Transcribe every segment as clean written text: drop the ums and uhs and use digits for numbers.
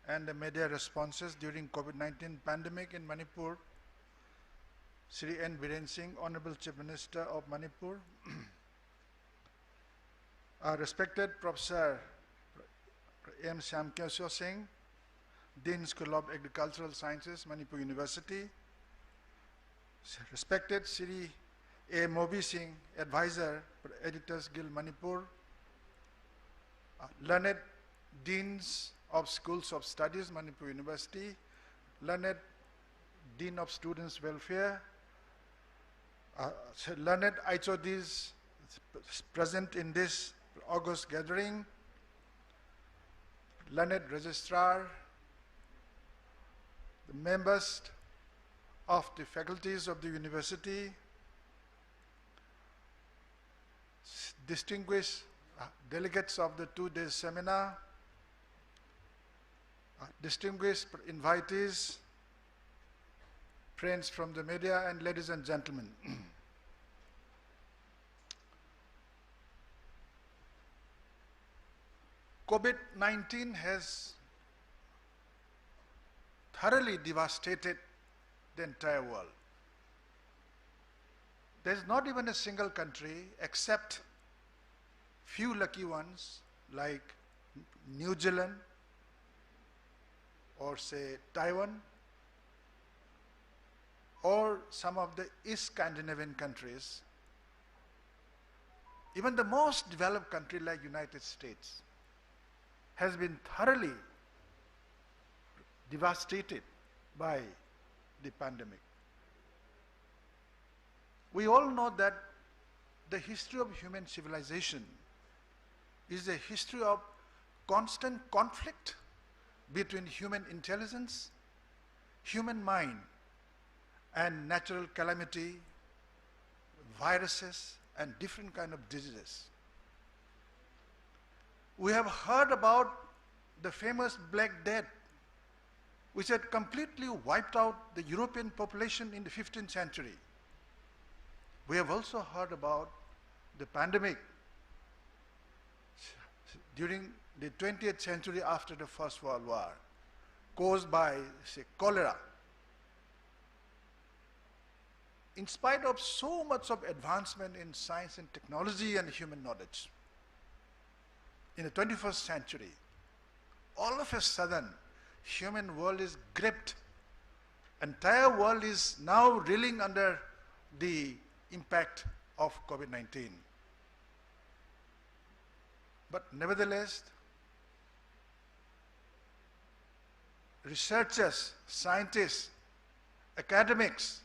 and the media responses during COVID-19 pandemic in Manipur, Sri N. Biren Singh, Honorable Chief Minister of Manipur, our respected Professor M. Shyamkeswar Singh, Dean School of Agricultural Sciences, Manipur University, respected Sri A. Mobi Singh, Advisor, Editors Guild, Manipur, learned Deans of Schools of Studies, Manipur University, learned Dean of Students' Welfare, learned HODs present in this August gathering, learned Registrar, the members of the faculties of the university, distinguished delegates of the 2-day seminar, distinguished invitees, friends from the media, and ladies and gentlemen. COVID-19 has thoroughly devastated the entire world. There is not even a single country except few lucky ones like New Zealand or say Taiwan or some of the East Scandinavian countries, even the most developed country like United States has been thoroughly devastated by the pandemic. We all know that the history of human civilization is a history of constant conflict between human intelligence, human mind, and natural calamity, viruses, and different kind of diseases. We have heard about the famous Black Death, which had completely wiped out the European population in the 15th century. We have also heard about the pandemic during the 20th century after the First World War, caused by, say, cholera. In spite of so much of advancement in science and technology and human knowledge, in the 21st century, all of a sudden, human world is gripped. Entire world is now reeling under the impact of COVID-19. But nevertheless, researchers, scientists, academics,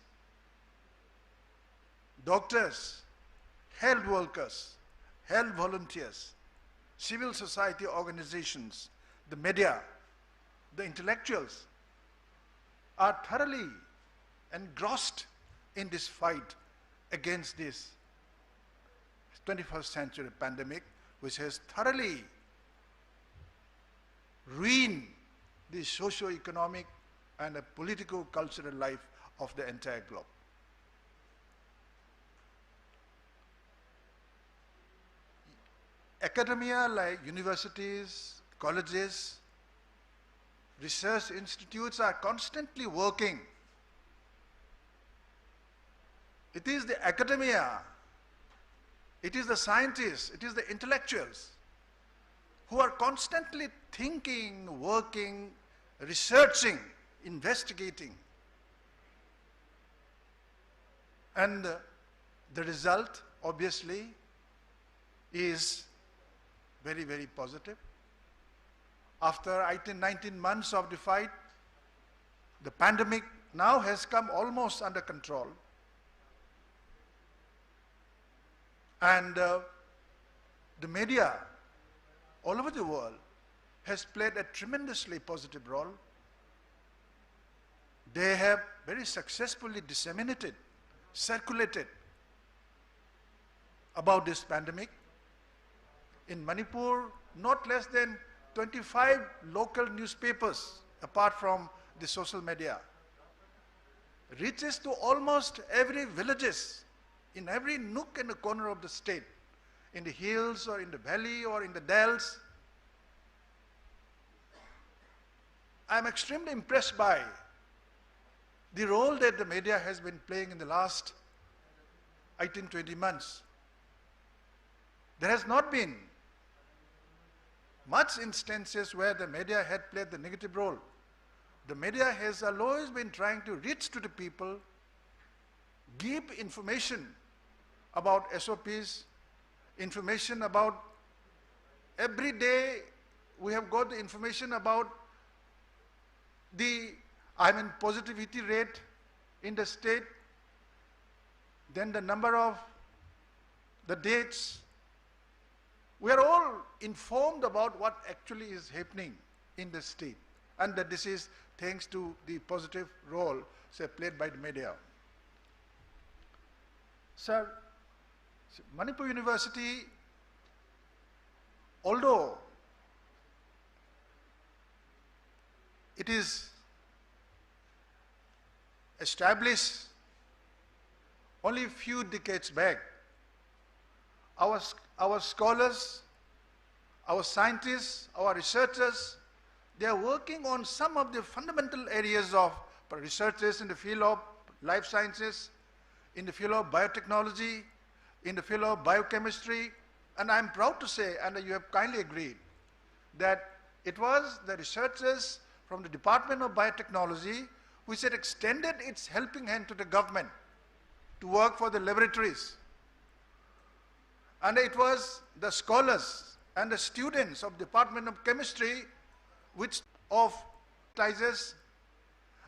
doctors, health workers, health volunteers, civil society organizations, the media, the intellectuals are thoroughly engrossed in this fight against this 21st century pandemic, which has thoroughly ruined the socio-economic and the political-cultural life of the entire globe. Academia like universities, colleges, research institutes are constantly working. It is the academia, it is the scientists, it is the intellectuals who are constantly thinking, working, researching, investigating. And the result, obviously, is very, very positive. After 19 months of the fight, the pandemic now has come almost under control. And the media all over the world has played a tremendously positive role. They have very successfully disseminated, circulated about this pandemic. In Manipur, not less than 25 local newspapers, apart from the social media, reaches to almost every villages, in every nook and corner of the state, in the hills or in the valley or in the dells. I'm extremely impressed by the role that the media has been playing in the last 18, 20 months. There has not been much instances where the media had played the negative role. The media has always been trying to reach to the people, give information about SOPs, information about every day we have got the information about the positivity rate in the state, then the number of the dates. We are all informed about what actually is happening in the state, and that this is thanks to the positive role, say, played by the media. Sir, Manipur University, although it is established only a few decades back, our scholars, our scientists, our researchers, they are working on some of the fundamental areas of researches in the field of life sciences, in the field of biotechnology, in the field of biochemistry, and I'm proud to say, and you have kindly agreed, that it was the researchers from the Department of Biotechnology which had extended its helping hand to the government to work for the laboratories. And it was the scholars and the students of Department of Chemistry which of sizes,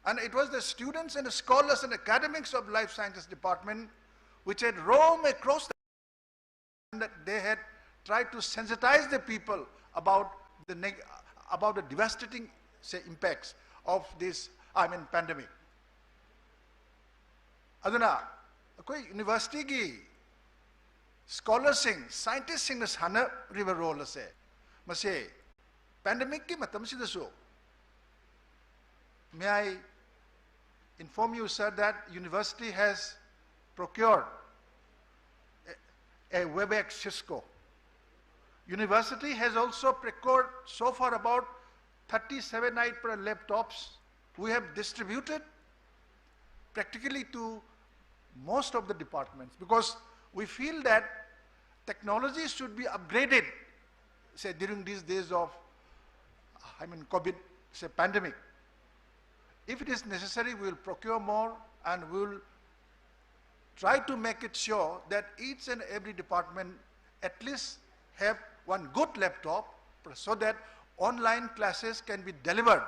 and it was the students and the scholars and academics of Life Sciences Department which had roamed across the and that they had tried to sensitize the people about the devastating, say, impacts of this, pandemic. Aduna, koi university ki scholars sing, scientists sing na sana river role ase. Mase pandemic ki matam si daso. May I inform you, sir, that university has procured a WebEx Cisco. University has also procured so far about 37 laptops. We have distributed practically to most of the departments because we feel that technology should be upgraded, say, during these days of, COVID, say, pandemic. If it is necessary, we will procure more and we will try to make it sure that each and every department at least have one good laptop so that online classes can be delivered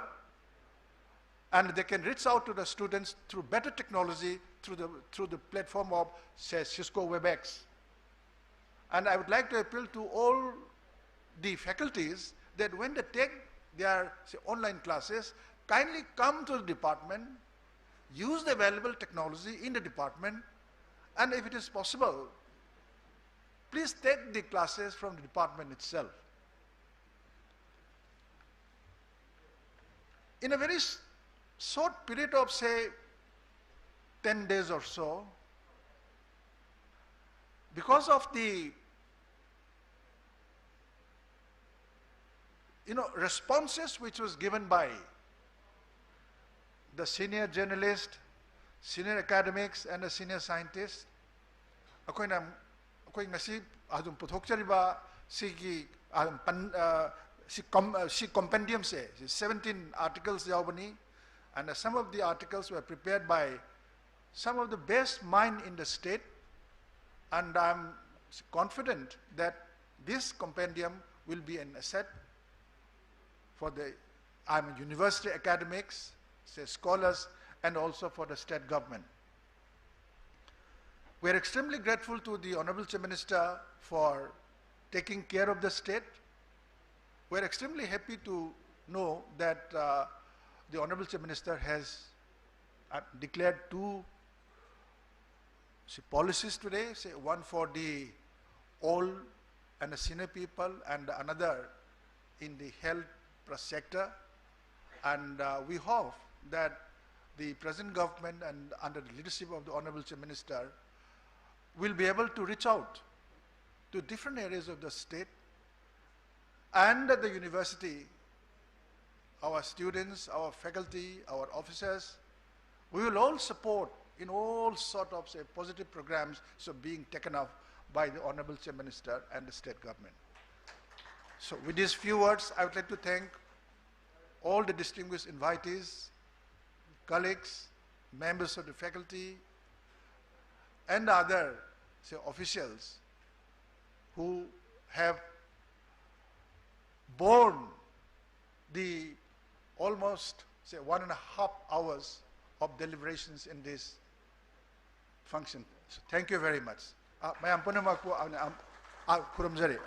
and they can reach out to the students through better technology through the platform of, say, Cisco WebEx. And I would like to appeal to all the faculties that when they take their, say, online classes, kindly come to the department, use the available technology in the department, and if it is possible, please take the classes from the department itself. In a very short period of, say, 10 days or so, because of the responses which was given by the senior journalist, senior academics, and the senior scientists, ako'y ngasi adung puthokchariba si compendium se 17 articles yaubani, and some of the articles were prepared by some of the best mind in the state, and I'm confident that this compendium will be an asset for the university academics, say, scholars, and also for the state government. We are extremely grateful to the Honorable Chief Minister for taking care of the state. We are extremely happy to know that the Honorable Chief Minister has declared two policies today, say one for the old and the senior people and another in the health sector. And we hope that the present government and under the leadership of the Honorable Chief Minister will be able to reach out to different areas of the state and the university our students, our faculty, our officers. We will all support in all sort of say positive programs so being taken up by the Honorable Chief Minister and the state government. So with these few words, I would like to thank all the distinguished invitees, colleagues, members of the faculty, and other say officials who have borne the almost say 1.5 hours of deliberations in this function. So thank you very much. Mayam punamak po kurumjari.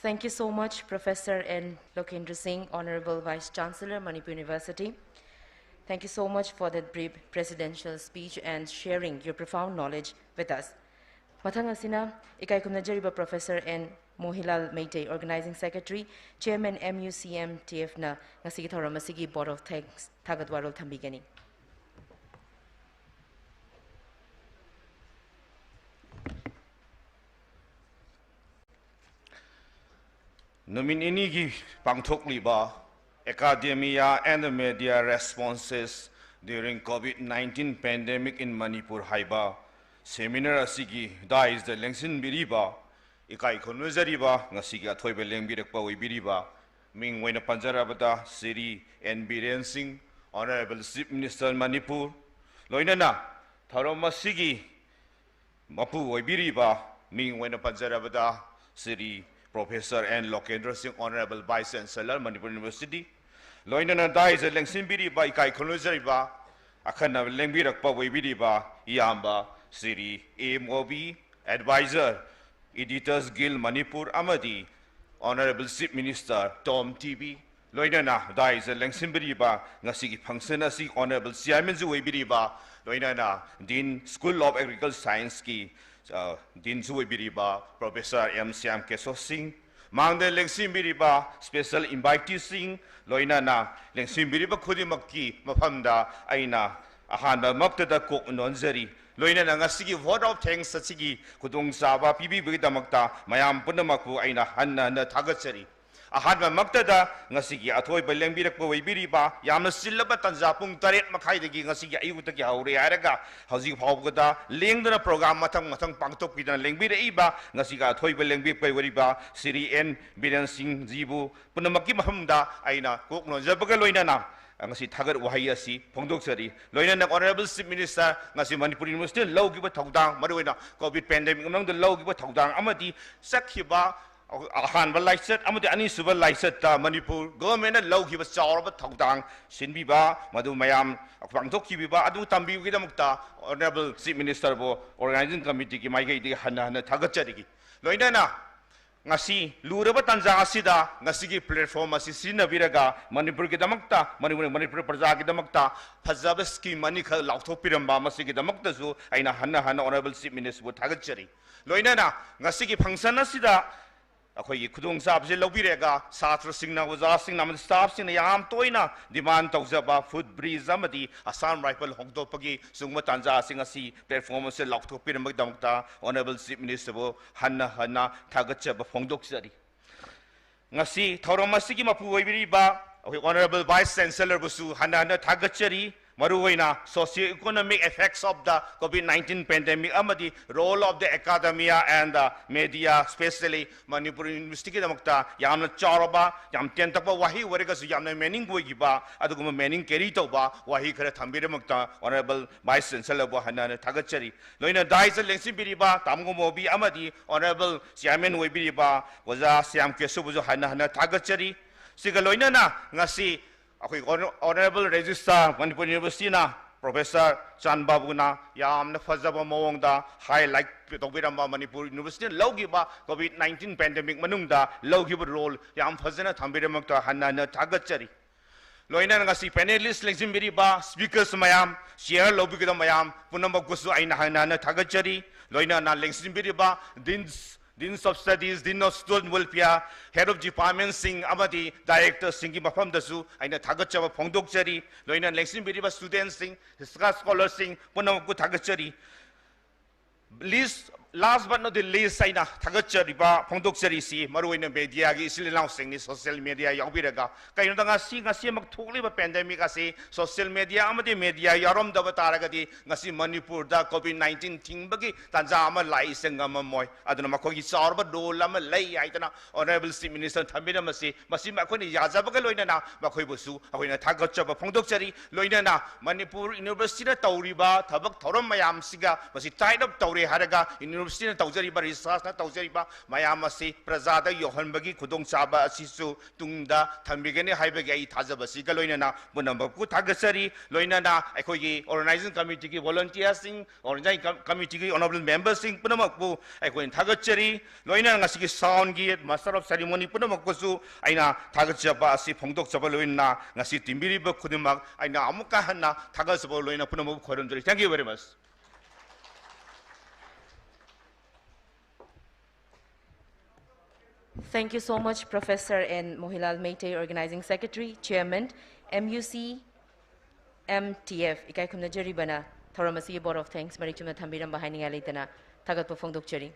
Thank you so much, Professor N. Lokendra Singh, Honorable Vice Chancellor, Manipur University. Thank you so much for that brief presidential speech and sharing your profound knowledge with us. Mathang asina, ikai kumnajariba Professor N. Mohilal Meitei, Organizing Secretary, Chairman MUCM TF na ngasigi thoramasigi Board of Thanks Thagadwarol Thambigani. Nominini pangthokliba academia and the media responses during COVID-19 pandemic in Manipur haiba seminar asigi da is the lengsin biriba ikai konwezariba ngasigi athoibe lengbirakpa oibiriba ming wena panjarabata Siri N. Biren Singh, Honorable Chief Minister Manipur loinana tharomasigi mapu oibiriba ming wena panjarabata Siri Professor N. Lokendra Singh, Honorable Vice Chancellor, Manipur University. Loinana da is a lengsimbiri by Kai Konozariba, Akana Lengbirak Pawibiriba, Yamba, Siri, AMOB, Advisor, Editors Guild Manipur Amadi, Honorable Chief Minister Tom TV. Loinana da is a lengsimbiriba, Nasiki Pangsenasi, Honorable Siamen Zuibiriba, Loinana, Dean School of Agricultural Science Ki. Din Zui Biriba, Professor M. Siam Keso Singh, Mangde Lengsim Biriba, Special Invitee Singh, Loinana, Lengsim Biriba Kudimakki, Mapamda, Aina, Ahanda Maktada Kok Nonzeri, Loinana Ngasigi, Vote of Thanks Satsigi, Kudung Saba, Pibi Vidamakta, Mayam Punamaku, Aina, Hanna, Tagatseri. Ahadma Maktada, Nasiki, Atoy Belembira Biriba, Yamasilaba Tanzapung Taret Makaidagi, Nasiki, Ayutaki, Auriaraga, Hazi Hogada, Lingdra program Matang Matang Pangtopida, Lengbira Iba, Nasika, Toy Belembi Riba, Siri N. Biran Singh Zibu, Punamaki Mahumda, Aina, Kokno, Zabagaloinana. Ngasi thagat wahayasi phongdoksari loina Honorable Chief Minister ngasi Manipur University low giba thogdang maruina COVID pandemic among the low giba thogdang amadi sakhiba ahanba laiset amadi ani suba laiset ta Manipur government low giba chawraba thogdang sinbiba madu mayam pangthokki biba adu tambi gidamukta Honorable Chief Minister bo organizing committee ki maigai di hana thagatchari loina na ngasi luraba tanja asida ngasi platform asi sinabiraga Manipur ki damakta Manipur praja ki damakta phajaba scheme mani kha lauthopiramba masi ki damakta su aina hana Honorable Chief Minister bu thagachari loina na ngasi ki function asida akhoi khudung sab je lobirega satra singna waza singna man staff singna yam toina demand tawjaba food breeze amadi Assam rifle hongdopagi sungma tanja singasi performance se lauthopiramba damakta Honorable Chief Minister bo hana thagachaba phongdoksari ngasi thauramasi mapu oibiriba Honorable Vice Chancellor busu hana thagachari Maruina, socio-economic effects of the COVID-19 pandemic, amadi role of the academia and the media, especially Manipur University damakta, yamna charaba, yam tentapa wahi waregas yamna meaning boigiba, aduguma meaning keritoba, wahi kare thambire makta, Honorable Vice Chancellor Bohana Tagachari. Loina Daisa Lengsi Biriba, Tamgo Mobi Amadi, Honorable Siamen Webiriba, Waza Siam Kesubuzo Hana Tagachari. Sigaloina na ngasi Honorable Registrar Manipur University na Professor Chan Babu na yamna fazaba mawangda highlight tobiramba Manipur University logiba COVID-19 pandemic manungda logiba role yam fazana thambiramakta hanna thagachari loina ngasi panelist lengsim biriba speakers mayam share lobigida mayam punamba gusu aina hanna thagachari loina na lengsim biriba Dean of Studies, Dean of Student Welfare, Head of Department Singh Amadi, Director Singhi Mafam Dasu, Aina Thagachava Pongdokchari, Loina Lexin Biriba Students Singh, Scholars Singh, Punamu Thagachari, Least, last but not the least, I na thagachariba phongdokcharisi maruina media gi isilinaw singni social media yaubiraga kaino danga si ngasi mak thokliba pandemic ase social media amadi media yarom daba taragadi ngasi Manipur da COVID-19 thingbagi tanja ama lai sengama moy aduna makogi sarba dol ama lai aitana honorable chief minister thamira masi masi makoni yajabaga loina na makoi busu akoina thagachaba phongdokchari loina na Manipur university na tauriba thabak thorom mayam siga masi tied up tauri haraga university na taujariba research na taujariba mayam asi prajada yohanbagi khudong chaba asisu tungda thambigani haibagi ai thajabasi ga loina na bunambaku thagachari loina na aikogi organizing committee ki volunteers sing organizing committee ki honorable members sing punamakbu aikoin thagachari loina ngasi ki sound gi master of ceremony punamakbu su aina thagachaba asi phongdokchaba loina ngasi timbiriba khudimak aina amuka hanna thagachaba loina punamakbu khoronjari. Thank you very much. Thank you so much, Professor and Mohilal Meitei, Organizing Secretary, Chairman, MUC, MTF, Ikai Kumna Jaribana, Thoramasi Board of Thanks, Marichuna Tambiram behind Alitana, Tagat Pofongdok Cheri.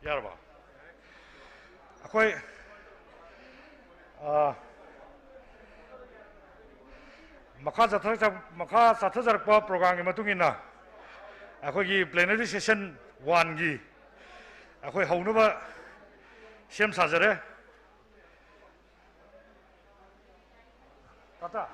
Yarba. Akwai makha sathajarakpa program gi matungina akhoi plenary session 1 gi akhoi haunuba sem sajare tata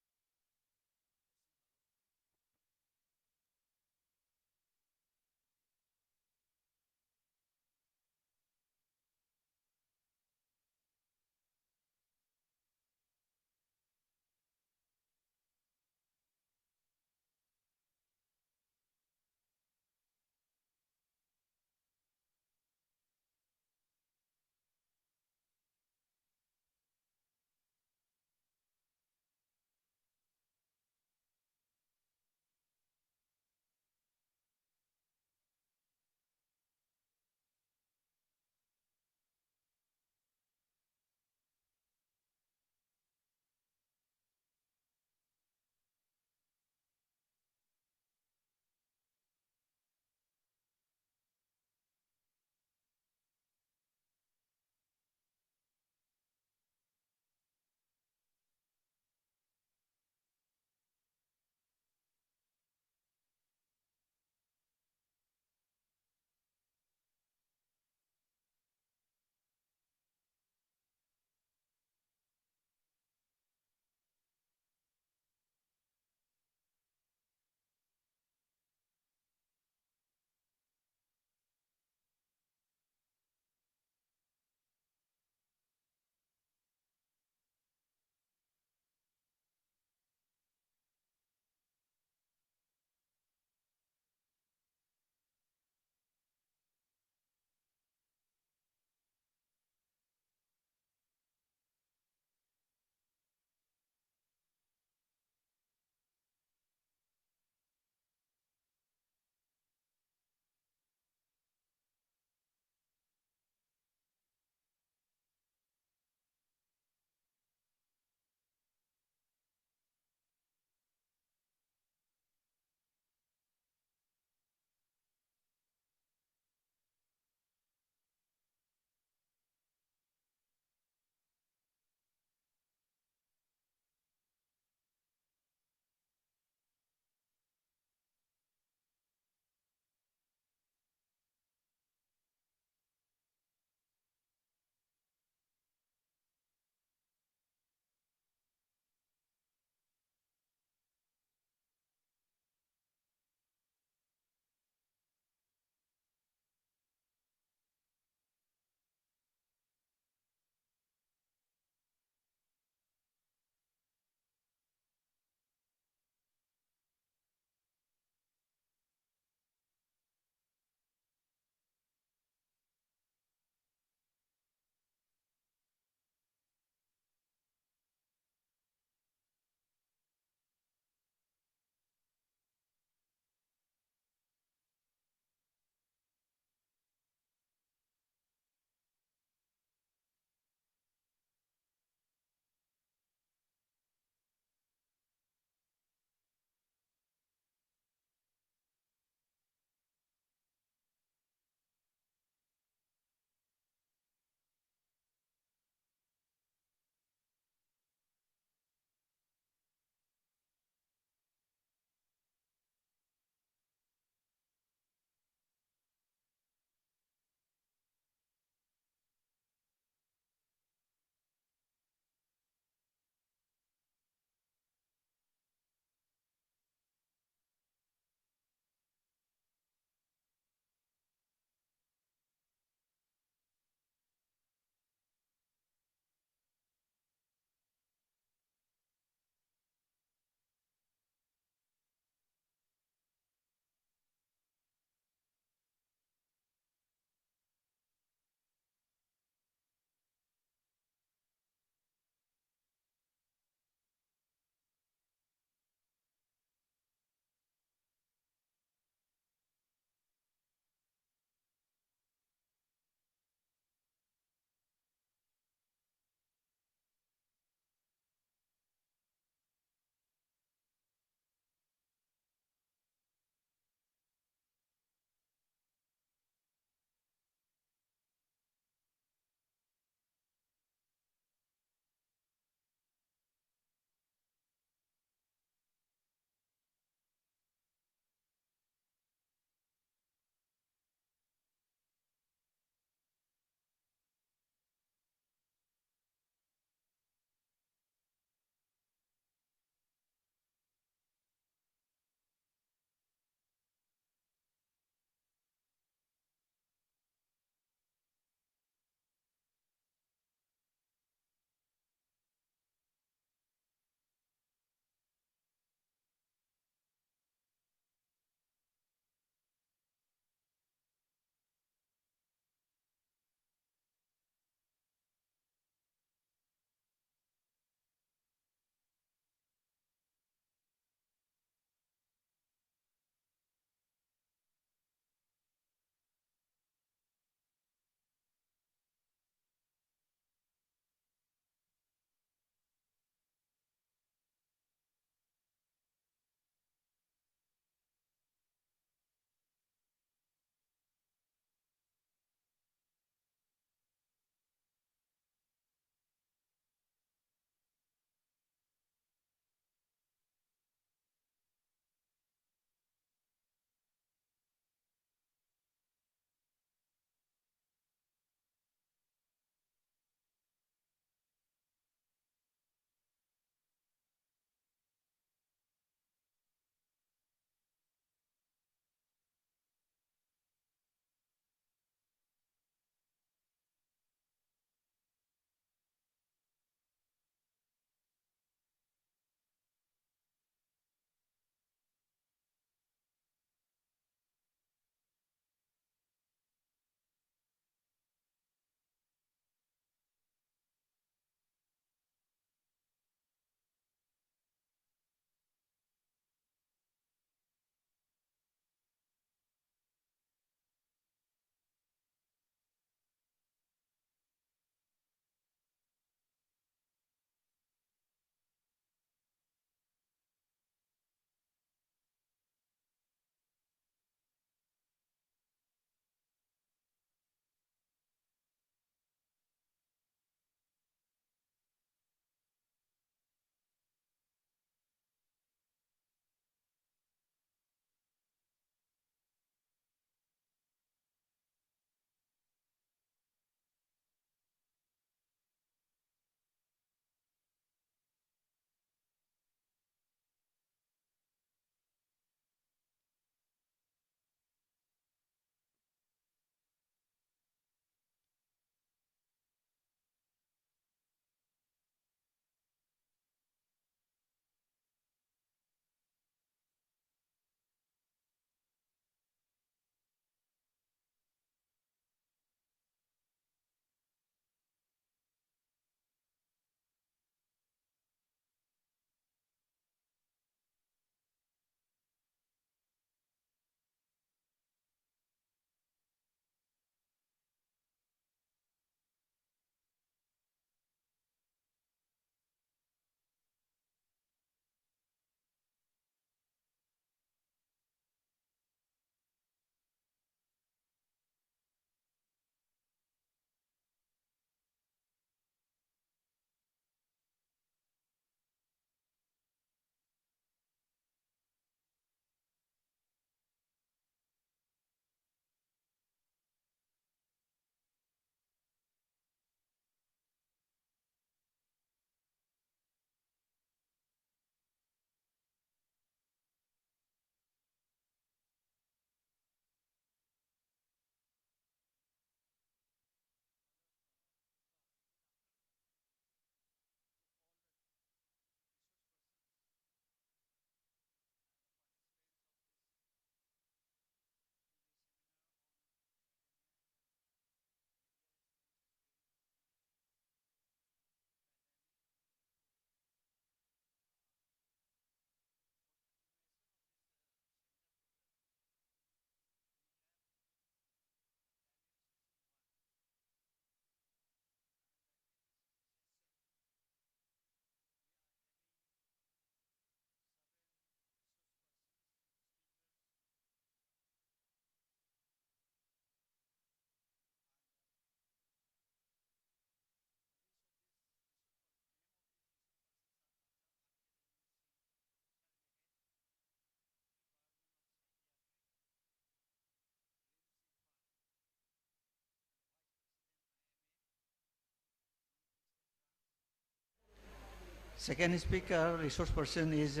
Second speaker, resource person is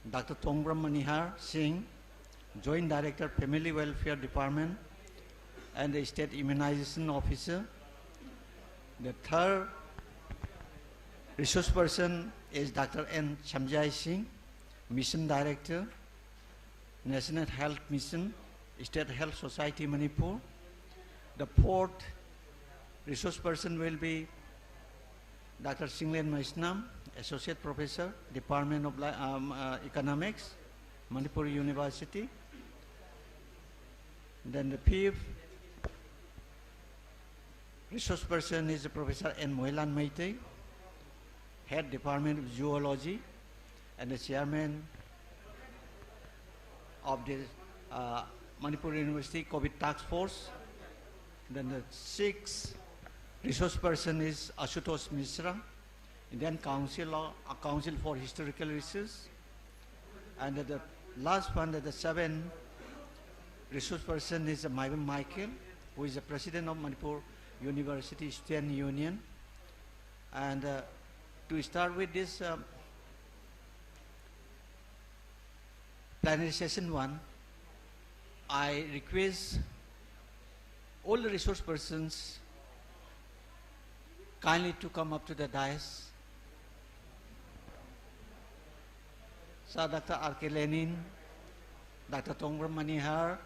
Dr. Tongbram Manihar Singh, Joint Director, Family Welfare Department and the State Immunization Officer. The third resource person is Dr. N. Shamjai Singh, Mission Director, National Health Mission, State Health Society, Manipur. The fourth resource person will be Dr. Singlen Maisnam, Associate Professor, Department of Economics, Manipur University. Then the fifth resource person is Professor N. Moilan Meitei, Head Department of Zoology and the Chairman of the Manipur University COVID Task Force. Then the sixth resource person is Ashutosh Mishra, Indian Council for Historical Research. And the last one, the seventh resource person is Maibam Michael, who is the President of Manipur University Student Union. And to start with this plenary session 1, I request all the resource persons kindly to come up to the dais. So Dr. R.K. Lenin, Dr. Tongbram Manihar,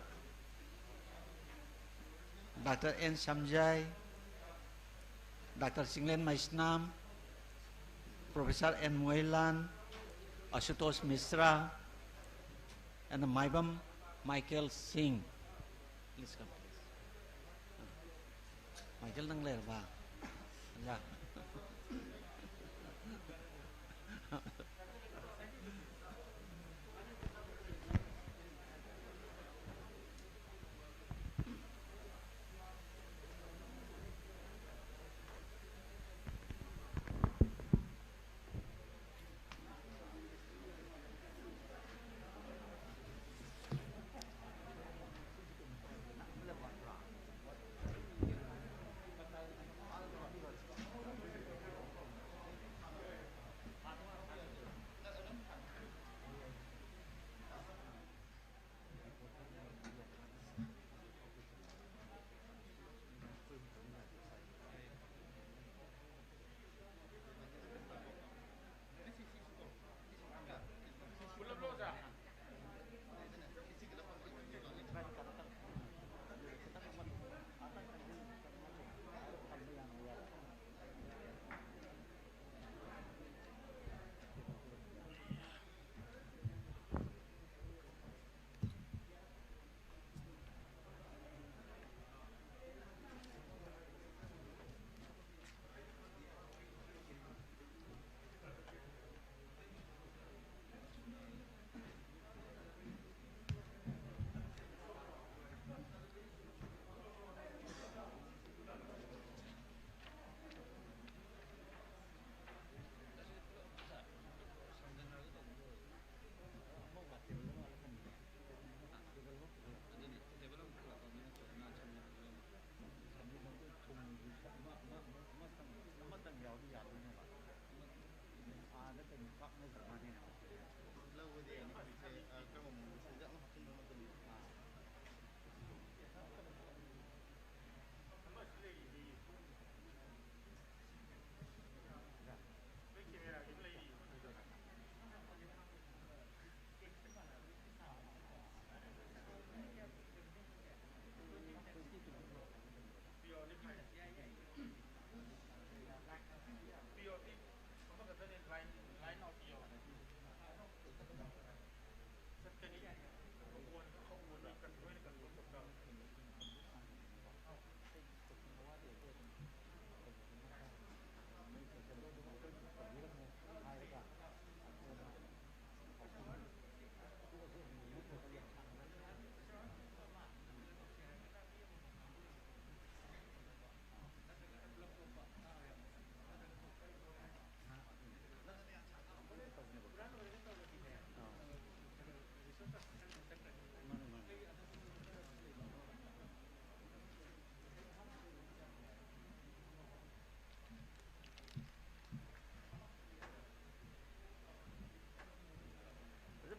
Dr. N. Shamjai, Dr. Singlen Maisnam, Professor N. Moilan, Ashutosh Mishra, and Maibam Michael Singh. Please come, please. Michael nang ler ba? Yeah.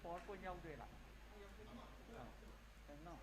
PowerPoint ꯌꯥꯎꯗꯣꯏꯔꯥ? ꯀꯩꯅꯣ?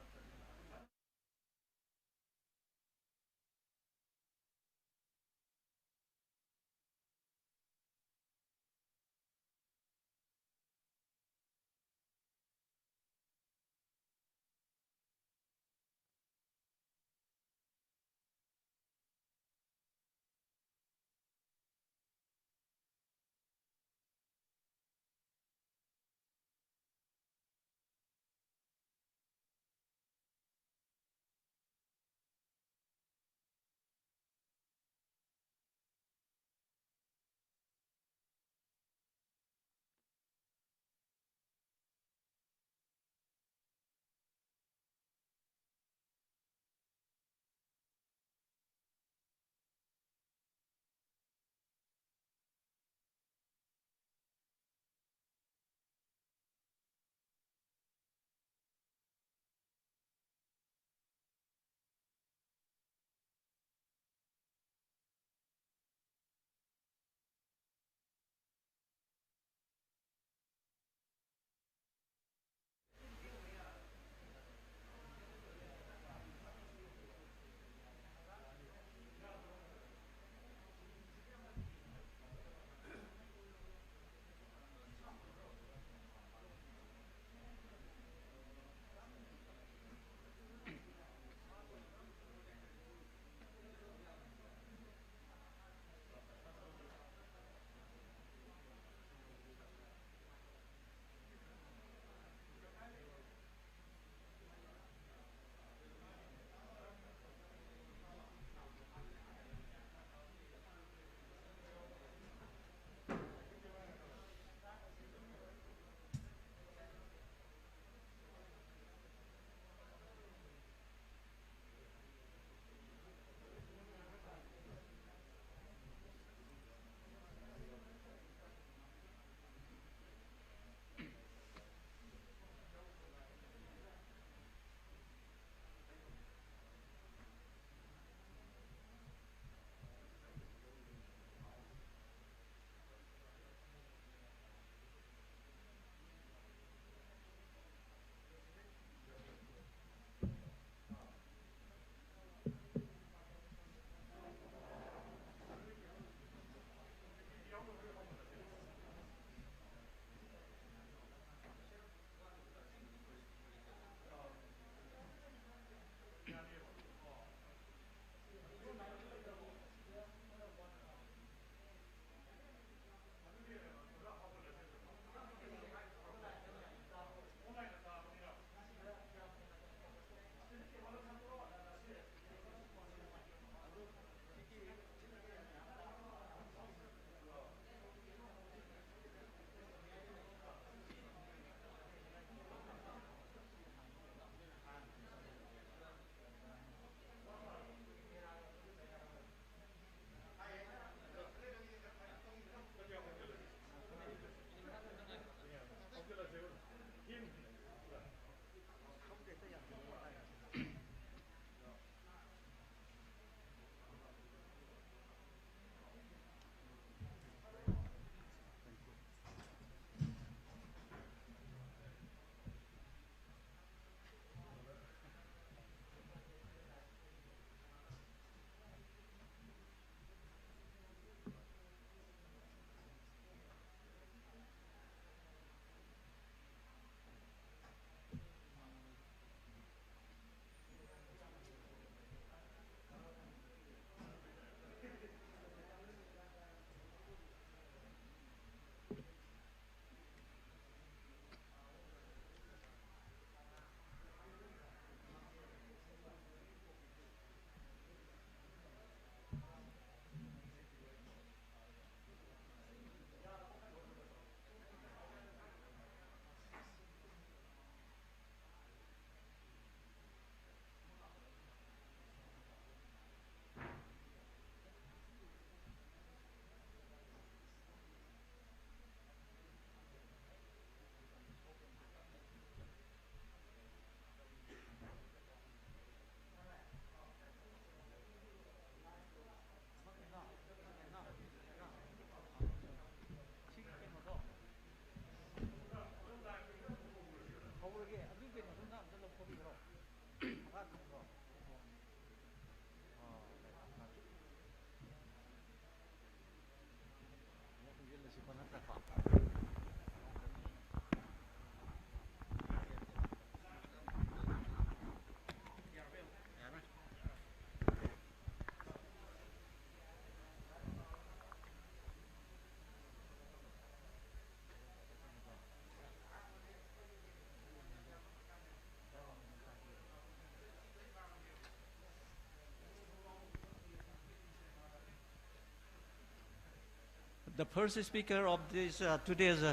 The first speaker of this today's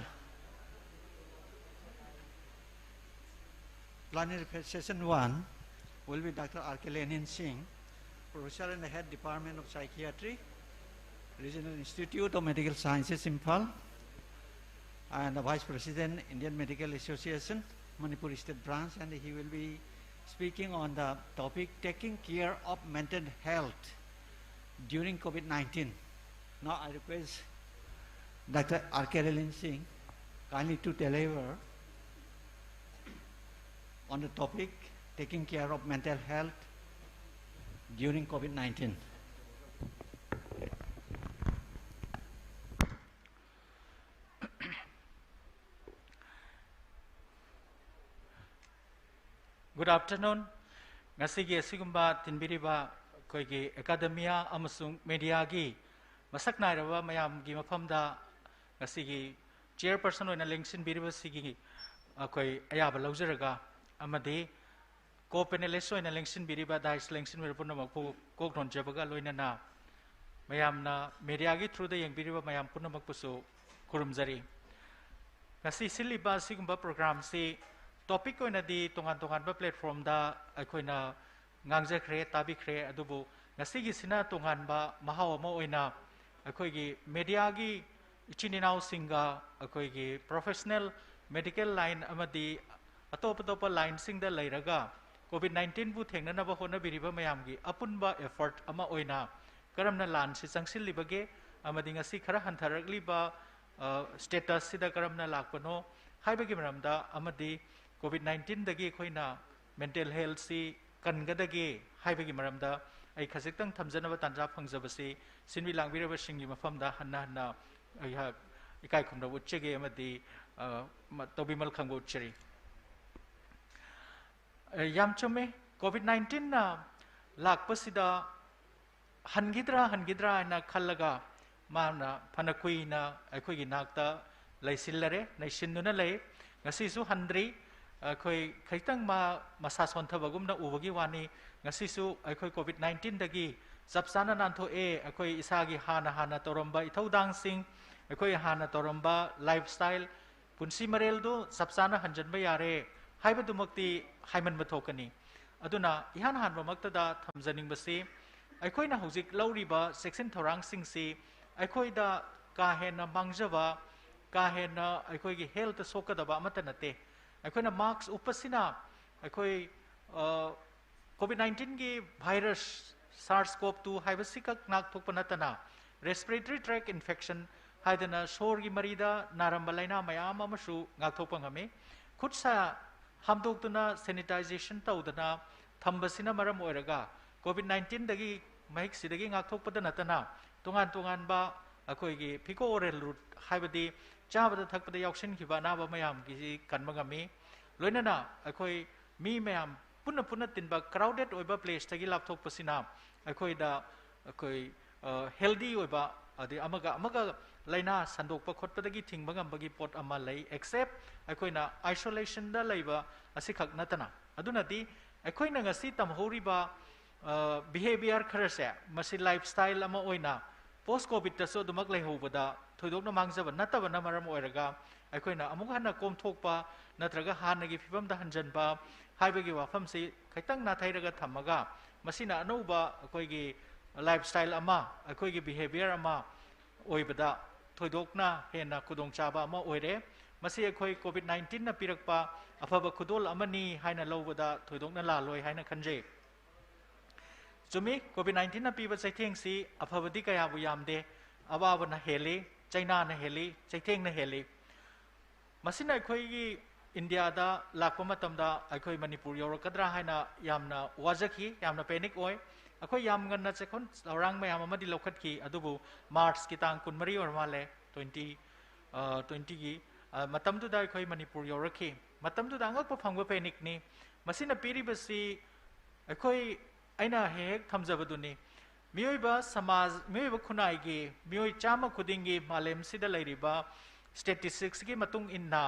plenary session 1 will be Dr. R.K. Lenin Singh, Professor in the Head Department of Psychiatry, Regional Institute of Medical Sciences, Imphal, and the Vice President, Indian Medical Association, Manipur State Branch, and he will be speaking on the topic taking care of mental health during COVID-19. Now I request Dr. R.K. Lenin Singh kindly to deliver on the topic taking care of mental health during COVID-19. Good afternoon. Ngasigi asigumba tinbiriba koigi academia amasung media gi masak nairawa mayam gi mafamda ngasigi chairperson oina lengsin biriba sigi koi ayaba laujaraga amadi ko panelist oina lengsin biriba dais lengsin mirpuna makpu kok non jabaga loinana mayamna media gi through the yang biriba mayam punna makpusu kurumjari ngasi siliba asigumba program si topic ko na di tungan ba platform da akhoi na ngangje khre tabi khre adubu ngasigi sina tungan ba mahaw mo oina akhoi gi media gi ichininau singa akhoi gi professional medical line amadi atop line sing da lairaga covid-19 bu thengna na ba hona biriba mayam gi apunba effort ama oina karamna lan si changsil libage amadi ngasi khara hantarakli ba status sida karamna lakpano haibagi maramda amadi COVID-19 dagi khoina mental health si kangadagi haibagi maramda ai khajitang thamjanaba tanja phangjabasi sinwi langbiraba singi mafamda hanna ai ha ikai khumda uchege amadi tobimal khangbo ucheri yamchome COVID-19 na lakpasida hangidra na khallaga mana phanakui na akhoi gi nakta laisillare naisinuna lei ngasi su handri akhoi khaitang masa sonthabagum na ubagi wani ngasi su akhoi COVID-19 dagi japsana nantho akhoi isagi hana toromba ithodang sing akhoi hana toromba lifestyle punsi marel do japsana hanjanba yare haibadu makti haiman mathokani aduna ihan hanba maktada thamjaning basi akhoi na hojik lauriba section thorang sing si akhoi da ka hena mangjaba ka hena akhoi gi health sokadaba amata nate akhoi marks upasina akhoi COVID-19 gi virus SARS-CoV-2 haibasika nak thokpanatana respiratory tract infection haidana shor gi marida narambalaina mayama masu ngak thokpangame khutsa hamdoktuna sanitization tawdana thambasina maram oiraga COVID-19 dagi mahik sidagi ngak thokpada natana tungan ba akhoi gi phiko oral route haibadi chabada thakpada yauksin khiba na ba mayam gi kanmagami loinana akhoi mi mayam punna tinba crowded oiba place tagi lapthok pasina akhoi da akhoi healthy oiba adi amaga laina sandokpa khotpadagi thingmagam bagi pot ama lai except akhoi na isolation da laiba asikhak natana aduna di akhoi na ngasi tamhoriba behavior kharase masi lifestyle ama oina post covid ta so dumak lai hobada thoidokna mangjaba natabana maram oiraga aikoina amuk hana kom thokpa natraga hanagi fibam da hanjanba haibagi wafam si khaitang na thairaga thamaga masina anouba akoigi lifestyle ama akoigi behavior ama oibada thoidokna hena kudong chaba ama oire masi akoi covid-19 na pirakpa afaba khudol amani haina lobada thoidokna la loi haina khanje Jumi COVID-19 na piba chaitheng si afabadi kaya bu yamde ababa na heli China na heli chaitheng na heli masina akhoi gi India da lakpa matamda akhoi Manipur yorakadra haina yamna wajaki yamna panic oi akhoi yam nganna chekon orang mayam amadi lokhat ki adubu March ki tang kunmari ormale 20 gi matamdu da akhoi Manipur yoraki matamdu da angak pa phangba panic ni masina piri basi akhoi aina hek thamjabaduni miyoiba samaj miyoiba khunai gi miyoi chama khudingi malem sida lairiba statistics gi matung inna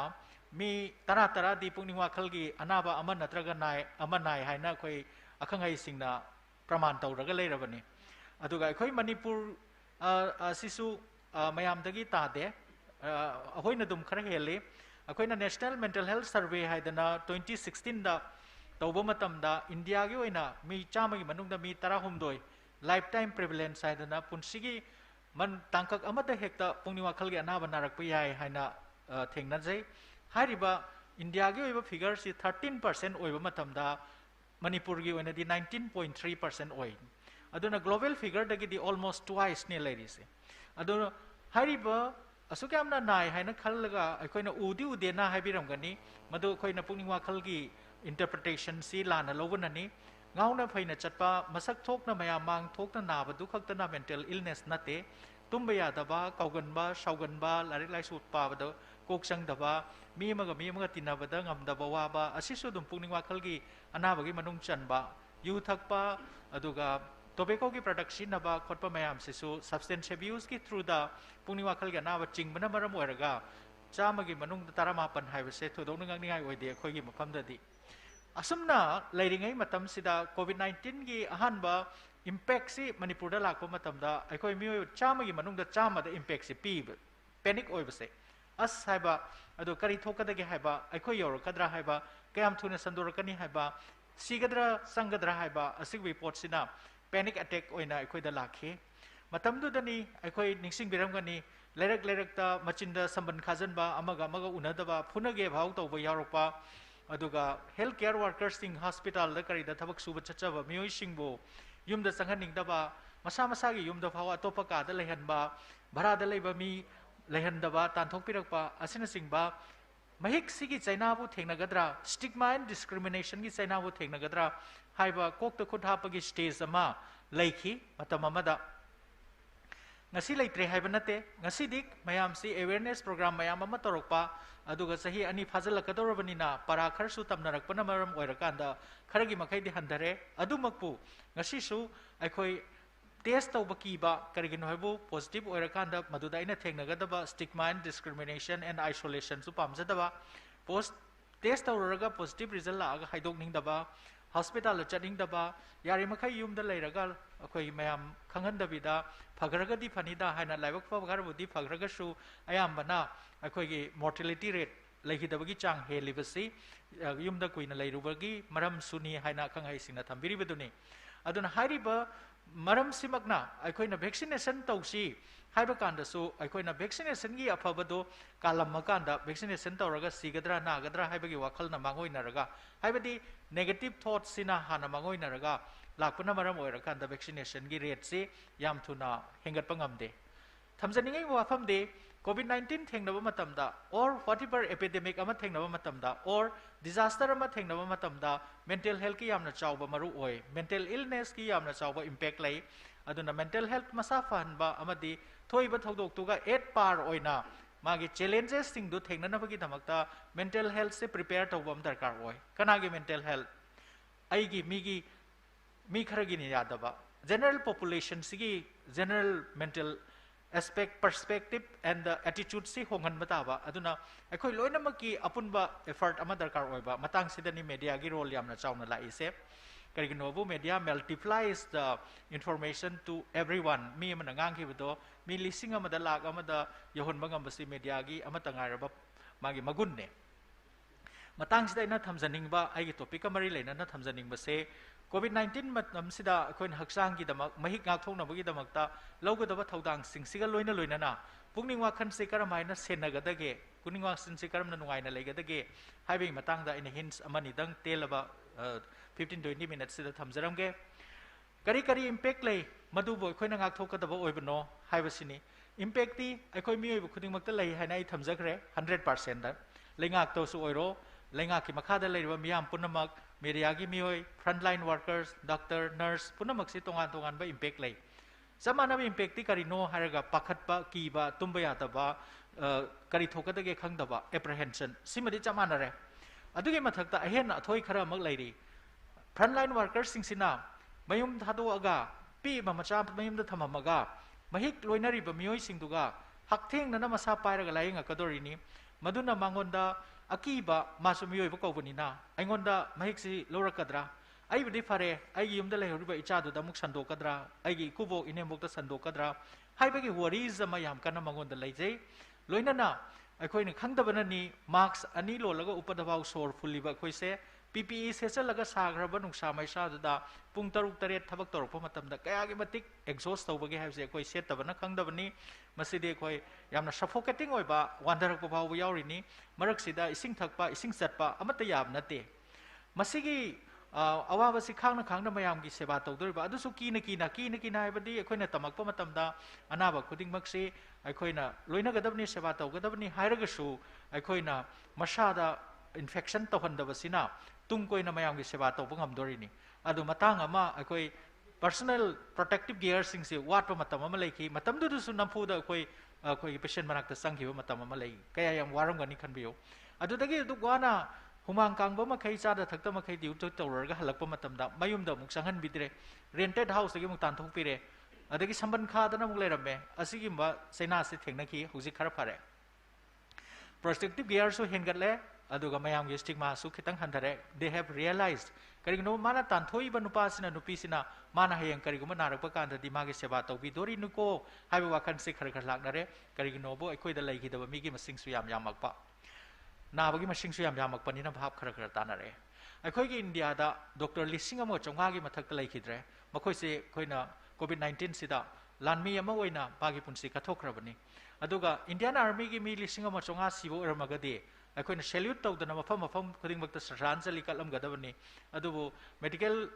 mi tara di pungning wakhal gi anaba aman natraga nai haina khoi akhangai singna praman tawraga leirabani aduga khoi Manipur sisu mayamdagi tade ahoina dum khara hele akoina national mental health survey haidana 2016 da tawba matamda India gi oina mi chama gi manungda mi 16 lifetime prevalence haidana punsigi man tangkak amata hekta pungni wakhal gi anaba narak pa yai haina thengna jai hariba India gi oiba figure si 13% oiba matamda Manipur gi oina di 19.3% oi aduna global figure dagi di almost twice ne ladies aduna hariba asukam na nai haina khallaga akoina udi udena haibiram gani madu akoina pungni wakhal gi interpretation si lana lobunani ngauna phaina chatpa masak thokna maya mang thokna na badu khaktana mental illness nate tumba yadaba kauganba sauganba larik lai sut pa badu koksang daba mi maga tinabada ngamdaba waba asisu dum pungni wakhal gi anabagi manung chanba yu thakpa aduga tobacco ki production naba khotpa mayam sisu substance abuse ki through the pungni wakhal gi anaba chingbana maram oiraga chama gi manung tarama pan haibase thodong ngang ningai oide khoi gi mafam dadi asumna leiringai matam sida covid-19 gi ahanba impact si Manipur da lakpa matam da aikoi miyo chama gi manung da chama da impact si pi panic oibase as haiba adu kari thokada gi haiba aikoi yor kadra haiba kayam thuna sandor kani haiba sigadra sangadra haiba asik report sina panic attack oina aikoi da lakhe matam du dani aikoi ningsing biram gani lerak ta machinda samban khajan ba amaga unadaba phunage bhau tawba yarokpa aduga health care workers sing hospital da kari da thabak suba chachaba mioi singbo yumda sanghaning daba masa gi yumda phawa topa ka da lehanba bhara da leiba mi lehandaba tanthok pirakpa asina singba mahik sigi chaina bu thengnagadra stigma and discrimination gi chaina bu thengnagadra haiba kokta khutha stage ama leikhi matam amada ngasi leitre haiba nate ngasi dik mayam si awareness program mayam ama torokpa aduga sahi ani phajalakadorbanina para kharsu tamnarakpana maram oirakanda kharagi makai di handare adumakpu ngasi su aikoi test tawbaki ba karigin hoibu positive oirakanda maduda ina thengnagadaba stigma and discrimination and isolation su pamjadaba post test tawraga positive result la aga haidok ningdaba hospital chaning daba yari makai yum da leiraga akoi mayam khanghandabida phagragadi phanida haina laibak pa garabudi phagraga su ayambana akoi gi mortality rate leihidabagi chang helibasi yum da kuina leirubagi maram suni haina khangai singna thambiribaduni aduna hariba maram simakna aikoina vaccination tausi haiba kanda su aikoina vaccination gi afabado kalamma kanda vaccination tawraga sigadra nagadra haibagi wakhal na mangoi naraga haibadi negative thoughts sina hana mangoi naraga lakpuna maram oirakanda vaccination gi rate si yam thuna hengat pangamde thamjaningai wafam de COVID-19 thengnaba matamda or whatever epidemic ama thengnaba matamda or disaster ama thengnaba matamda mental health ki yamna chawba maru oi mental illness ki yamna chawba impact lai aduna mental health masa fanba amadi thoiba thodok tuga 8 par oina magi challenges sing du thengnana bagi damakta mental health se prepare tawbam darkar oi kanagi mental health aigi mi kharagi ni yadaba general population sigi general mental aspect perspective and the attitude si hongan mataba aduna akhoi loina maki apunba effort ama darkar oiba matang sidani media gi role yamna chawna la ise kariginobu media multiplies the information to everyone mi amana ngang ki bido mi lising amada lag amada yohon bangam basi media gi amata ngaraba magi magunne matang sida ina thamjaning ba ai gi topic amari leina na thamjaning ba se COVID-19 matam sida akoin haksang gi damak mahik ngak thongna bagi damakta logodaba thodang singsiga loina na pungning wakhan se karamaina senagadage kuningwa sin se karamna nungaina legadage haibi matangda in hints amani dang telaba 15-20 minutes sida thamjaramge kari impact lei madu boy khoina ngak thokadaba oibno haibasini impact ti akoi mioi bu khudingmakta lei haina I thamjagre 100% da lengak to su oiro lengak ki makhada leiba miyam punamak media gi mioi frontline workers doctor nurse punamak si tongan ba impact lei samana impact ti kari no haraga pakhatpa kiba tumbaya taba kari thokadage khangdaba apprehension simadi chamana re aduge mathakta ahen athoi khara mak leiri frontline workers singsina mayum thado aga pi mamacha mayum da thamamaga mahik loinari ba mioi singduga haktheng nana masa pairaga lainga kadorini maduna mangonda akiba masu mioi ba kobunina aingonda mahik si lorakadra ai budi fare ai gi yumda lehori ba icha du da muk sando kadra ai gi kubo ine muk da sando kadra hai ba gi worries ma yam kana mangon da leijei loina na ai khoi ni khang da bana ni marks ani lo laga upada baw sor fulli ba khoi se PPE se chalaga sagra ba nungsa mai sa da pung taruk taret thabak tor pa matam da kaya gi matik exhaust tau ba gi have se khoi set da bana khang da bani maside khoi yamna suffocating oi ba wandarak pa baw yauri ni marak sida ising thakpa ising satpa amata yam na te masigi awaba si khang na mayam gi seba tawdori ba adu su ki na haibadi akhoi na tamak pa matam da anaba khuding mak se akhoi na loina gadabni seba taw gadabni hairaga su akhoi na masada infection to handa basina tung koi na mayam gi seba taw bangam dori ni adu matang ama akhoi personal protective gear sing se wat pa matam ama leiki matam du su nampu da akhoi patient manak ta sang gi matam ama lei kaya yang waram gani khanbiyo adu dagi du gwana humang kang ba makai cha da thakta makai diu to tawr ga halak pa matam da mayum da muk sangan bidre rented house gi muk tan thok pire adagi samban kha da na muk leram asigi ba sena se thengna ki huji khara phare protective gear so hengat le aduga mayam gi stigma su khitang handare they have realized kari no mana tan thoi ba nupa sina nupi sina mana hayang kari guma narak pa kan da dima gi seba to bi dori nu ko haiba wakan se khar khar lak dare kari no bo ekoi da lai gi da mi gi masing su yam mak pa na bagi masing su yam mak pa ni na bhap khar khar ta na re akhoi gi india da doctor lising amo chonga gi mathak ta lai khidre makhoi se khoina covid 19 sida lanmi ama oina bagi punsi ka thokrabani aduga indian army gi mi lising amo chonga sibo ramagadi akhoi salute taw dana mafam khuding bakta sranjali kalam gadabani adubu medical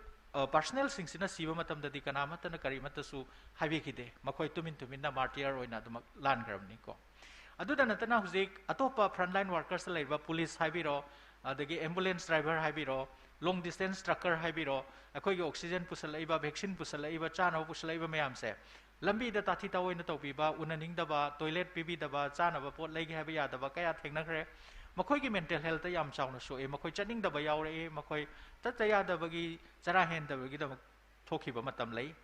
personnel sing sina siba matam dadi kana mata na kari mata su habi khide makhoi tumin na martyr oina dum lan grabni ko adu dana tana huzik atopa frontline workers laiba police habiro adagi ambulance driver habiro long distance trucker habiro akhoi gi oxygen pusalaiba vaccine pusalaiba chana pusalaiba mayam se lambi da tathi ta oina tawbiba unaning daba toilet pibi daba chana ba pot laigi habi ya daba kaya thengna khre makhoi gi mental health yam chawna so e makhoi chaning daba yaure e makhoi tataya daba gi chara hen daba gi daba thoki ba matam lai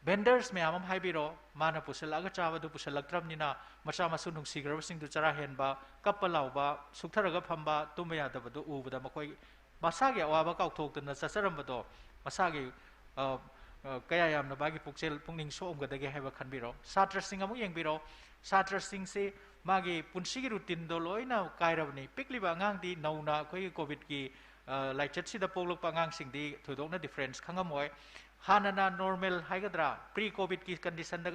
vendors me amam haibiro mana pusalaga chawa du pusalakram nina macha masu nungsi grab sing du chara hen ba kapalaw ba suktharaga phamba tumya daba du ubada makhoi masage awa ba kauk thok na sasaram ba do masage kaya yam na bagi pukchel pungning so om gadage haiba khanbiro satra sing amu yengbiro satra sing se magi punsigi routine do loina kairabni pikliba ngang di nauna khoi covid ki lai chatsi da poglok pa ngang sing di thudokna difference khangamoi hanana normal haigadra pre covid ki condition da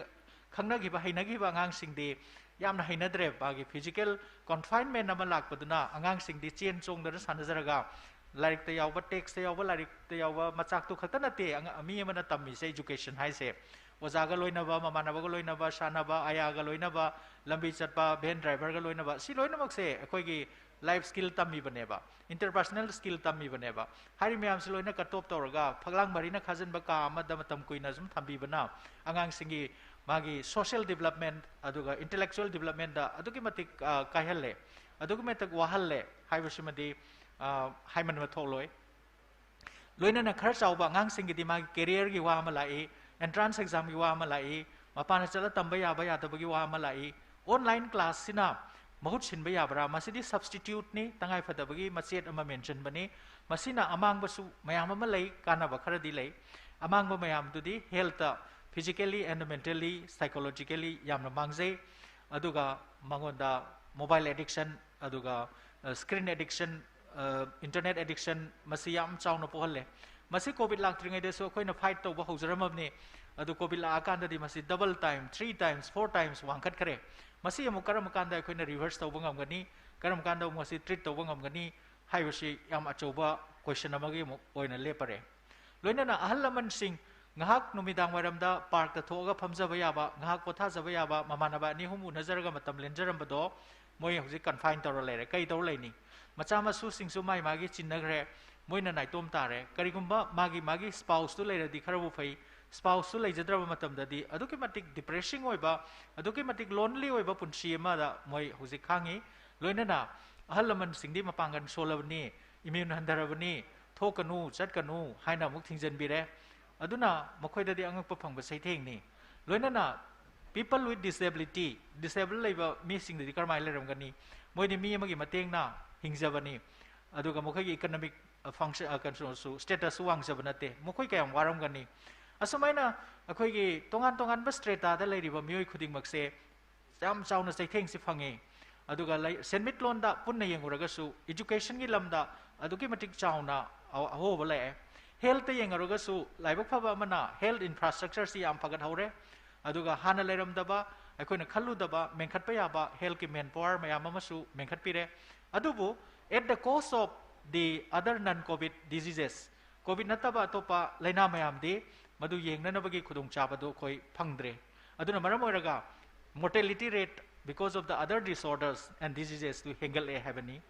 khangna gi ba haina gi ba ngang sing di yamna hainadre bagi physical confinement nama lak paduna angang sing di chen chong da sanajaraga like ते याव takes ते याव like ते याव मचाक तो खत नते मी मन तमी से एजुकेशन हाई से ओजागा लोइनबा ममानबा लोइनबा सानबा आयागा लोइनबा लंबी चटपा भेन ड्राइवर गा लोइनबा सी लोइनमक से अखोगी लाइफ स्किल तमी बनेबा इंटरपर्सनल स्किल तमी बनेबा हारि म्याम से लोइना कटॉप तौरगा फगलांग मरिना खाजनबा का अमदा मतम कुइना जुम थंबी बना अंगांग सिंगी मागी सोशल डेवलपमेंट अदुगा इंटेलेक्चुअल डेवलपमेंट दा अदुगी मतिक काहल्ले अदुगी मेतक वाहल्ले हाइबसिमदि हाइमन मथोलोय लोइना ना खर चावबा अंगांग सिंगी दि मागी कैरियर गी वा मलाई एंट्रांस एग्जाम गी वा मलाई मपान चला तंबा याबा यादबगी वा मलाई ऑनलाइन क्लास सिना बहुत सिनबा याबरा मसिदि सब्स्टिट्यूट नि तंगाय फदबगी मचेत अमा मेंशन बनी मसिना अमांग बसु मयाम अमा लई कानाबा खरदि लई अमांग ब मयाम दुदि health physically and mentally psychologically यामना मांगजे अदुगा मंगोंदा मोबाइल एडिक्शन अदुगा स्क्रीन एडिक्शन इंटरनेट एडिक्शन मसी याम चावना पोहले मसी कोविड लाक्ट्रिंगै देसो अखोइना फाइट तौबा हौजरमबने अदु कोविड लाकांददि मसी डबल टाइम 3 टाइम्स 4 टाइम्स वांखत खरे मसी अमु करम कांदा अखोइना रिवर्स तौबा ngamgani करम कांदा मसी ट्रीट तौबा ngamgani हाइबसी याम अचौबा क्वेश्चन अमगी ओइना लेपरे लोइना अहल लमन Singh ngahak numidang waramda park ta thoga phamjaba yaba ngahak potha jaba yaba mamanaba ni humu nazarga matam lenjaram bado moi huji confine tawra lere kai taw leini macha masu singsu mai magi chinnagre moina nai tom tare karigumba magi spouse tu leira di kharabu phai spouse tu leijadraba matam dadi aduki matik depressing oiba aduki matik lonely oiba punsi ma da moi huji khangi loina na ahalaman singdi mapangan solabni immune handarabni thokanu chatkanu haina muk thingjan bire aduna makhoi dadi angak phang ba saitheng ni loina na people with disability disabled leiba mi sing di karmai leram gani moi ni mi amagi mateng na hingjabani aduga makhoi economic function control su status wang jabanate mukoi kayam waram gani asumaina akhoi gi tongan tongan ba strata da leiriba mioi khuding makse jam chauna saitheng si phange aduga senmit lon da punna yenguraga su education gi lamda adugi matik chauna aho bale health yengaraga su laibak phaba mana health infrastructure si am phagat hore aduga hana leram daba akoina khallu daba menkhat pa yaba health ki manpower mayam amasu menkhat pire adubu at the cost of the other non covid diseases covid nataba topa laina mayam de madu yengnana bagi khudung chabadu khoi phangdre aduna maram oiraga mortality rate because of the other disorders and diseases to hengal a heaveni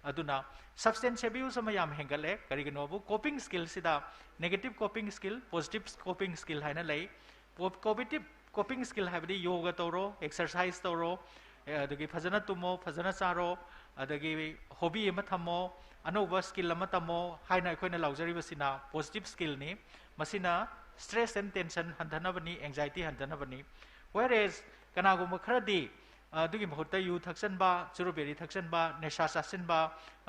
aduna substance abuse mayam hengal e kariginobu coping skill sida negative coping skill positive coping skill haina lei positive coping skill habdi yoga toro exercise toro adagi phajana tumo phajana charo adagi hobby ma thamo anova skill ama tamo haina khoina laujari basina positive skill ni masina stress and tension handhanabani anxiety handhanabani whereas kanagum kharadi adugi mahutta yu thaksan ba churuberi thaksan ba nesha sasin ba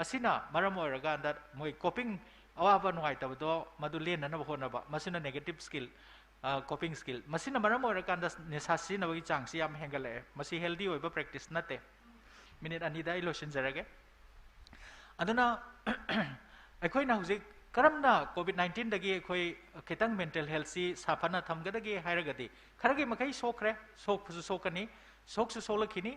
asina maram oiraga that moi coping awaba nuai tabdo madu lena na hona ba masina negative skill coping skill masina maram oiraga da nesha sina bagi changsi am hengale masi healthy oiba practice nate minute anida illusion jarage aduna akoina hujik karamna covid 19 dagi khoi ketang mental health si safana thamgadagi hairagadi kharagi makai sokre sok phusu sokani sok su solakini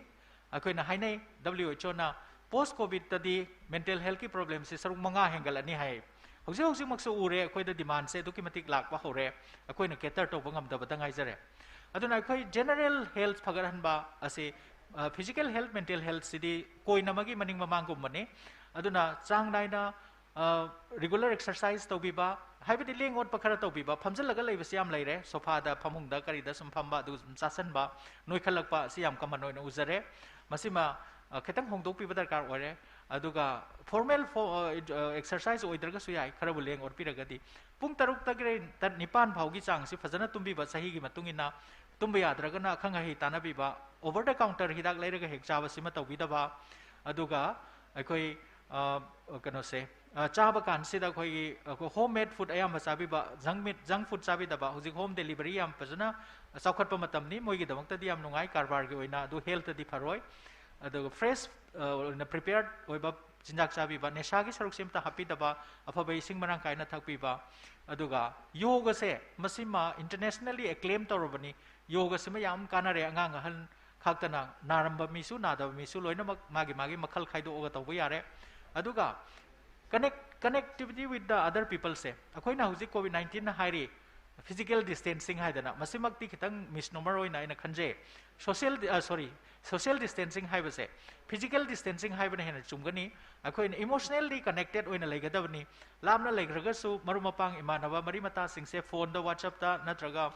akoina hainai WHO na post covid tadi mental health ki problem si sarung manga hengalani hai hujik hujik maksu ure khoi da demand se duki matik lak ba hore akoina cater to bangam da badang jare aduna khoi general health phagaran ba ase physical health mental health sidi koi namagi maning mamangum mane aduna chang naina regular exercise taubiba haibidi lengot pakhara taubiba phamjalaga leibasi am leire sofa da phamungda karida sum phamba du chasan ba noi khalakpa si am kaman noi uzare masima ketang hongdok pi darkar ore aduga formal exercise oidraga su yai kharabu leng or piragadi pung taruk tagre tar nipan phaugi chang si phajana tumbiba sahi gi matungina tumba yadraga na khanga hi tanabiba over the counter hidak leiraga hek chawa sima taubidaba aduga akoi kano se chaba kan sida khoi homemade food ayam chabiba junk food chabidaba hujik home delivery yam pajana saukhatpa matamni moigi damakta di yam nungai karbar gi oina du health di pharoi adu fresh na prepared oiba jinjak chabiba nesha gi saruk simta hapidaba aphaba ising marang kaina thakpiba aduga yoga se masima internationally acclaimed torobani yoga sima yam kanare angang han khaktana naramba misu nadaba misu loina magi makhal khaido oga tawbu yare aduga connectivity with the other people se akoina hujik covid 19 na hairi physical distancing haidana masimakti khitang misnomer oina ina khanje social distancing haibase physical distancing haibana hena chumgani akoina emotionally connected oina leigadabani lamna leigraga su marumapang imanaba mari mata singse phone da whatsapp da natraga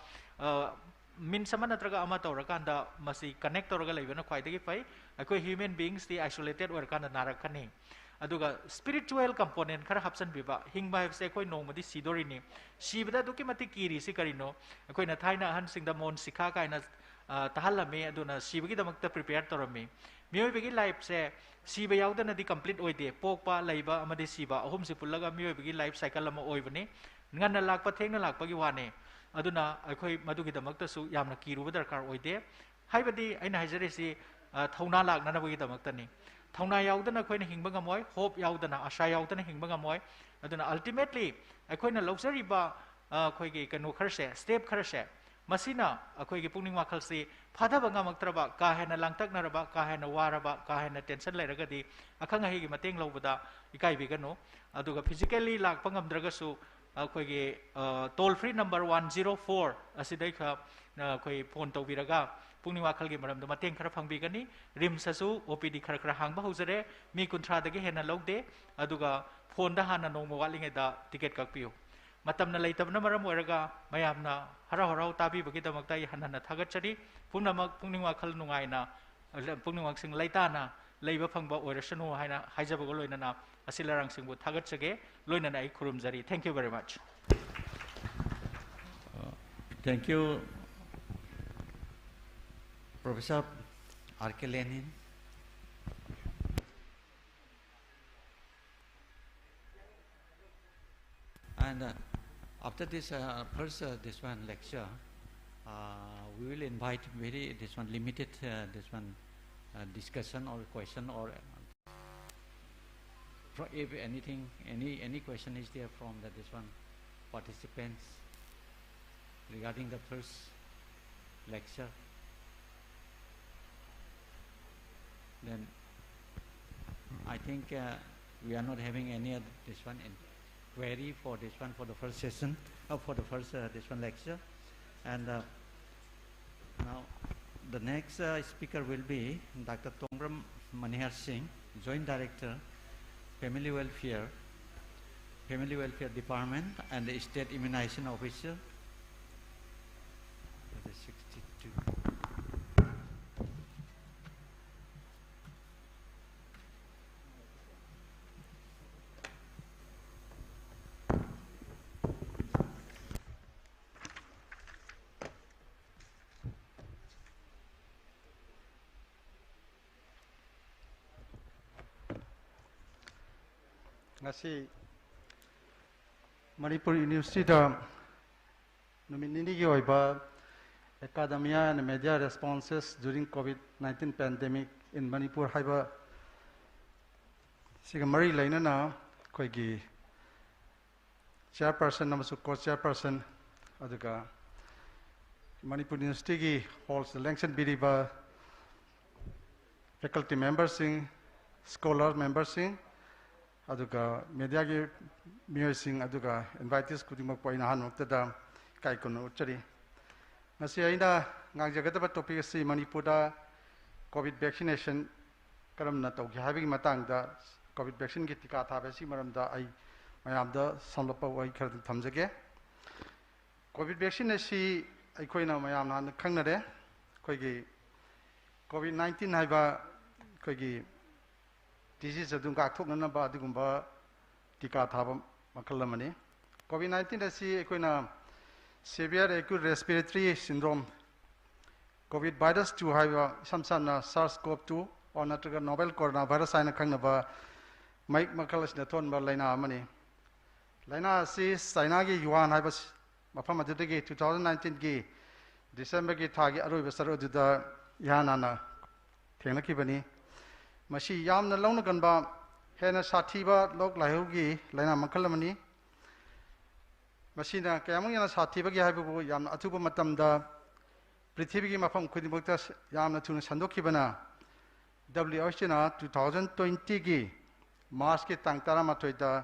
min sama natraga ama tawrakanda masi connect tawraga leibana khwaidagi pai akoi human beings the isolated workana narakani aduga spiritual component khara hapsan biba hingba se koi nongmadi sidorini sibada duki mati kiri si karino koi na thaina han singda mon sikha kaina tahalame aduna sibagi damakta prepare torami mioi begi life se siba yaudana di complete oide pokpa laiba amade siba ahum se pullaga mioi begi life cycle ama oibani ngana lakpa thengna lakpa gi wane aduna akoi madugi damakta su yamna kiru darkar oide haibadi aina hajare si thauna lak nana bagi damakta ni thauna yaudana khoina hingba ngamoi hope yaudana asha yaudana hingba ngamoi aduna ultimately akhoina luxury ba khoigi kanu kharse step kharse masina akhoigi pungning wakhal si phadaba ngamaktraba ka hena langtaknaraba ka hena waraba ka hena tension leiragadi akhanga higi mateng lobada ikai bigano aduga physically lakpa ngamdraga su akhoigi toll free number 104 asidai kha khoi phone tawbiraga pungni wakhal gi maram da mateng khara phangbigani rim sasu opd khara khara hangba hujare mi kunthra dagi hena logde aduga phone da hana nong mawali da ticket kakpiu matamna leitabna maram oraga mayamna hara harau tabi bagi damakta hanana thagachari pungni wakhal nungaina pungni waksing leitana leiba phangba oirasanu haina haijabago loinana asilarang singbu thagachage loinana ai khurumjari. Thank you very much. Thank you, Professor R.K. Lenin. And after this this one lecture, we will invite this one limited discussion or question, or if anything, any question is there from this one participants regarding the first lecture, then I think we are not having any other query for this one, for the first session, for the first this one lecture. And now the next speaker will be Dr. Tongbram Manihar Singh, Joint Director, Family Welfare Department and the State Immunization Officer. That is 62. ngasi Manipur University da numini gi oiba academia and media responses during COVID-19 pandemic in Manipur haiba siga mari laina na koi gi chairperson namasu co-chairperson aduga Manipur University gi holds election biriba faculty members sing scholar members sing aduga media gi miyoi sing aduga invitees kudimok poina hanokta da kai kono uchari ngasi aina ngangjagadaba topic si Manipur da covid vaccination karamna tawgi habigi matang da covid vaccine gi tika thabe si maram da ai mayam da samlapa wai khar thamjage covid vaccine si aikoina mayam na khangnare koi gi covid 19 haiba koi gi disease adung ka thokna ba digumba tika thaba makalamani covid 19 asi aikoina severe acute respiratory syndrome covid virus 2 haiba samsana SARS-CoV-2 or natraga novel coronavirus aina khangnaba mai makalas na thon ba laina amani laina si China gi Yuan haiba mafam adudagi 2019 gi December gi thagi aroi basar aduda yana na thenaki bani mashi yamna launa ganba hena sathiba lok laihugi laina makalamani masina kayamang yana sathiba gi haibu yamna athuba matamda prithvi gi mafam khudimokta yamna thuna sandokibana WHO na 2020 gi March ki tang tara mathoi da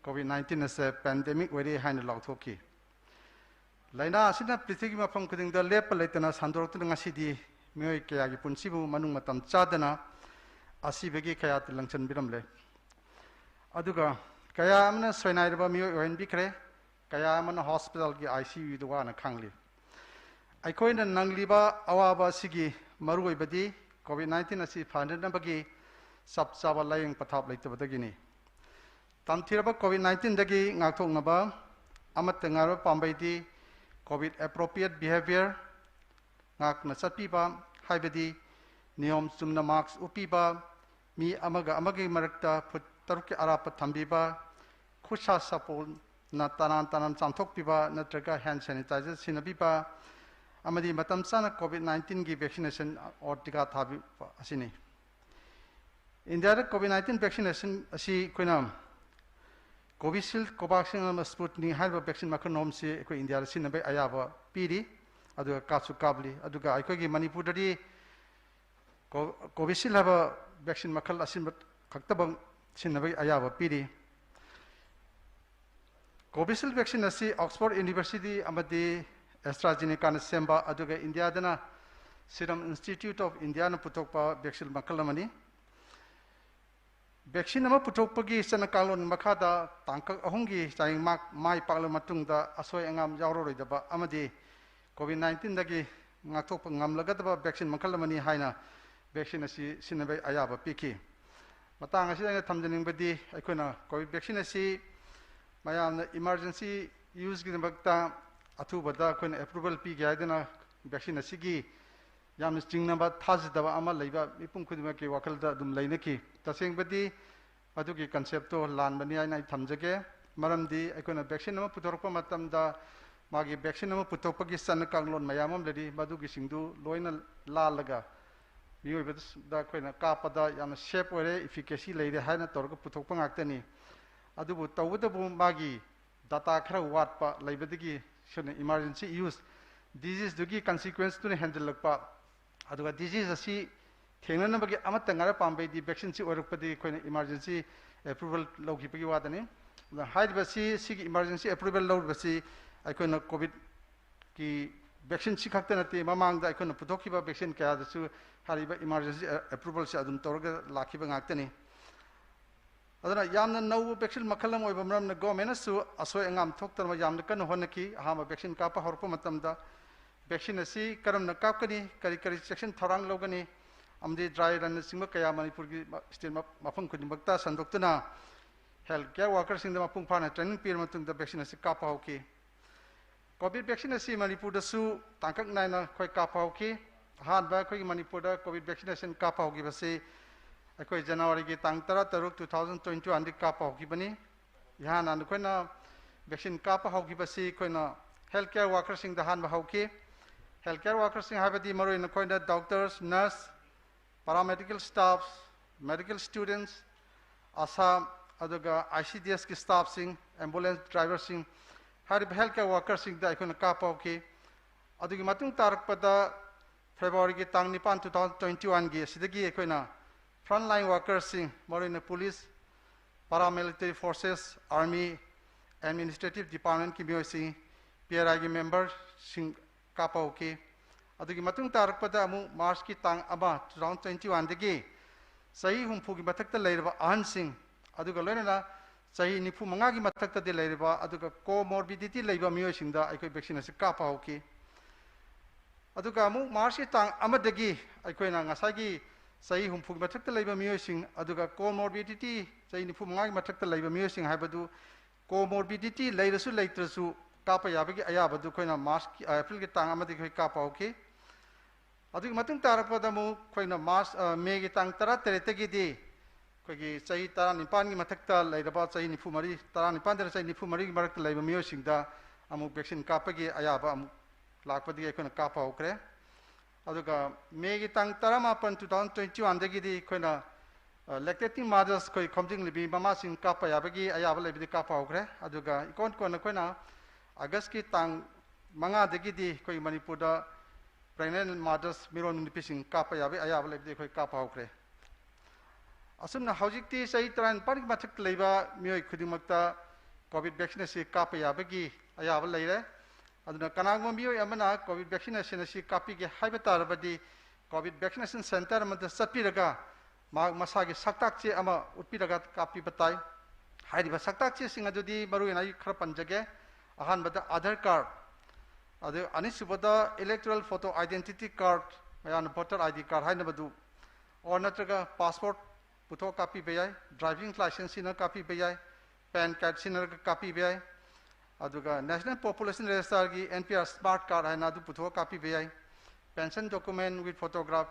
COVID-19 as a pandemic wari haina lauthoki laina asina prithvi gi mafam khudingda lep laitana sandorokta ngasidi mioi kaya gi punsibu manung matam chadana asibagi kaya tilangchan biramle aduga kaya amna soinairba mioi oin bikre kaya amna hospital gi ICU duwa na khangli aikoina nangliba awaba sigi marui badi COVID-19 asi phandana bagi sabchaba laying pathap leitabadagini tamthiraba COVID-19 dagi ngakthoknaba amatengaro pambaidi COVID appropriate behavior ngakna satpiba haibadi niyom sumna marks upiba mi amaga amagi marakta phut taruk arapa thambiba khusha sapol na tanan chamthokpiba natraga hand sanitizer sinabiba amadi matam sana COVID-19 gi vaccination or tika thabi asini India COVID-19 vaccination asi koina Covishield Covaxin and Sputnik haiba vaccine makanom si ko India sinabai ayaba piri aduga kasu kabli aduga aiko gi Manipur dadi Covishield haba vaccine makal asin khaktabang sinabai ayaba piri Covishield vaccine asi Oxford University amadi AstraZeneca na semba aduga India dana Serum Institute of India na putokpa vaccine makalamani vaccine ama putokpagi sana kalon makada tangkak ahungi chaing mak mai pakla matungda asoi angam jawro roidaba amadi COVID-19 dagi ngathokpa ngamlagadaba vaccine makalamani haina vaccine asi sinabai ayaba piki matang asi anga thamjaningbadi aikoina COVID vaccine asi mayamna emergency use gi bakta athubada koina approval pi gaidana vaccine asigi yamna chingnaba thajidaba ama leiba mipum khudima ki wakalda dum leinaki tasengbadi adugi concept to lanbani aina thamjage maramdi aikona vaccine ama putorpa matamda magi vaccine ama putopagi san kanglon mayamam ledi madugi singdu loina lalaga da koina kapada yam shape ore efficacy leide haina torga putokpa ngaktani adubu tawudabu magi data khara watpa leibadigi shone emergency use disease dugi consequence to handle lakpa aduga disease asi thengna bagi amata ngara pambai di vaccine si orupadi koina emergency approval logi pagi wadani the high basi sig emergency approval load basi aikona covid ki vaccine si khakta nate mamang da aikona putokiba vaccine kya dasu hariba emergency approval si adum torga lakhiba ngaktani adana yamna nau vaccine makhalam oiba maram na government su asoi angam thoktar ma yamna kan honaki hama vaccine ka pa horpa matamda vaccine asi karam na kapkani kari kari section thorang logani amdi dry run singma kaya manipur gi state mafang khudi bakta sandoktuna health care workers in the mapung phana training period matung da vaccine asi ka pa hoki covid vaccine asi manipur da su tangkak naina khoi ka pa hoki han ba khoi manipur da covid vaccination ka pa hoki basi akoi January gi tang tara taruk 2021 di ka pa hoki bani yan an koina vaccine ka pa hoki basi koina health care workers in the han ba hoki health care workers in habadi maru in koina doctors nurse paramedical staffs medical students asa aduga ICDS ki staff sing ambulance drivers sing harib health care workers sing da koina ka pa hoki adugi matung tarak pada February gi tang 9 2021 gi sidagi koina frontline workers sing marine police paramilitary forces army administrative department ki myosi PRI gi member sing kapa okay adugi matung tarak pada amu march ki tang aba 2021 dagi sahi humpu gi mathakta leirba ahn sing aduga loina sahi nipu manga gi mathakta de leirba aduga comorbidity leiba myosi da aikoi vaccine se kapa okay aduga amu march ki tang amadagi aikoi na ngasagi sahi humpu mathakta leiba myosi aduga comorbidity sahi nipu manga gi mathakta leiba myosi haibadu comorbidity leirasu leitrasu kapa yabagi ayabadu koina march april ki tang amadi khoi kapa okay adugi matung tarapada mu koina march may ki tang tara teretagi di kogi sahi tara nipan gi mathakta leiraba sahi nipu mari tara nipan dera sahi nipu mari gi marakta leiba myosi da amu vaccine kapa gi ayaba amu lakpadi koina kapa okre aduga may ki tang tara mapan 2021 dagi di koina lactating mothers koi khomjing libi mama sing kapa yabagi ayaba lebi kapa okre aduga ikon kona koina August ki tang manga degi di koi manipur da pregnant mothers miron nipising kapa yabe ayaba lebi koi kapa okre asumna hojik ti sai tran parik mathak leiba mioi khudimakta covid vaccination kapa yabagi ayaba leire aduna kanangma mioi amana covid vaccination si kapi ge haiba tarabadi covid vaccination center amada satpiraga masagi saktak che ama utpiraga kapi batai hairiba saktak che singa jodi maru enai khara panjage ahan bada Aadhaar card adu anisubada electoral photo identity card mayan voter ID card haina badu or natraga passport putho copy bayai driving license sina copy bayai pan card sina copy bayai aduga national population register gi NPR smart card haina du putho copy bayai pension document with photograph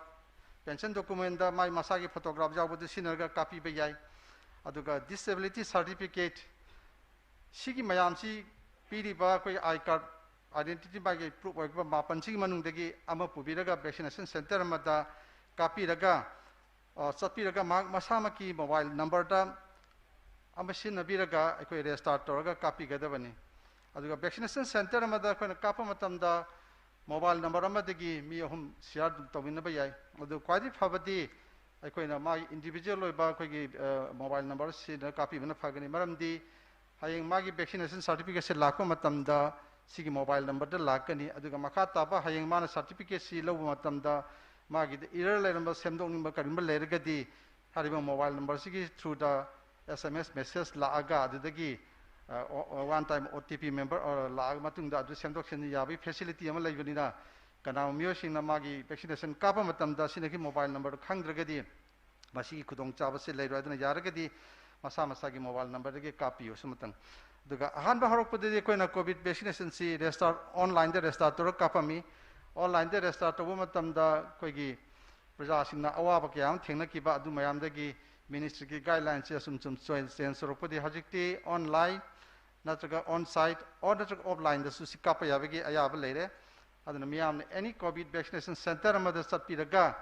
pension document da mai masagi photograph jawbadu sina copy bayai aduga disability certificate sigi mayam si piriba koi I card identity bagi proof oiba mapan sigi manung dagi ama pubiraga vaccination center amada copy raga satpiraga masama ki mobile number da ama sinabiraga koi restart toraga copy gadabani aduga vaccination center amada koi kapa matamda mobile number amadagi mi hum share tawina bayai adu kwadi phabadi koi na mai individual oiba koi gi mobile number si na copy bana phagani maramdi hayeng magi vaccination certificate se lakpa matamda sigi mobile number da lakani aduga makha taba hayeng mana certificate si lobu matamda magi error leiramba semdong nimba karimba leiragadi hariba mobile number sigi through the SMS message laaga adudagi one time OTP member or laag matungda adu semdok sen yabi facility ama leibanina kana myo singna magi vaccination kapa matamda sinagi mobile number khangdragadi masigi khudong chaba se leiro aduna yaragadi masa masa ki mobile number de copy yo sumatang duga ahan ba horok pade ko na covid vaccination si restart online de restart tor kapami online de restart to matam da koi gi praja singna awa ba kyam thengna ki ba adu mayam de gi ministry ki guidelines se sum sum change rok pade hajikti online natraga on site or natraga offline da su sikapa yabagi ayaba leire aduna miyam any covid vaccination center amada satpiraga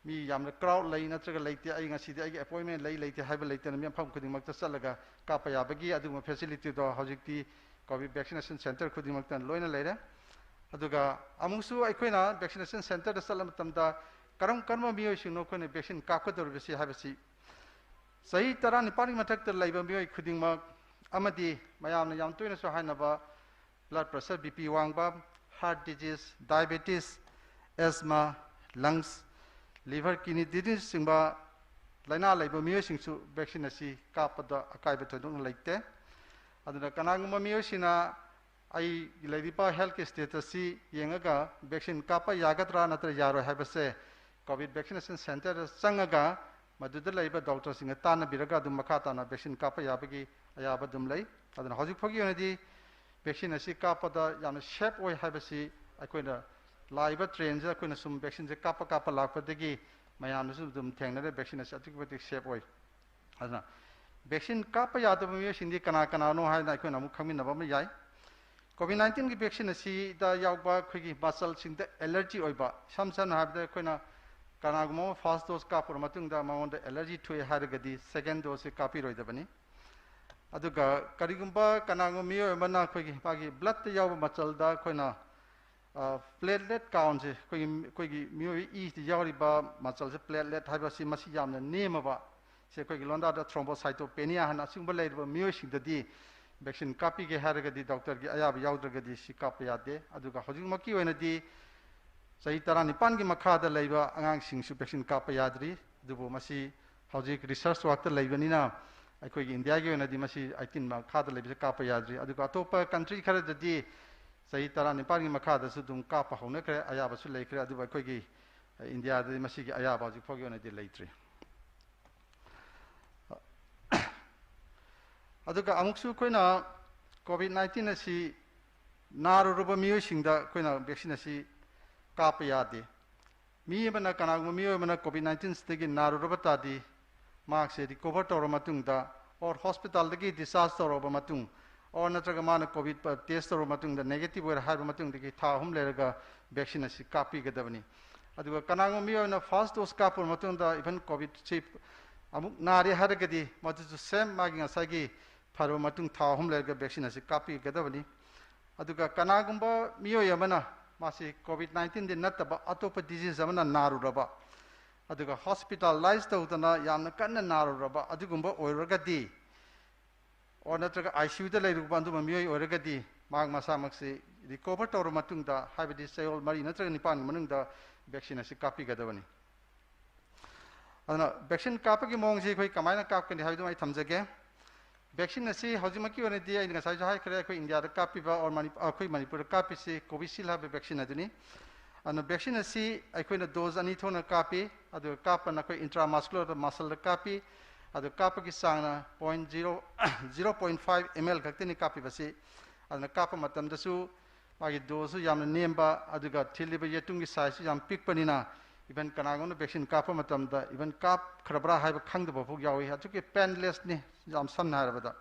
mi yamna crowd lay natraga leite ai ngasi de ai appointment lay leite haiba leite na miyam pham khuding makta salaga kapa yabagi aduma facility do hojikti covid vaccination center khuding makta loina leire aduga amusu aikoina vaccination center da salam tamda karam karma miyo shino kone vaccine kapka dor besi habasi sahi tara nipani mathak tar laiba miyo khuding mak amadi mayam na yam toina so hainaba blood pressure bp wangba heart disease diabetes asthma lungs liver kidney disease singba laina laiba miyo singsu vaccine asi kapada akaiba thodung laite aduna kanangma miyo sina ai ladipa health status si yengaga vaccine kapa yagatra natra yaro habase covid vaccination center sangaga maduda laiba doctor singa tana biraga dum makha tana vaccine kapa yabagi ayaba dum lai aduna hojik phogi onadi vaccine asi kapa da yamna shape oi habasi akoina laiba train ja akoina sum vaccine je kapa kapa lakpa degi mayam su dum thengna de vaccine asi atik shape oi aduna vaccine kapa yadam mi sindi kana kana no hai na akoina mu khangmin naba ma yai COVID-19 की vaccine असी दा यावबा खोगी मसल सिंग द allergy ओइबा समसन हाबदा खोना कनागमो फर्स्ट डोज का पर मतुंग दा माउंड एलर्जी थुए हारगदी सेकंड डोज से कापी रोइदबनी अदुगा करिगुंबा कनागमो मियो मना खोगी पागी ब्लड याव मसल दा खोना प्लेटलेट काउंट से खोगी मियो ई यावरिबा मसल से प्लेटलेट हाबसी मसी यामना नेमबा से खोगी लोंदा दा थ्रोम्बोसाइटोपेनिया हना सिंगबा लेरबा मियो सिंगददी वैक्सीन कापी के हारगदी डॉक्टर की अयाब याउद्रगदी सि काप यादे अदुगा हजिमकी ओइनदी सही तरह निपान की मखाद लैबा अंगांग सिंगसु वैक्सीन काप याद्री दुबो मसी हजिक रिसर्च वर्क लैबनिना अखोगी इंडिया की ओइनदी मसी 18 मखाद लैबसे काप याद्री अदुगा अतोप कंट्री खरददी सही तरह निपान की मखाद सु दुम काप होने करे अयाब सु लैखरे अदुबा अखोगी इंडिया दि मसी की अयाब हजिक फोगी ओइनदी लैत्रि अदुगा अमुकसु कोइना कोविड-19 असि नारुरबा मियोसिंगदा कोइना वैक्सीन असि काप यादे मियबना कनागम मियोबना कोविड-19 स्तेगी नारुरबा तादी मार्क्स रिकवर तौर मतुंगदा और हॉस्पिटल दगी डिस्चार्ज तौरबा मतुंग और नत्रगा मान कोविड टेस्ट तौर मतुंगदा नेगेटिव ओर हाइबा मतुंगदगी था हम लेरगा वैक्सीन असि कापी गदबनी अदुगा कनागम मियोना फर्स्ट डोज कापर मतुंगदा इवन कोविड चिप अमुक नारे हरगदी मदु सेम मागिंग सागी फरो मतुंग था हम लेरगा वैक्सीन असि कापी गदबनी अदुगा कनागुंबा मियो यमना मासी कोविड-19 दि नतबा अतोप डिजीज अमना नारुरबा अदुगा हॉस्पिटलाइज तौदना यामना कन्न नारुरबा अदुगुंबा ओइरगदी और नत्रगा आईसीयू दा लेरुबा अंदुमा मियो ओइरगदी माग मसा मक्से रिकवर तौर मतुंगदा हाइबदि सेल मरी नत्रगा निपान मनुंगदा वैक्सीन असि कापी गदबनी अदना वैक्सीन कापगी मोंगसि खोइ कमायना कापकनि हाइदु माइ थमजगे वैक्सीन असी हजिमकी ओनदी आई ngасai jo hai khare khoi india da kapiba or khoi manipur kapi se covishield have vaccine aduni an vaccine asi aikoina dose ani thona kapi adu kapana khoi intramuscular muscle da kapi adu kapagi sangna 0.5 ml gaktini kapi basi adna kapa matam da su magi dose yamna nemba aduga thiliba yetungi size yam pik panina even kanagona vaccine kapa matam da even kap khrabra haiba khangda bopuk yawi atuke painless ni jam samna harabada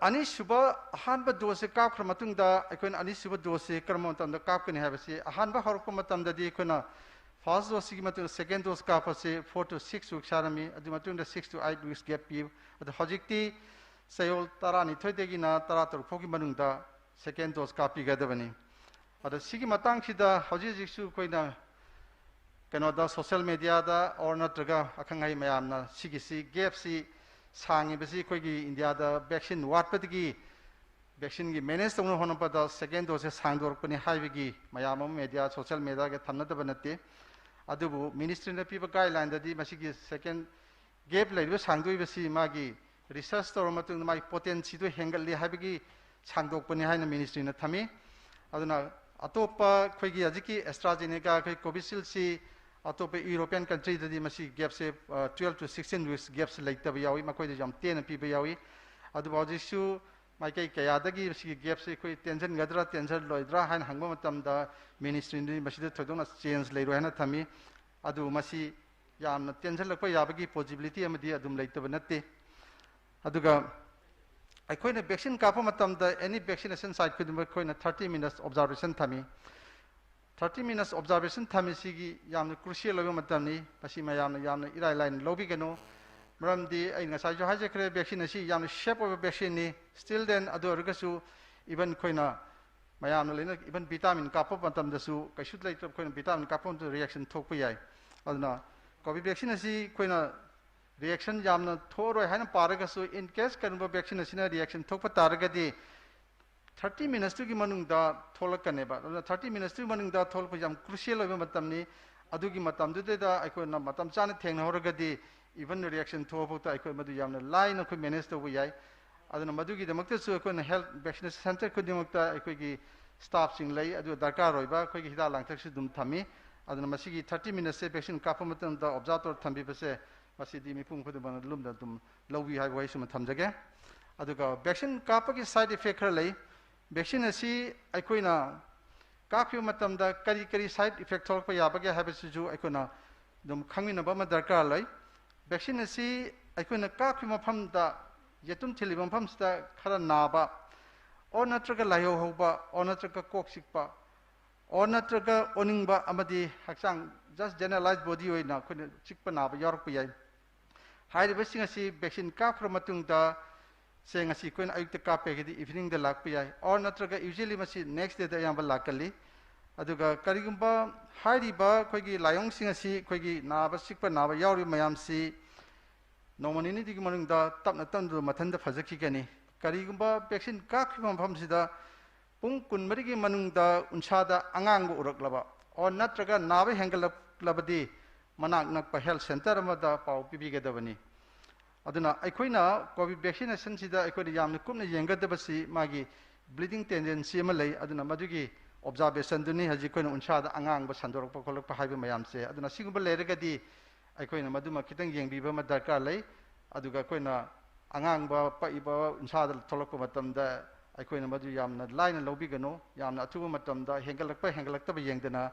ani suba ahanba dose kap khra matung da akoin ani suba dose karma matam da kap kani habasi ahanba horko matam da di koina first dose gi matung second dose kap ase 4 to 6 weeks sarami adu matung da 6 to 8 weeks gap pi adu hojikti sayol tarani thoidegi na tarator phogi manung da second dose kap pi gadabani adu sigi matang sida hoji jiksu koina kenoda social media da or natraga akhangai mayamna sigisi gap si sangi besi koigi india da vaccine watpatigi vaccine gi manage tawna hona pada second dose sangdor pani haibigi mayam media social media ge thamna da banate adubu ministry na piba guideline da di masigi second gap laiba sangdoi besi magi research tor matung mai potency do hengal li haibigi sangdok pani haina ministry na thami aduna atopa koigi ajiki AstraZeneca koi Covishield si atopa European country dadi masi gap se 12 to 16 weeks gap se laita ba yawi makoi de jam 10 pi ba yawi adu baji su mai kai kaya dagi si gap se koi tension gadra tension loidra han hangba matam da ministry ni masi de thodona change leiro hana thami adu masi yamna tension lakpa yabagi possibility amadi adum laita ba natte aduga ꯑꯩꯈꯣꯏꯅ vaccine ꯀꯥꯞꯄ ꯃꯇꯝꯗ any vaccination side ꯈꯨꯗꯤꯡꯃꯛ ꯑꯩꯈꯣꯏꯅ 30 minutes observation ꯊꯝꯃꯤ 30 minutes observation ꯊꯝꯃꯤꯁꯤꯒꯤ ꯌꯥꯝꯅ crucial ꯑꯣꯏꯕ ꯃꯇꯝꯅꯤ ꯃꯁꯤ ꯃꯌꯥꯝꯅ ꯌꯥꯝꯅ ꯏꯔꯥꯏ ꯂꯥꯏꯅ ꯂꯧꯕꯤꯒꯅꯨ ꯃꯔꯝꯗꯤ ꯑꯩ ꯉꯁꯥꯏꯁꯨ ꯍꯥꯏꯖꯈ꯭ꯔꯦ ꯚꯦꯛꯁꯤꯟ ꯑꯁꯤ ꯌꯥꯝꯅ ꯁꯦꯐ ꯑꯣꯏꯕ ꯚꯦꯛꯁꯤꯟꯅꯤ still then ꯑꯗꯨ ꯑꯣꯏꯔꯒꯁꯨ even ꯑꯩꯈꯣꯏꯅ mayam lena even vitamin kapo matam dasu kaisut lai trop koina vitamin kapo to reaction thokpa yai aduna covid vaccine asi koina reaction jamna thoro haina paraga su in case kanba vaccine asina reaction thokpa taragadi 30 minutes to gi manung da tholakane ba 30 minutes to manung da tholpa jam crucial oba matam ni adugi matam du da aikoina matam chana thengna horagadi even reaction thopa ta aikoi madu yamna line ko manage to yai aduna madugi damakta su aikoina health vaccination center ko dimakta aikoigi staff sing lay adu darkar roiba aikoigi hida langthak su dum thami aduna masigi 30 minutes se vaccine kapa matam da observer thambi base masidi mipung ko dum lum da dum lowi hai wai sum thamjage aduga vaccine kapa ki side effect khar lay vaccine asi aikoina kapi matam da kari kari side effect thok pa yabage habis ju aikoina dum khangina ba ma darkar lay vaccine asi aikoina kapi mafam da yetum thili mafam sta khara naba or natraga layo hoba or natraga kok sikpa or natraga oningba amadi haksang just generalized body oina khone sikpa naba york pa yai hai basing asi vaccine ka khromatung da seng asi koin ayuk ka pe gidi evening da lak pa yai or natraga usually masi next day da yamba lakali aduga karigumba hairi ba khoigi layong sing asi khoigi naba sikpa naba yori mayam si nomanini digi manung da tapna tamdu mathanda phajaki gani karigumba vaccine kakhima phamsida pung kun marigi manung da unsada angang bu uraklaba or natraga nabe hengalabadi manak nak pa health center amada pau pibigedabani aduna aikoina covid vaccination sida aikoina yamna kumna yengadabasi magi bleeding tendency ma lay aduna madugi observation duni haji koina unsada angang ba sandorok pa kolok pa haiba mayam se aduna sigumba leragadi aikoina maduma kitang yengbiba ma darkar lay aduga koina angang ba pa iba unsada tholokpa matamda aikoina madu yamna line lobigano yamna atuba matamda hengalakta ba yengdana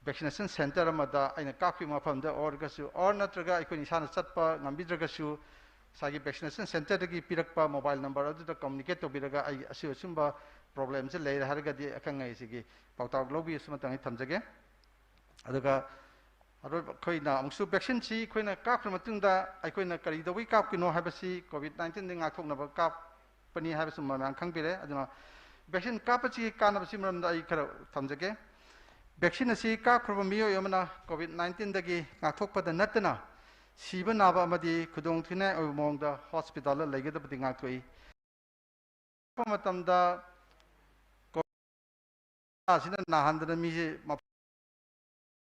vaccination center amada aina kakhi mafamda orgasu or natraga aikoini sana chatpa ngambidragasu sagi vaccination center dagi pirakpa mobile number adu da communicate tobiraga ai asu sumba problems le haragadi akangai sigi pautaw lobi sumatang thamjage aduga aro khoina amsu vaccine si khoina kakra matungda aikoina kari dawi kap kino habasi covid 19 ding akhokna ba kap pani habasu mamang khangbire aduna vaccine kapachi kanabasi maramda ai khara thamjage vaccine si kakra miyo yamana covid 19 dagi ngathokpada natna siba naba amadi khudong thina mongda hospital la legeda badi ngathoi pamatamda asina nahandana mi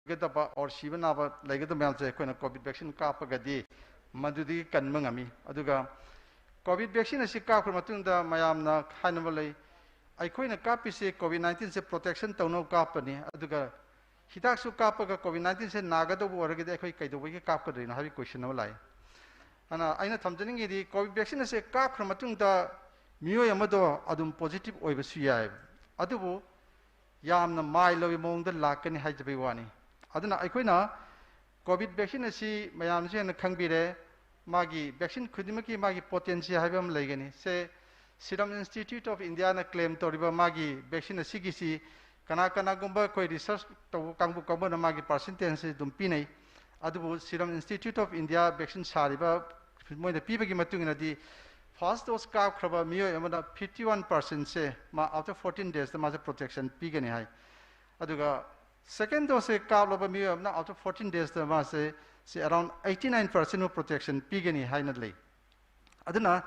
gedaba or siba naba legeda myamse koina covid vaccine kapagadi madudi kanmangami aduga covid vaccine asi kapra matungda mayamna khainaba lei aikoina kapise covid 19 se protection tawno kapani aduga hidak su kapaga covid 19 se nagado boragide aikoi kaidobi kapkadrina habi question no lai ana aina thamjaningi di covid vaccine se kapra matungda miyo yamado adum positive oibasu yai adubu yamna mai lowi mongda lakani haijabi wani aduna aikoina covid vaccine asi mayam se na khangbire magi vaccine khudimaki magi potency haibam laigani se Serum Institute of India na claim toriba magi vaccine asi gisi kana kana gumba koi research to kangbu kangbu na magi percentage dum pinai adubu Serum Institute of India vaccine sariba moi da pibagi matungina di first dose ka khraba miyo amada 51% se ma after 14 days the ma protection pigani hai aduga second dose ka loba miyo amna after 14 days the ma se around 89% of protection pigani hai na lei aduna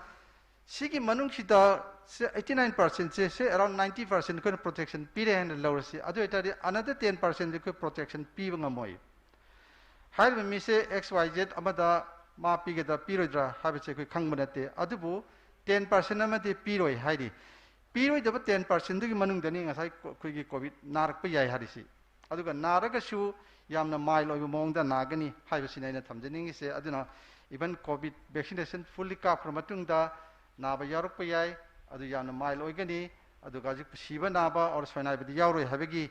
sigi manung sida 89% se around 90% ko protection pire hand lower se adu etari another 10% ko protection piba ngamoi hai mi se xyz amada ma pigeda pirodra habise ko khangbanate adubu 10% amade piroi haidi piroi daba 10% dugi manung dani ngasai ko gi covid narak pa yai harisi aduga naraga su yamna mail obi mongda nagani haibisi naina thamjaningi se aduna even covid vaccination fully ka matung naba yaruk pa yai adu yamna mail oigani aduga jik siba naba or soinai bidi yaroi habegi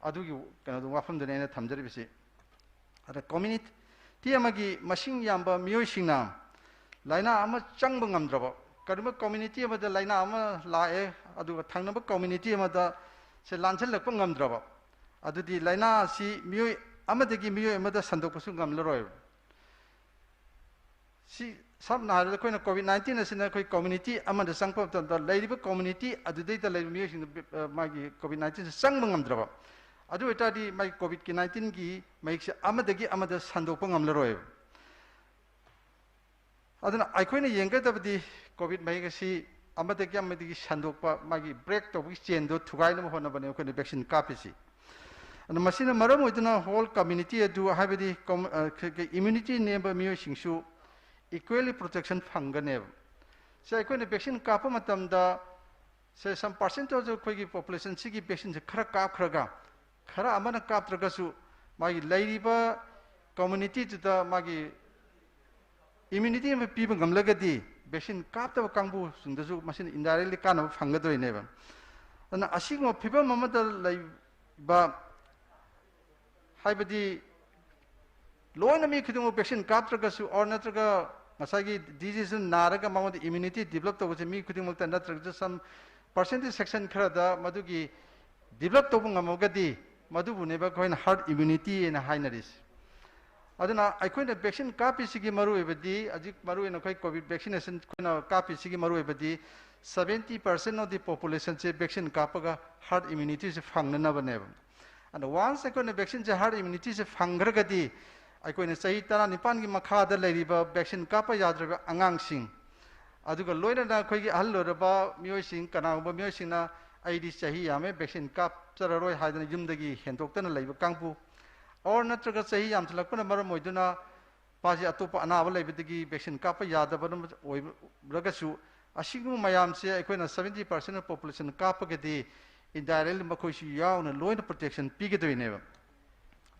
adugi kana du wafam dane na thamjari bisi ada community amagi masing yamba miyoi singna laina ama changbang ngamdraba karuma community amada laina ama lae adu thangnaba community amada se lanchal lakpa ngamdraba adudi laina si mioi amadagi mioi amada sandokpasu ngamlaroi si samna har koina covid 19 asina koi community amada sangpa ta lairiba community adudai ta lairiba mioi sing magi covid 19 sang ngamdraba adu eta di mai covid 19 gi mai se amadagi amada sandokpa ngamlaroi aduna aikoina yengadabdi covid mai si amadagi amadagi sandokpa magi break to chain do thugaina mo hona bane koina vaccine kapisi and masina maram oiduna whole community adu habidi immunity neba miyo singsu equally protection phangane se aikoina vaccine kapa matamda se some percentage of koigi population sigi vaccine se khara kap khraga khara amana kap tragasu magi lairiba community da magi immunity me piba ngamlagadi vaccine kapta kangbu sungdasu masin indirectly kana phanggadoi neba ana asigmo piba mamada lai ba haibadi loina mi khidung vaccine kaptragasu or natraga masagi disease naraga mamada immunity develop to mi khidung ta natraga some percentage section khara da madugi develop to ngamogadi madubu neba koina herd immunity in hainaris aduna aikoina vaccine kapi sigi maru ebadi ajik maru ina koi covid vaccination koina kapi sigi maru ebadi 70% of the population se vaccine kapaga herd immunity se phangna bane and once aikoina vaccine se herd immunity se phangragadi aikoina sahi tara nipan gi makha da leiriba vaccine kapa yadraba angang sing aduga loina na koi gi ahal loraba mioi sing kana ba mioi sing na aidi sahi yame vaccine kap chararoi haidana yumdagi hendoktana leiba kangpu or natraga sahi yam thlakpana maram oiduna paji atopa anaba leibidagi vaccine kapa yadaba oibragasu asigu mayam se aikoina 70% of population kapa gadi indirectly makoisi yauna loina protection pigedoineba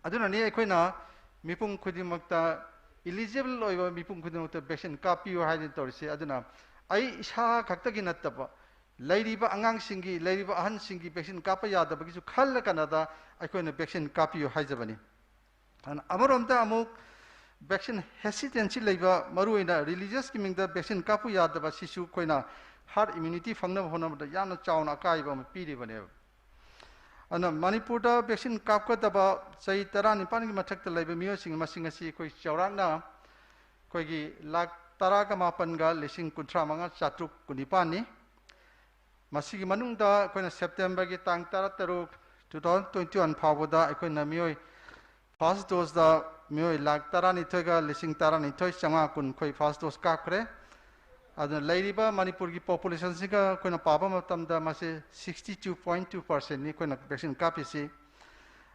aduna ni aikoina mipung khudimakta eligible oiba mipung khudimakta vaccine kapiyo haidin torse aduna ai isa khaktagi nattaba lairiba angang singi lairiba ahan singi vaccine kapa yadaba gisu khalla kanada aikoina vaccine kapiyo haijabani and amaromda amuk vaccine hesitancy leiba maruina religious kimingda vaccine kapu yadaba sisu koina herd immunity phangna honamda yana chauna kaiba piri bane ana manipur da vaccine kapka daba sai tara nipan gi mathakta leiba miyo sing masing asi koi chaurangna koi gi lak tara ka mapan ga lising kunthra manga chatruk kunipan ni masigi manungda koina september gi tang tara taruk 2021 phawda koina miyo first dose da mioi lak tarani thoiga lising tarani thoi changa kun khoi first dose ka khre adun lairiba manipur gi population siga koina paba matam da mase 62.2% ni koina vaccine kapisi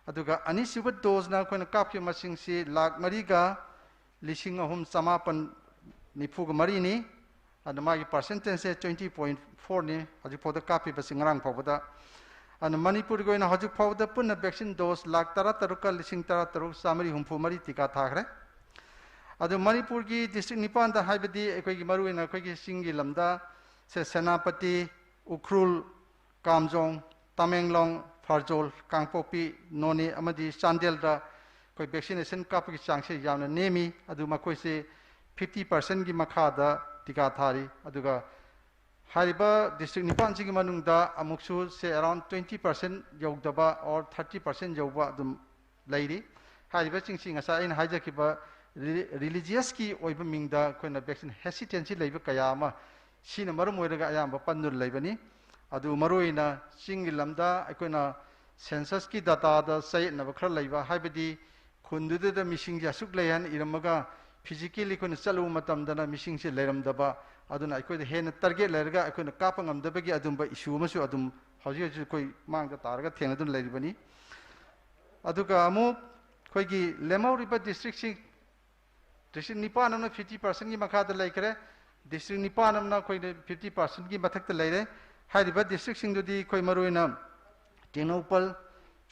aduga ani sibu dose na koina kapki masing si lak mariga lising ahum samapan nifuga mari ni aduma gi percentage 20.4 ni aju poda kapi basingrang pawda and Manipur going to have pun vaccine dose lak tara taruka lising tara taruk samari humpu mari tika thakre adu Manipur gi district nipan da haibadi ekoi gi maru ina ekoi gi singi lamda se senapati ukrul kamjong tamenglong farjol kangpopi noni amadi chandel da koi vaccination kap gi changse yamna nemi adu makoi se 50% gi makha da tika thari aduga hariba district nipan sigi manungda amuksu se around 20% yogdaba or 30% yogba dum lairi hariba chingsing asa in hajakiba religious ki oiba mingda koina vaccine hesitancy leiba kayama sina marum oiraga ayamba pannur leibani adu maroina singi lamda koina census ki data da sai na khra leiba haibadi khundude da missing jasuk leihan iramaga physically koina chalu matamdana missing se leiramdaba aduna aikoi hen target lerga aikoi kapa ngamdabagi adumba issue masu adum hauji hauji koi mangda targa thenadun leiribani aduga amu koi gi lemau riba district nipan amna 50% gi makha da laikre district nipan amna koi 50% gi mathak ta leire hai riba district sing dudi koi maruina Tenopal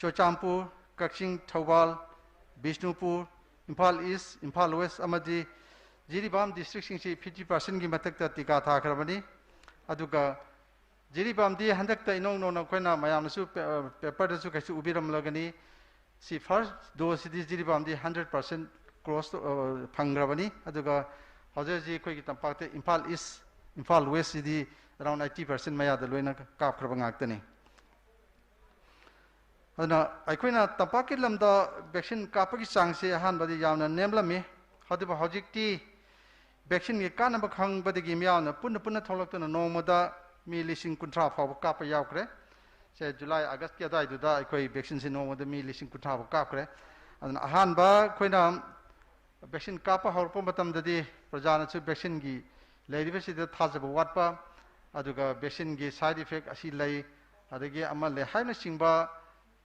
Chochampur Kakching Thawal Bishnupur Imphal East Imphal West amadi Jiribam district sing 50% gi matakta tika thakrabani aduga Jiribam di handakta inong no koina mayamsu paper da su kaisu ubiram lagani si first dose di Jiribam di 100% cross phangrabani aduga hoje ji koi ki tampakte Imphal East Imphal West idi around 80% maya da loina kap khraba ngaktani aduna aikoina tapaki lamda vaccine kapagi changse han badi yawna nemlami hadiba hojikti vaccine ge kanaba khang badigi miyawna punna tholaktana nomada mi lising kuntra phaw kapa yawkre se July August ki adai duda aikoi vaccine sin nomada mi lising kuntra phaw kapkre aduna han ba koina vaccine kapa horpo matam dadi prajana chu vaccine gi leiribe da thajaba watpa aduga vaccine gi side effect asi lei adagi ama le haina singba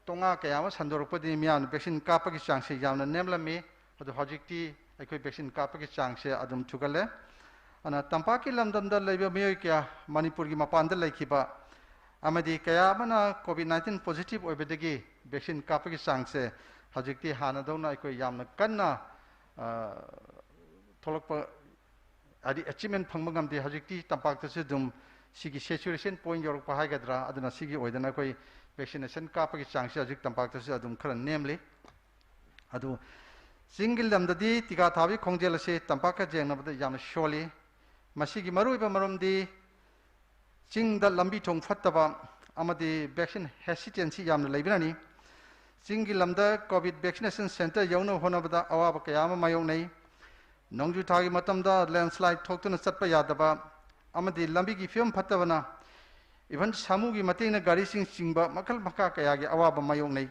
tonga kaya ma sandorpadi miyan vaccine kapagi changse yamna nemlami adu hojikti aikoi vaccine kapagi changse adum thugale ana tampaki lamdamda leiba miyoi kya Manipur gi mapanda laikhiba amadi kaya mana COVID-19 positive oibedagi vaccine kapagi changse hojikti hanadona aikoi yamna kanna tholokpa adi achievement phangmangam de hojikti tampakta se dum sigi saturation point yorok pa haigadra aduna sigi oidana koi vaccination kapagi changse hojik tampakta se adum khara namely adu single lamdadi tika thabi khongjel se tampaka jengnabada yamna sholi masigi maruiba marumdi chingda lambi thong phattaba amadi vaccine hesitancy yamna leibirani single lamda covid vaccination center yawna honabada awaba kayama mayong nei nongju thagi matamda landslide thoktuna chatpa yadaba amadi lambi gi film phattabana even samu gi matina gari sing singba makal maka kaya gi awaba mayong nei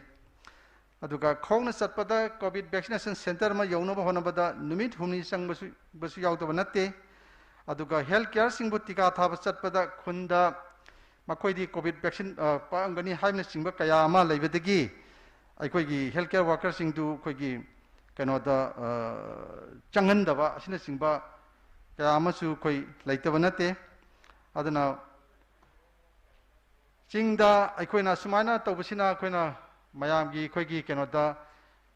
aduga khongna chatpada covid vaccination center ma yawna honabada numit humni sang basu yawtaba natte aduga health care singbu tika thaba chatpada khunda makoidi covid vaccine paangani haimna singba kaya ama leibedagi aikoigi health care workers singdu koigi kanoda changandaba asina singba kaya amasu koi laitaba nate aduna chingda aikoina sumaina tobusina aikoina mayamgi koigi kanoda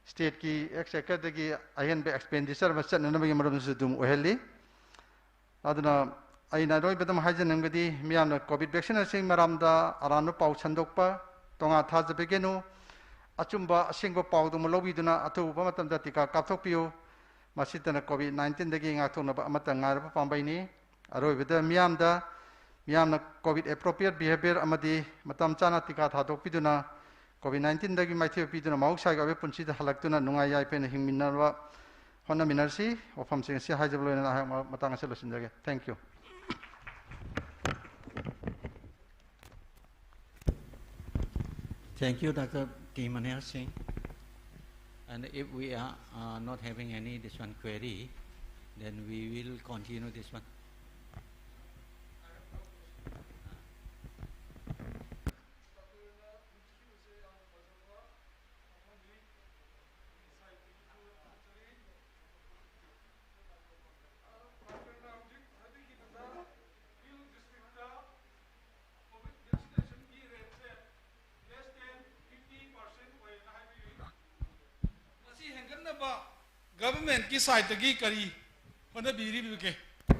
state ki executive gi INB expenditure ma chatnanabagi maramsu dum oheli aduna aina roi bedam hajanamgadi miyamna covid vaccination maramda aranu pau chandokpa tonga thajabegenu achumba asingba pawdu molobiduna atuba matamda tika kapthokpiu masitana covid-19 dagi ngathonaba amata ngaraba pambaini aroibeda miyamna covid appropriate behavior amadi matam chana tika thadokpiduna covid-19 dagi maithepiduna mauksa ga punsida halaktuna nungai yai pena hingminarwa honna minarsi ofam sing si hajabloina matanga solution dage thank you. Thank you, Dr. Manir Singh. And if we are not having any this one query, then we will continue this one. Government ki side tagi kari hona biri bike.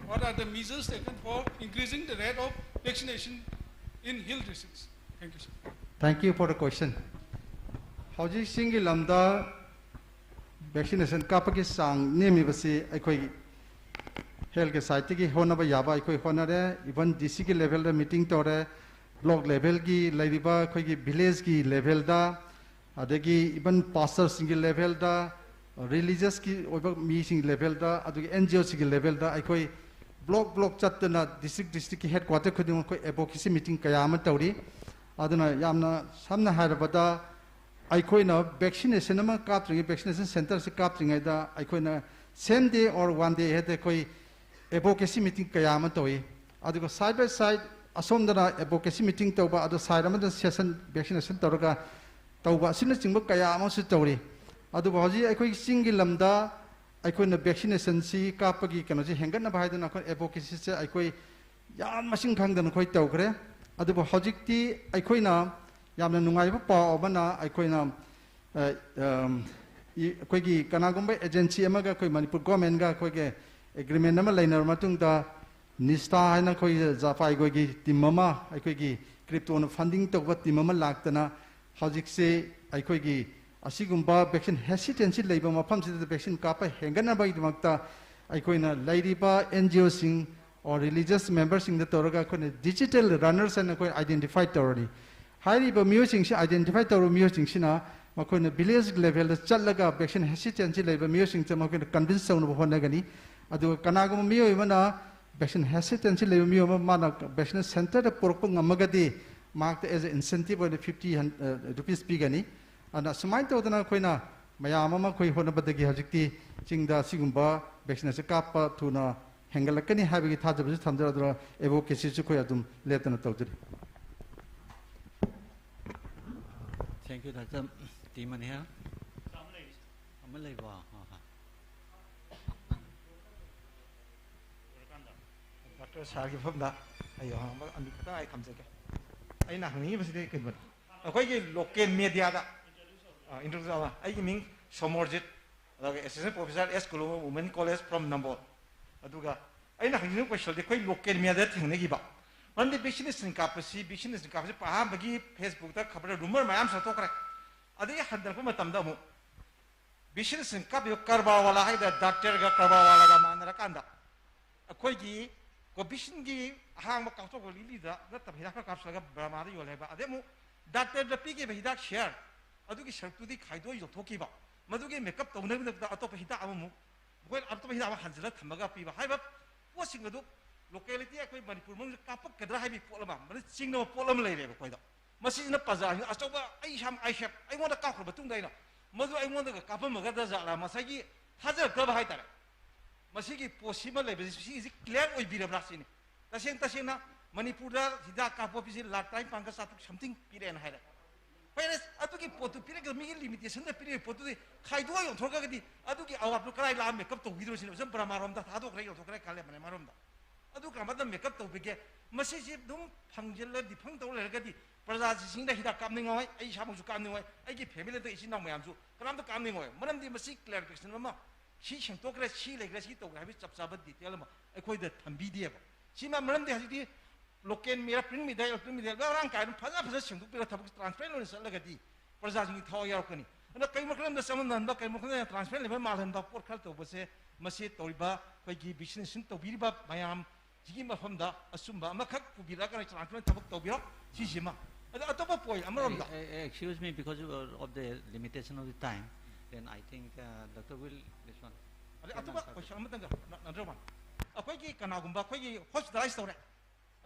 What are the measures taken for increasing the rate of vaccination in hill districts? Thank you, sir. Thank you for the question. Hauji singi lamda vaccination kapagi sang nemi basi aikoi health ke side tagi hona ba yaba aikoi hona re even DC ki level da meeting tore block level ki laiba koi ki village ki level da adagi even pastor single level da religious ki oba meeting level da adu NGO ki level da aikoi block chatna district ki headquarter khudung koi advocacy meeting kaya ma tawri aduna yamna samna harabada aikoi na vaccination ma kaptring vaccination center se kaptring da aikoi na same day or one day head koi advocacy meeting kaya ma tawi adu side by side asomdana advocacy meeting tawba adu side ma session vaccination tawraga tawba sina chingba kaya ma su tawri adu baji aikoi singi lamda aikoi na vaccination si kapagi kano si hengan na bhaidana ko advocacy se aikoi yam masing khangdan khoi tawkre adu ba hojikti aikoi na yamna nungai ba pa obana aikoi na koi gi kanagumba agency amaga koi Manipur government ga koi ge agreement nama lainar matung da nista haina koi japai koi gi timama aikoi gi crypto na funding tawba timama laktana hojik se aikoi gi asigumba vaccine hesitancy leiba mafam sida vaccine kapa hengana bai dimakta aikoina lairiba NGO sing or religious members in the Torah digital runners and identify Torah. Highly music identify Torah music village level chalaga vaccine hesitancy level music convince sound of Honagani. Adu Kanagum Mio vaccine hesitancy level Mio Mana vaccine center the Porpung Amagadi marked as an incentive of the 50 rupees Pigani. And a Sumaito Dana Quina, Mayama Koi Honabadagi Hajiki, Chingda Sigumba, vaccination kappa tuna, Hengalakani having it has a visit under evocation later than a Thank you, Dr. Timan here. Dr. Sargi from the I come again. I know he was the good one. A local media introduce I mean Somorjit, assistant professor Escolo, Women College from Nambo. Aduga. I know you question the quite local media thing Negiba. One the business in capacity, business in capacity, Pahambagi, Facebook, the couple of rumor, my arms are talking. Ade had the Pumatamdamu. Business in Capu Carbawala, the Doctor Carbawala Manakanda. A quagi, Gobishingi, Hang Kato leader, not the Hiraka Kapsaga Bramari or Leva. Ademo, Doctor the pig if he does share. Aduki shall to the Kaido you talk about. Maduki make up the name of the Atopahita Amu. Well, Atopahita Hanzela Tamaga Piva. However, what's the locality I quit Manipur, Kapu Kadrahi Polama, but it's single Polam lady. Must in the Pazar, I want a couple, but 2 days. Mother, I want a couple of Gadazala, Masagi has a club hider. Masigi, possible, is clear will be the Brasini. The same Tashina, Manipura, Hidaka Popis, Latin Pangas, something, Pira and Hida. Whereas I took it to Pira, limitation, the period put to the Kaido, Tokadi, I took it our Krai make up to widows in some Bramarum, that Hado Ray, Tokalam and Marunda. I took another make up to begin. Massi don't Pangela, the Punto Legati. President Hida coming away, I have to come away. I give family to Ishina Mayamsu, but I'm coming away. Madame de Massi clarification, Mamma. She can talk as she like Rashito, have it subsabed detail. I quite the Tambidia. She, my Madame de Locan me up in me there, Ranka, and possession to be a transparent Salagati, President Toyakani. And the Kamakam, the Saman and Dokamakana transparent Malan, the Port Carto was a Massi Toriba, Pagi business to Biriba, Mayam, Jima Honda, Asumba, Makak, Kubiraka, transparent Tobio, Shishima. Excuse me, because of the limitation of the time, then I think Dr. will this one. Another one. A quaggy Kanagumba, quaggy hospitalized story.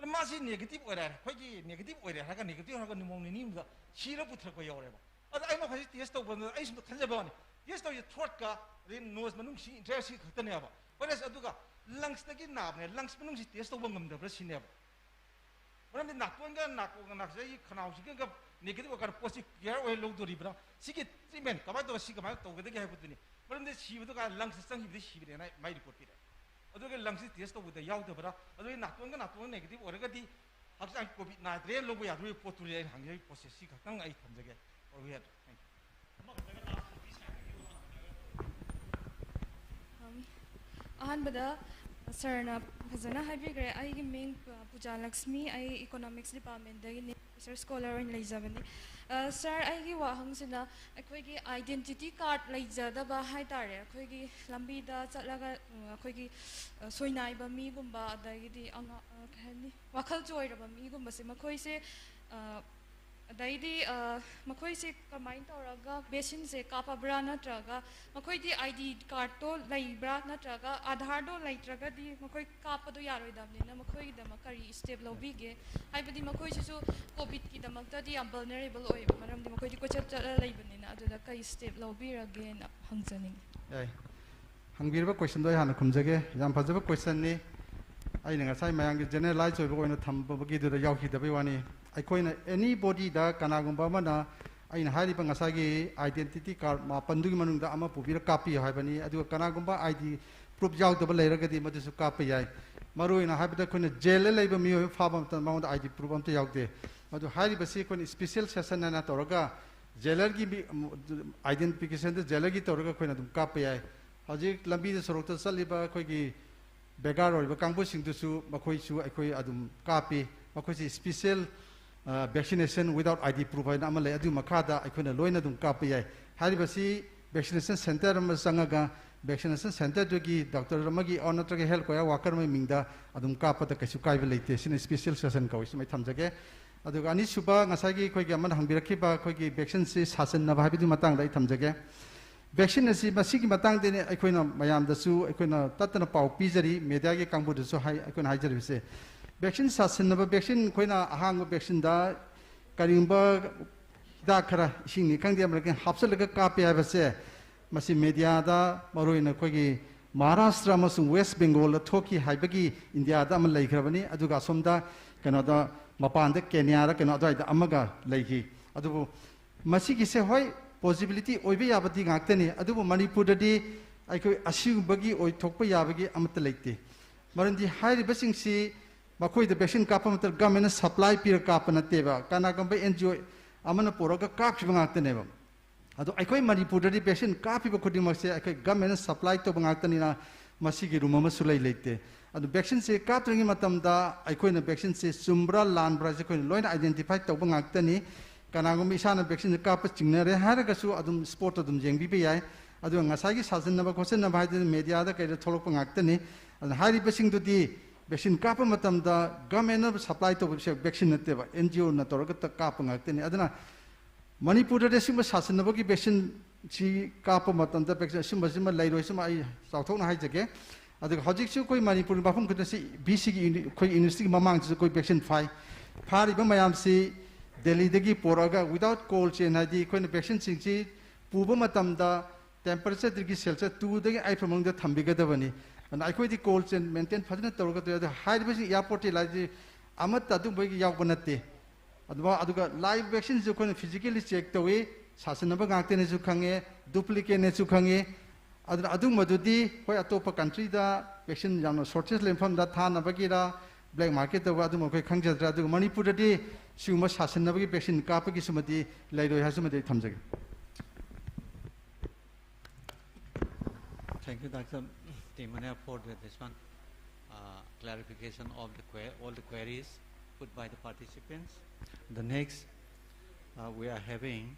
And Masi negative order, quaggy negative order, like a negative pneumonia, she put her way over. I know yes, when the Asian Tanzabon, yes, you Torka, then knows Manunchi, Jersey, Taneva. What is Aduga? Lungs the Ginab, lungs Manunchi, yes, the woman, the Brescia. When the Napunga, Nakai, Canal, she can negative or post here or low to Libra. She get 3 men, come out of a cigarette with the guy with me. But in this, she would have lungs to sing this she and I might put it. Other lungs is test with the Yaudabra, other Napunga, negative or Regati, Hudson COVID 9, real way, I will put to the Hungary post a secret tongue items again. Or we had. Ahanbada Sir Fazana Habigre, I mean Puja Lakshmi, I economics department, the research scholar in Lizavani. Sir, I give Wahangsina, a quiggy identity card like Zadaba Haitare, a quiggy Lambida, Salaga, a quiggy Soinaiba Migumba, the Wakal Joy of Migumba Simakoise. Daidi Makoi se combined or basin se capabra natraga, Makoi the ID card to Libra natraga, Adhardo Litraga, the Makoi Kapado Yarodamina, Makoi the Makari stable big. I believe Makoi so COVID the Magda, the vulnerable oil, Madame the Makoi Cochata Labanina, the Kai stable beer again, Hansaning. Hungry question, do I have a Kumzage? Yampazava question. I think I may generalize or go in a Tambaki to the Yaki Wani. I coin anybody that Kanagumba Mana in Hari Pangasagi identity card, Panduman, the Ama Pubira copy, Habani, I do a Kanagumba ID, prove out the Baleragati, Matisu copy. Maru in a habitat con a jail labor mu, Fabam Mount ID prove to out there. But to Hari Basicon special session and Atoroga, Jelergi identification, the Jelagi Toroga Quinadum copy. Hajik Lambi the Sorota Saliba, Kogi, Begar or Bakambushing to Su, Makoisu, Akoi Adum copy, Makosi special. Vaccination without ID proof. I am Makada, I couldn't loin at Kapi. Haribasi vaccination center Sangaga, vaccination center की doctor रमगी और नत्र के health कोया worker में मिंगदा अदुम कापत कैसे काय बेलेते सिने special session का इसमें थम जगे अदुग अनी सुबह ngसागी कोई के अमन हंबिरखी बा कोई की vaccine से शासन न भाई भी मतंग दाई थम जगे vaccine से मसी की मतंग देने अकोइना मयाम दसु अकोइना तत्न पाव पीजरी media के कांगबु दसु हाई अकोइना हाइजर विसे vaccine शासन न vaccine कोइना अहांग vaccine दा करिंबा हिदा खरा इसिंग निकंग दिया मरके हाप्सल लगा कापे है बसे मसी media दा मरोइना कोई की महाराष्ट्र मसुंग वेस्ट बंगाल थोकी हाइबगी इंडिया दा मन लैखरबनी अदुगा सोमदा कनोदा मपान केन्या कनो अदवाइदा अमगा लैखी अदुबु मसी किसे होय possibility ओइबे याबदी गाक्तनी अदुबु मणिपुर ददी आइकोइ असिबगी ओइ थोकप याबगी अमत लैते मरंदी हाइरिबसिंगसी मखोइ द वैक्सीन काप मत गवर्नमेंट सप्लाई पिर काप नतेबा काना गंबे एनजीओ अमन पोरगा काप गाक्तनेबा अदो आइकोइ मणिपुर ददी वैक्सीन कापिब खुदिमसे आइकोइ गवर्नमेंट सप्लाई तो गाक्तनीना मसीगी रूम अमसु लैते अदो वैक्सीन से कापत्रंगी मतमदा आइकोइना वैक्सीन से चुम्ब्रा लानब्रा से कोइ लोइन आइडेंटिफाई तोब गाक्तनी कनागुम इसाना वैक्सीन काप चिंगनरे हारगसु अदुम स्पोर्ट अदुम जेंगबिबे याय अदु ngसागी साजननबा खोसनबा हाइदे मीडिया दा कैदे थोलक गाक्तनी अदु हारिबसिंग दुदी वैक्सीन काप मतमदा गवर्नमेंट सप्लाई तो वैक्सीन नतेबा एनजीओ न तोरग त काप गाक्तनी अदना मणिपुर दे सिम साजननबगी वैक्सीन सी काप मतमदा वैक्सीन सिम सिम लैरोइसम आई साउथोना हाइजगे अदु हजिकसु कोइ मणिपुर बाफम खतसी बीसी की कोइ यूनिवर्सिटी ममांग कोइ वैक्सीन फारिबा मयाम सी दिल्ली दगी पोरगा विदाउट कोल्ड चेन हादी कोइन वैक्सीन सिंगसी पुबा मतमदा टेम्परेचर दगी सेल्सियस 2 दगी आई प्रमंग द थंबिगदबनी अन आइकोइदी कोल्ड चेन मेंटेन फजन तोरगा तो हाइबसी एयरपोर्ट लाइजी अमत अदु बगी यावनते अदुगा लाइव वैक्सीन जो कोइन फिजिकली चेक तोवे सासनबा गाक्तेने जु खंगे डुप्लीकेट ने जु खंगे अदु मदुदी होय अतोप कंट्री दा वैक्सीन यानो शॉर्टेज लेमफम दा थानबगीरा ब्लैक मार्केट तब अदु मखै खंगजद्रा अदु मणिपुर ददी सिउमा सासनबगी वैक्सीन कापगी सुमति लैरोय हासुमति थमजगे Thank you, Dr. Timania, for this one clarification of all the queries put by the participants. The next we are having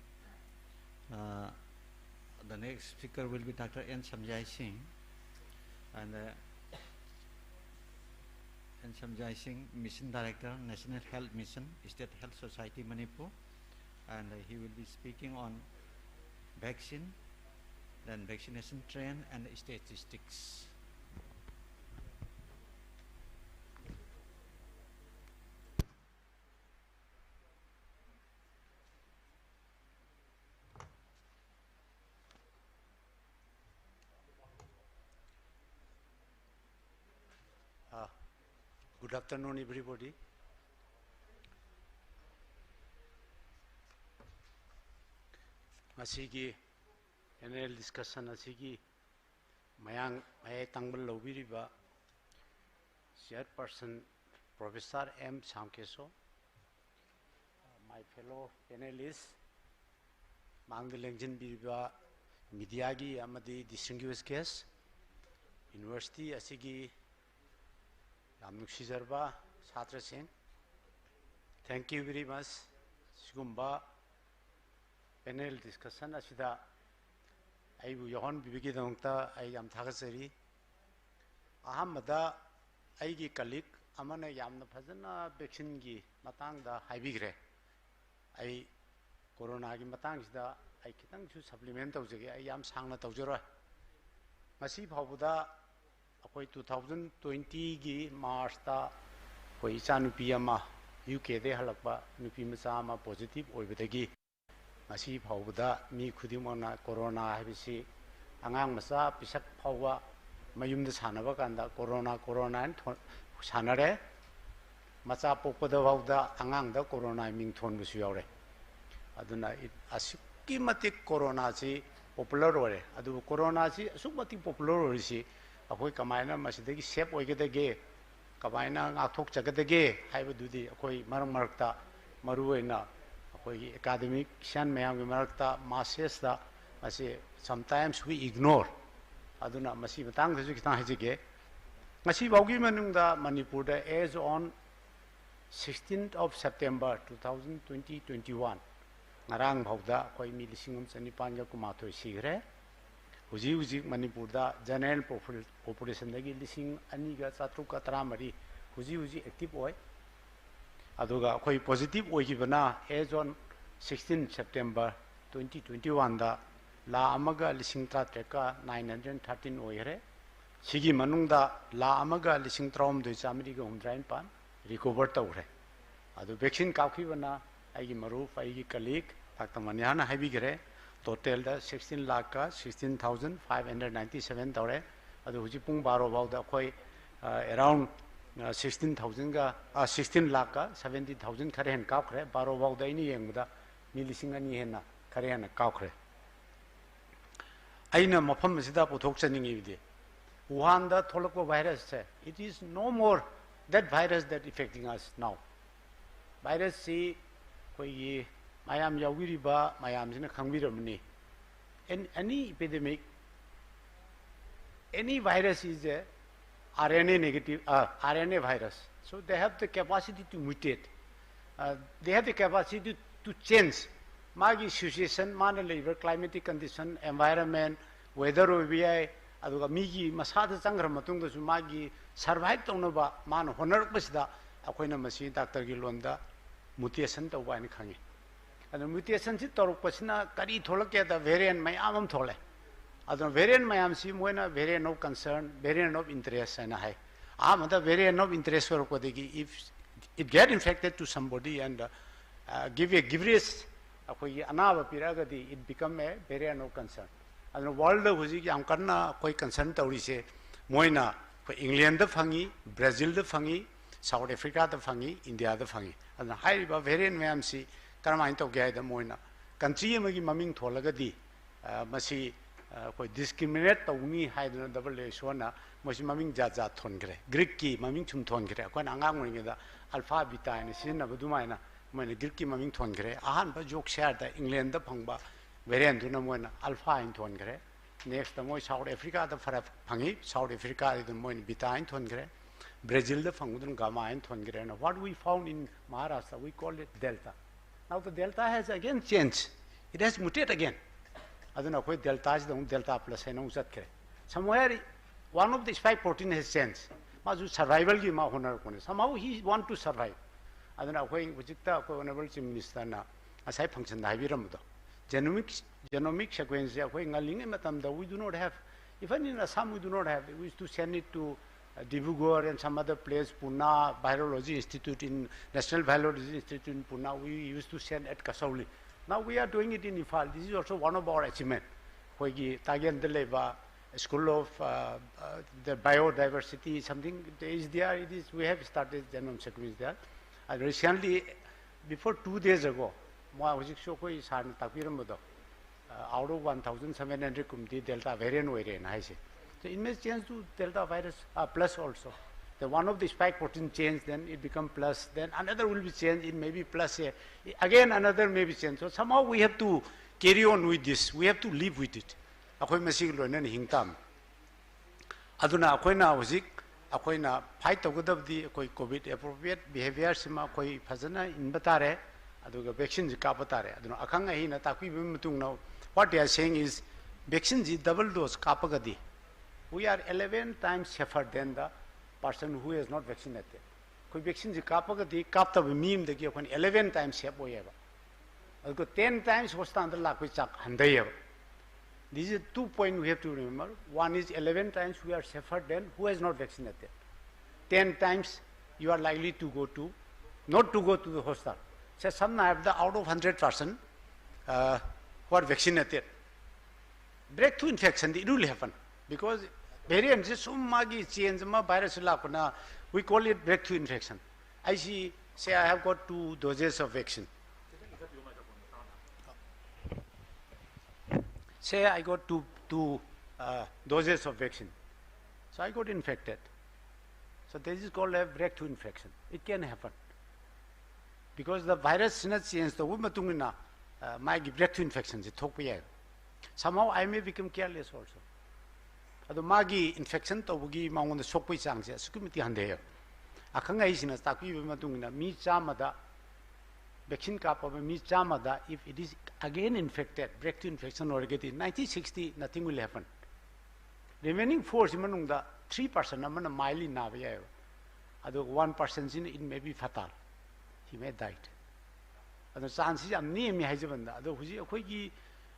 the next speaker will be Dr. N. Samjay Singh, and N. Samjay Singh, Mission Director, National Health Mission, State Health Society, Manipur, and he will be speaking on vaccine, then vaccination trend and statistics. Good afternoon, everybody. Masigi panel discussion asigi mayang may tangbal lobiriba chairperson Professor M. Samkeso, my fellow panelists, Mangdalengjin biriba mediagi amadi distinguished guests, University asigi Nuksizarba Satra Singh. Thank you very much. Sigumba panel discussion asida aibu yohon bibigi dongta ai yam thagasari ahamada aigi colleague amana yamna phajana vaccine gi matang da haibigre ai corona gi matang sida ai kitang su supplement tawjage ai yam sangna tawjara masi phawbuda akoi 2020 gi March ta koi chanupi ama UK de halakba nupi macha ama positive oibadagi masi phawbuda mi khudimona corona habisi angang macha pisak phawwa mayumda sanaba kanda corona an sanare macha pokpada bawda angang da corona ming thon busu yaure aduna asukki matik corona si popular ore adu corona si asukmati popular ore si akoi kamaina masidagi sep oigedage kamaina ngathok chagadage haibadudi akoi marakta maruena akoi academic shan mayam gi marakta masses da masi sometimes we ignore aduna masi batang dasu kitang hajige masi baugi manungda Manipur da as on 16th of September 2021 ngarang bhawda akoi mi lisingum chanipan ga kumathoi sigre huji Manipur da general population dagi lising ani ga chatruk ka tara mari huji active oi aduga khoi positive oi gibana as on 16 September 2021 da la amaga lising tra treka 913 oi re sigi manung da la amaga lising trom doi chamri ga humdrain pan recover tawre adu vaccine ka khibana ai gi maru ai gi colleague Dr. Maniana haibi gere total da 16 lakh ka 16,597 tawre adu huji pung baro bau da khoi around 16,000 ga 16 lakh ka 70,000 khare hen ka khre baro bau da ini yeng da mi lising ani hen na khare hen ka khre aina mafam sida puthok chaningi bide Wuhan da tholakwa virus se it is no more that virus that affecting us now virus si koi mayam yawiri ba mayam sina khangbiramni in any epidemic any virus is a RNA negative RNA virus so they have the capacity to mutate they have the capacity to change magi situation mana labor climatic condition environment weather obi aduga migi masada changra matung da su magi survive tawna ba man honor basida akoina masi doctor gi londa mutation to ba ni khangi adu mutation si toruk pasina kari tholake da variant mai amam thole adu variant mai am si moina variant of concern variant of interest na hai the variant of interest for ko degi if it get infected to somebody and give a grievous akoi anaba piraga di it become a variant of concern adu world huji yam karna koi concern tawri se moina ko England da phangi Brazil da phangi South Africa da phangi India da phangi adu hai ba variant mai am si karamain to gaya da moina country amagi maming tholaga di masi koi discriminate tawni haidna double sona mosi maming jaja thongre Greek ki maming chum thongre ko angang ngi da alpha beta ni sinna buduma moina Greek ki maming thongre ahan ba jok share da England da phangba variant du na moina alpha in thongre next da moi South Africa da fara phangi South Africa da moina beta in thongre Brazil da phangudun gamma in thongre and what we found in Maharashtra we call it delta. Now the delta has again changed. It has mutated again. Aduna koi delta is the delta plus hai na usat kare. Somewhere one of the spike protein has changed. Mazu survival gi ma honor kone. Somehow he want to survive. Aduna koi ujikta koi honorable chief minister na asai function da habiram do. Genomic sequence koi ngaling matam da we do not have. Even in Assam we do not have. We used to send it to Dibrugarh and some other place, Pune Virology Institute in National Virology Institute in Pune. We used to send at Kasauli. Now we are doing it in Ifal. This is also one of our achievements. Hoigi Tagian Deleva, School of the Biodiversity, something is there. It is. We have started genome sequence there. And recently, before 2 days ago, out of 1,700 kumti Delta variant variant. So it may change to Delta virus plus also. The one of the spike protein change, then it become plus, then another will be changed, it may be plus, again another may be changed. So somehow we have to carry on with this, we have to live with it. Akoy masig lo nan hingtam. Aduna akoy na huzik, akoy na fight togodab di akoy COVID appropriate behavior sima akoy fazana in batare, aduga vaccine ka batare. Aduna akang ahi na takwi bimutung na. What they are saying is vaccine is double dose kapagadi. We are 11 times safer than the person who is not vaccinated. Koi vaccine ji kapaga di kapta meme de ki 11 times safe hoyeba. Alko 10 times hosta andar la koi chak handayeba. This is 2 points we have to remember. One is 11 times we are safer than who is not vaccinated. 10 times you are likely to go to not to go to the hospital. So some have the out of 100% who are vaccinated. Breakthrough infection it will happen. Because variants is magi change ma virus la we call it breakthrough infection. I see say I have got 2 doses of vaccine. Say I got two doses of vaccine. So I got infected. So this is called a breakthrough infection. It can happen. Because the virus not change the womatungina my breakthrough infection is somehow I may become careless also. Ado magi infection to bugi maungon sokpoi changse sukumiti hande akanga isina takwi matungina mi chamada vaccine kapa mi chamada if it is again infected breakthrough infection or get in 1960 nothing will happen. Remaining 4 simanungda 3% amana mildly nabaya. Ado 1% in it may be fatal. He may die. The chances are near me hajabanda. Ado huji akoigi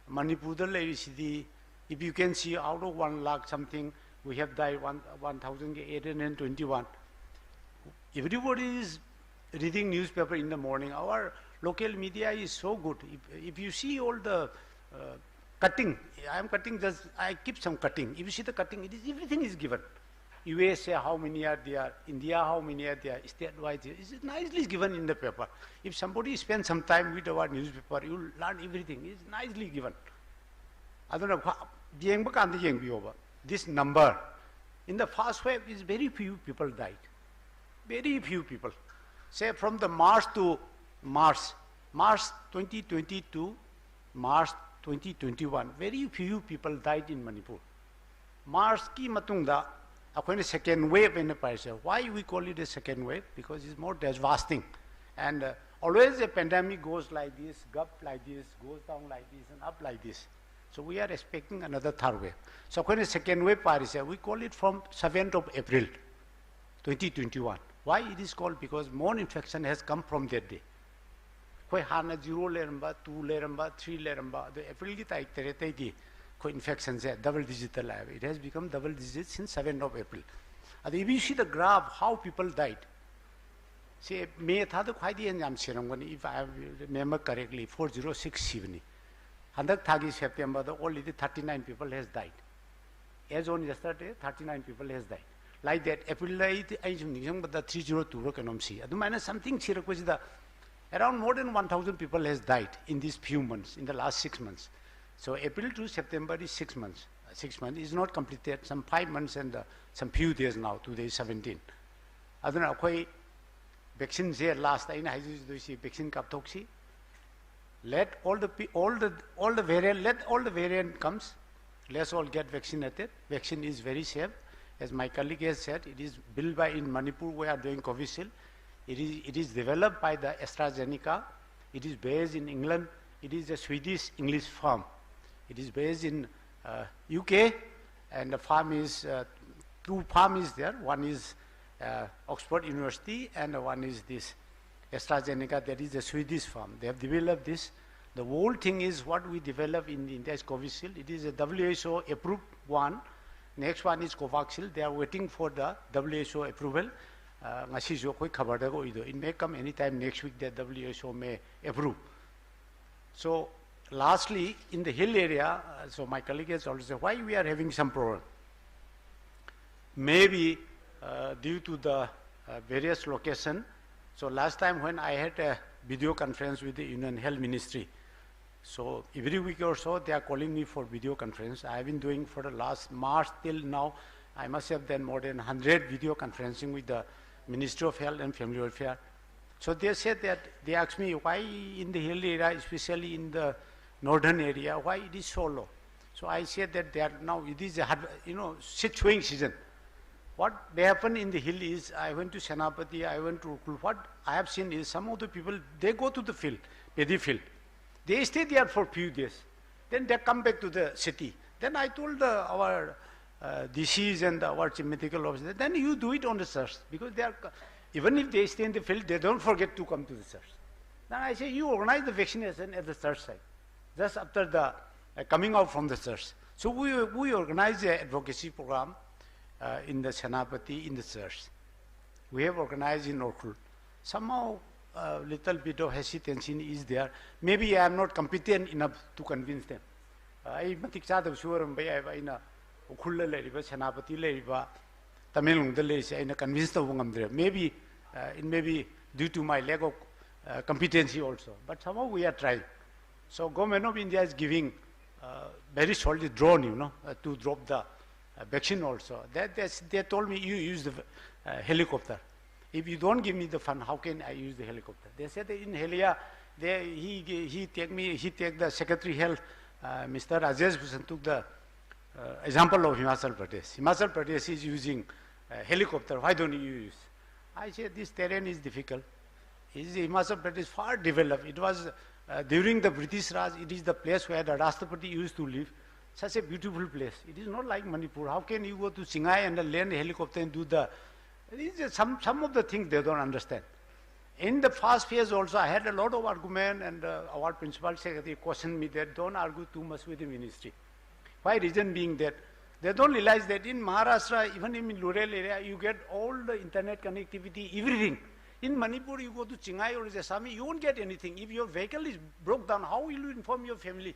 Manipur lady city. If you can see out of 1 lakh something, we have died 1,821. Everybody is reading newspaper in the morning. Our local media is so good. If you see all the cutting, I am cutting just, I keep some cutting. If you see the cutting, everything is given. USA, how many are there, India, how many are there, state-wise, it's nicely given in the paper. If somebody spends some time with our newspaper, you will learn everything. It's nicely given. I don't know, this number, in the first wave, is very few people died. Very few people. Say from the March to March 2020 to March 2021, very few people died in Manipur. March ki matungda, akoine second wave in the Paris. Why we call it a second wave? Because it's more devastating. And always a pandemic goes like this, up like this, goes down like this, and up like this. So we are expecting another third wave. So when a second wave Paris, we call it from 7th of April 2021. Why it is called? Because more infection has come from that day. Koi hana 0 leramba, 2 leramba, 3 leramba. The April ki taik tere ki koi infections hai double digit alive. It has become double digit since 7th of April. And if you see the graph how people died. Say May tha to khai di anjam sirangani if I remember correctly 4067. Handak thagi September the only 39 people has died. As on yesterday 39 people has died. Like that, April I but the 302 can see. Something around more than 1,000 people has died in these few months, in the last 6 months. So April to September is 6 months. 6 months is not completed, some 5 months and some few days now, today is 17. I don't know, vaccine here last I vaccine kaptoxi. Let all the variant comes. Let's all get vaccinated. Vaccine is very safe. As my colleague has said, it is built by in Manipur, we are doing Covishield. It is developed by the AstraZeneca. It is based in England. It is a Swedish-English firm. It is based in UK, and the firm is, 2 firms there. One is Oxford University, and one is this AstraZeneca, that is a Swedish firm. They have developed this. The whole thing is what we develop in India is Covishield. It is a WHO approved one. Next one is Covaxil. They are waiting for the WHO approval. It may come anytime next week that WHO may approve. So lastly, in the hill area, so my colleague has also said, why we are having some problem? Maybe due to the various location. So last time when I had a video conference with the Union Health Ministry, so every week or so they are calling me for video conference. I have been doing for the last March till now, I must have done more than 100 video conferencing with the Ministry of Health and Family Welfare. So they said that, they asked me why in the hill area, especially in the northern area, why it is so low. So I said that they are now, it is a, showing season. What may happen in the hill is, I went to Senapati, I went to Ukul. What I have seen is some of the people, they go to the field, paddy field. They stay there for a few days. Then they come back to the city. Then I told our DCs and our chief medical officer, then you do it on the search. Because they are, even if they stay in the field, they don't forget to come to the search. Then I say, you organize the vaccination at the search site, just after the coming out from the search. So we organize the advocacy program in the Senapati, in the search. We have organized in Orkul. Somehow, a little bit of hesitancy is there. Maybe I am not competent enough to convince them. I matik chadab suwaram baya ina Orkul le riba Senapati le riba Tamil Nadu le se ina convince the wungam. Maybe it may be due to my lack of competency also. But somehow we are trying. So Government of India is giving very solid drone, to drop the vaccine also. They told me, you use the helicopter. If you don't give me the fund, how can I use the helicopter? They said in Helia, he take the Secretary Health, Mr. Rajesh Bhushan took the example of Himachal Pradesh. Himachal Pradesh is using helicopter. Why don't you use? I said this terrain is difficult. Himachal Pradesh is far developed. It was during the British Raj. It is the place where the Rashtrapati used to live. such a beautiful place. It is not like Manipur. How can you go to Singhai and land a helicopter and do the... Some of the things they don't understand. In the first phase also, I had a lot of argument, and our principal secretary questioned me that don't argue too much with the ministry. Why? Reason being that they don't realize that in Maharashtra, even in rural area, you get all the internet connectivity, everything. In Manipur, you go to Chingai or Jasami, you won't get anything. If your vehicle is broke down, how will you inform your family?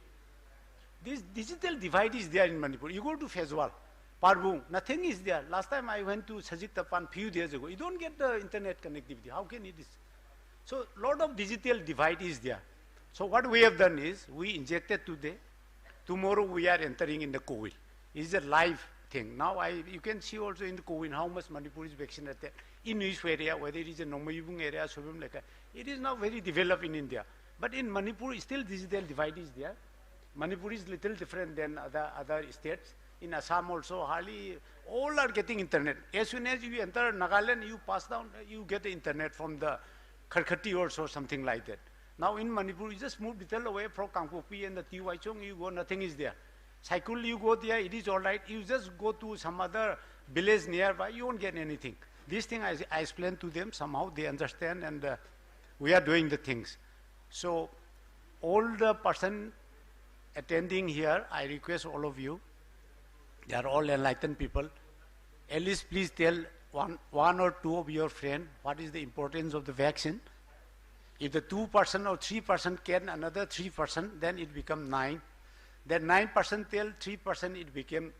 This digital divide is there in Manipur. You go to Fezwal, Parbung, nothing is there. Last time I went to Sajik Tapan few days ago. You don't get the internet connectivity. How can it is? So lot of digital divide is there. So what we have done is, we injected today. Tomorrow we are entering in the COVID. It's a live thing. Now you can see also in the COVID how much Manipur is vaccinated. In which area, whether it is a Nomayubung area, Sobim Leka, it is now very developed in India. But in Manipur, still digital divide is there. Manipur is little different than other states. In Assam also, hardly all are getting internet. As soon as you enter Nagaland, you pass down, you get the internet from the Kharkhati or something like that. Now in Manipur, you just move little away from Kangpopi and the Tiwaichung, you go, nothing is there. Cycle, you go there, it is all right. You just go to some other village nearby, you won't get anything. This thing I explained to them, somehow they understand, and we are doing the things. So all the person attending here, I request all of you, they are all enlightened people, at least please tell one or two of your friends what is the importance of the vaccine. If the 2% or 3% can another 3%, then it becomes 9. Then 9% tell 3%, it became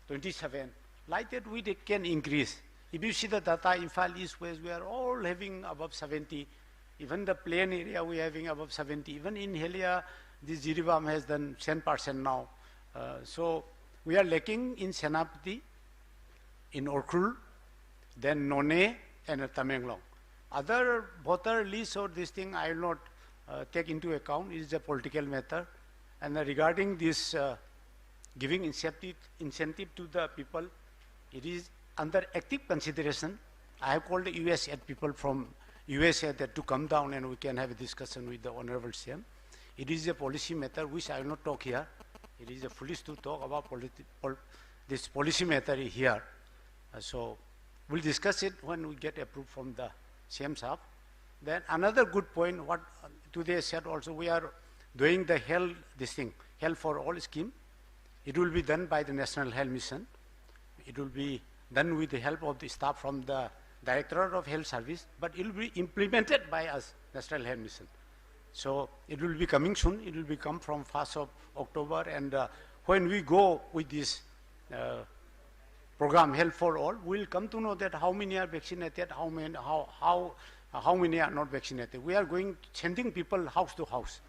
27. Like that we can increase. If you see the data, Imphal East West, we are all having above 70. Even the plain area we are having above 70. Even in Helia, this Jiribam has done 10% now. So we are lacking in Senapati, in Orkul, then None and Tamenglong. Other voter list or this thing I will not take into account. It is a political matter. And regarding this giving incentive to the people, it is under active consideration. I have called the US people from USA that to come down and we can have a discussion with the Honorable CM. It is a policy matter which I will not talk here. It is a foolish to talk about this policy matter here. So we'll discuss it when we get approved from the CM Saab. Then another good point, what today said also, we are doing the health, health for all scheme. It will be done by the National Health Mission. It will be done with the help of the staff from the Directorate of Health Service, but it will be implemented by us, National Health Mission. So it will be coming soon. It will become from 1st of October. And when we go with this program, Health for All, we'll come to know that how many are vaccinated, how many are not vaccinated. We are going, sending people house to house.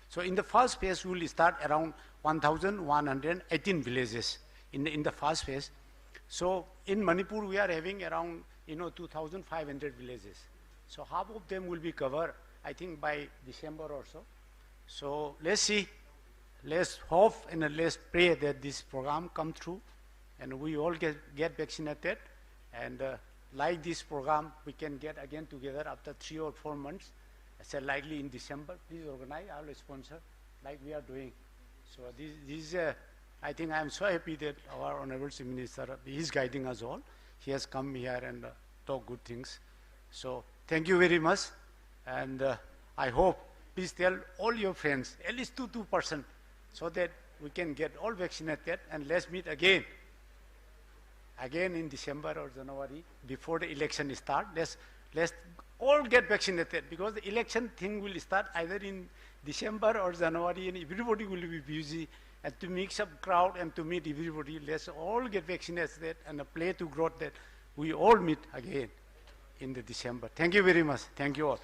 So in the first phase, we will start around 1,118 villages in the first phase. So in Manipur, we are having around 2,500 villages. So half of them will be covered, I think, by December or so. So let's see, let's hope and let's pray that this program come through and we all get vaccinated. And like this program, we can get again together after 3 or 4 months. I said likely in December, please organize, I will sponsor, like we are doing. So this I think I am so happy that our Honorable Chief Minister, he is guiding us all. He has come here and talk good things. So thank you very much. And I hope, please tell all your friends, at least 2%, so that we can get all vaccinated, and let's meet again in December or January, before the election start. Let's all get vaccinated, because the election thing will start either in December or January, and everybody will be busy. And to mix up crowd and to meet everybody, let's all get vaccinated and play to growth that we all meet again in the December. Thank you very much. Thank you all.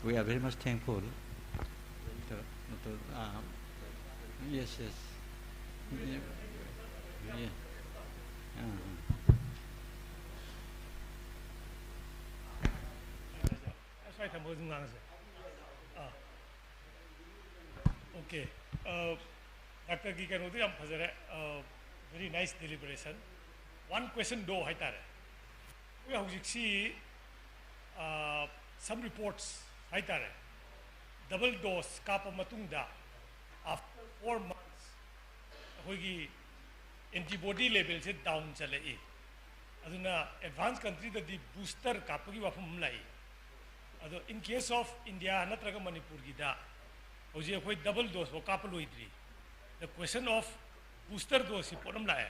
We are very much thankful. Yes. Yeah. Okay. Dr. Gikan, very nice deliberation. One question though, we have some reports, double dose kapa matungda after 4 months, hoigi antibody levels is down chale. Aduna advanced country the booster kapagi wafum lai. In case of India, natraga Manipur gida, hoji koi double dose wo kapa loidri. The question of booster dose iporam lai.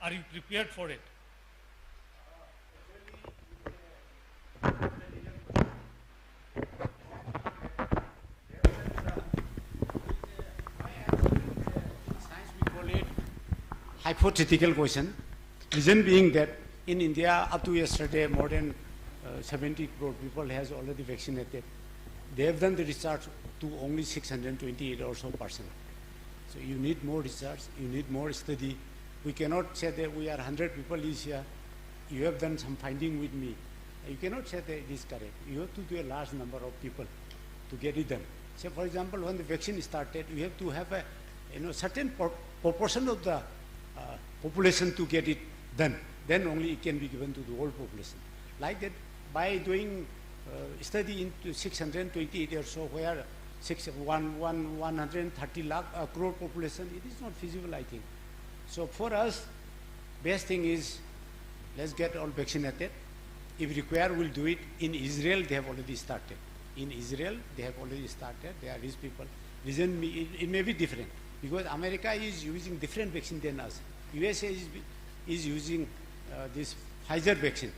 Are you prepared for it? Hypothetical question. Reason being that in India, up to yesterday, more than 70 crore people has already vaccinated. They have done the research to only 628 or so percent. So you need more research, you need more study. We cannot say that we are 100 people is here. You have done some finding with me. You cannot say that it is correct. You have to do a large number of people to get it done. So for example, when the vaccine started, you have to have a certain proportion of the population to get it done. Then only it can be given to the whole population. Like that, by doing study into 628 or so, where 130 lakh crore population, it is not feasible, I think. So for us, best thing is, let's get all vaccinated. If required, we'll do it. In Israel, they have already started. In Israel, they have already started. There are these people. Reason it may be different, because America is using different vaccine than us. USA is using this Pfizer vaccine.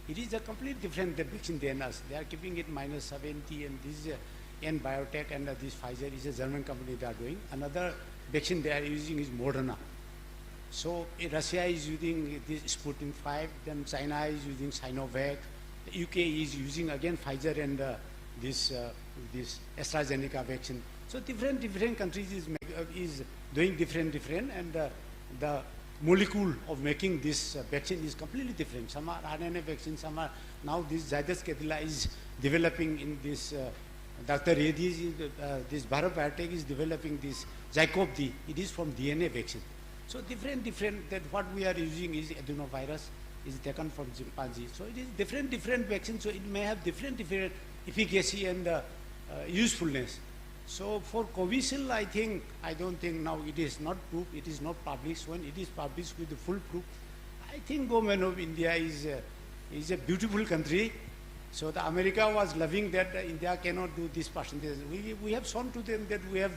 It is a completely different vaccine than us. They are keeping it -70, and this is N Biotech, and this Pfizer is a German company they are doing. Another vaccine they are using is Moderna. So Russia is using this Sputnik 5, then China is using Sinovac, the UK is using again Pfizer and this AstraZeneca vaccine. So different countries is doing different, and the molecule of making this vaccine is completely different. Some are RNA vaccine, some are now this Zydus Cadila is developing in this. Dr. Reddy's this Bharat Biotech is developing this Zycop-D. It is from DNA vaccine. So different. That what we are using is adenovirus, is taken from chimpanzee. So it is different vaccines. So it may have different efficacy and usefulness. So for Covishield, I don't think now it is not proof. It is not published. When it is published with the full proof, I think government of India is a beautiful country. So the America was loving that India cannot do this percentage. We have shown to them that we have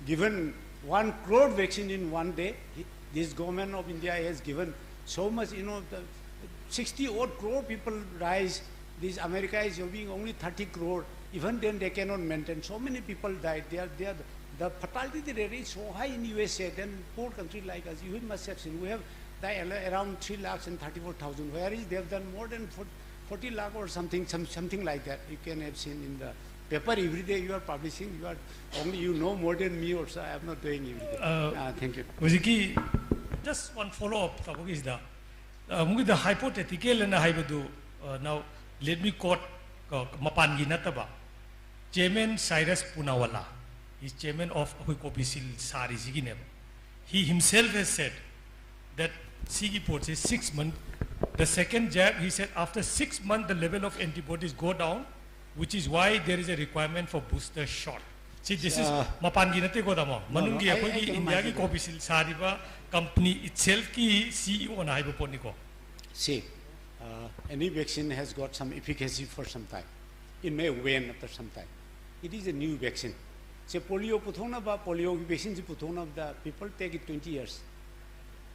given 1 crore vaccine in one day. This government of India has given so much, the 60 odd crore people rise. This America is giving only 30 crore. Even then they cannot maintain. So many people died. The fatality rate is so high in USA. Then poor country like us, you must have seen, we have died around 3 lakhs and 34,000. Whereas they have done more than 40 lakh or something like that. You can have seen in the paper every day you are publishing. You know more than me also. I am not doing every day. Thank you. Muziki, just one follow-up. Is the hypothetical and hypodu. Now let me quote Mapangi Nataba. Chairman Cyrus Punawala is chairman of Covishield Sari Zigineb. He himself has said that Sigi Port is 6 months. The second jab, he said, after 6 months, the level of antibodies go down, which is why there is a requirement for booster shot. See, this is Mapangi Nate Godamo. Manungi Apogi India ki Covishield Sariba company itself ki CEO on Hypoponiko. See, any vaccine has got some efficacy for some time. It may wane after some time. It is a new vaccine. Say polio vaccine the people take it 20 years.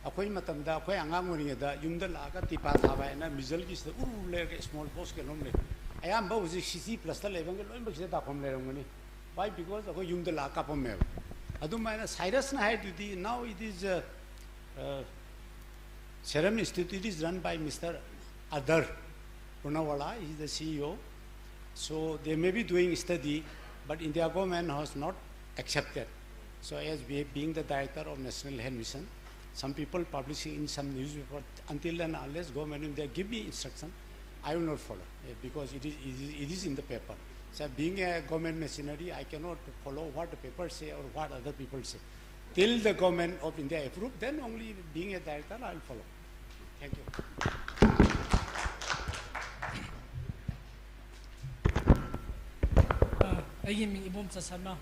Akoy matamda akoy angang moringa da yumda laga tipa thaba na mizal ki small pox ke nomle ayam ba uji cc plus ta lebang ke loim bakse da khom le rongani. Why? Because akoy yumda laga pom me aduma na Cyrus na had now it is Serum Institute is run by Mr. Adar Punawala. He is the CEO. So they may be doing study, but India government has not accepted. So as being the director of National Health Mission, some people publishing in some newspaper, until and unless government India give me instruction, I will not follow, because it is in the paper. So being a government machinery, I cannot follow what the papers say or what other people say. Till the government of India approve, then only being a director, I will follow. Thank you. Ayi ming ibom Sarma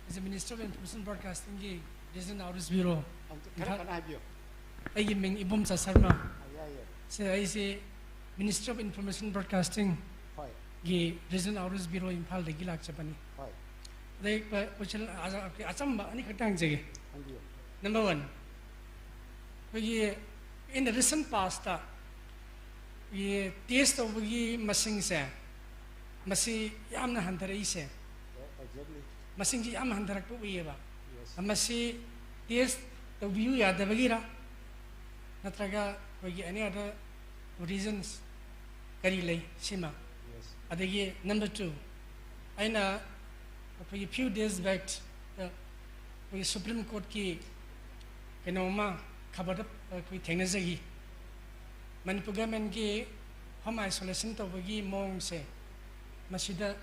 is the Minister of Information Broadcasting gi Regional Outreach Bureau. Ayi ming ibom Sarma. So I say Minister of Information Broadcasting gi Regional Outreach Bureau Imphal degi lak chapani. They question achamba ani khatang jage. Number one, in the recent past, we taste of the masing se, masi yamna handari se, masing yam handarak to weeva, masi taste the view ya the bagira, natraga any other reasons, karilay shima. Adagi number two, I know for a few days back, the Supreme Court ki kenoma covered up with Tenazagi. Manipur government ki home isolation to Wagi Mong say, Masida,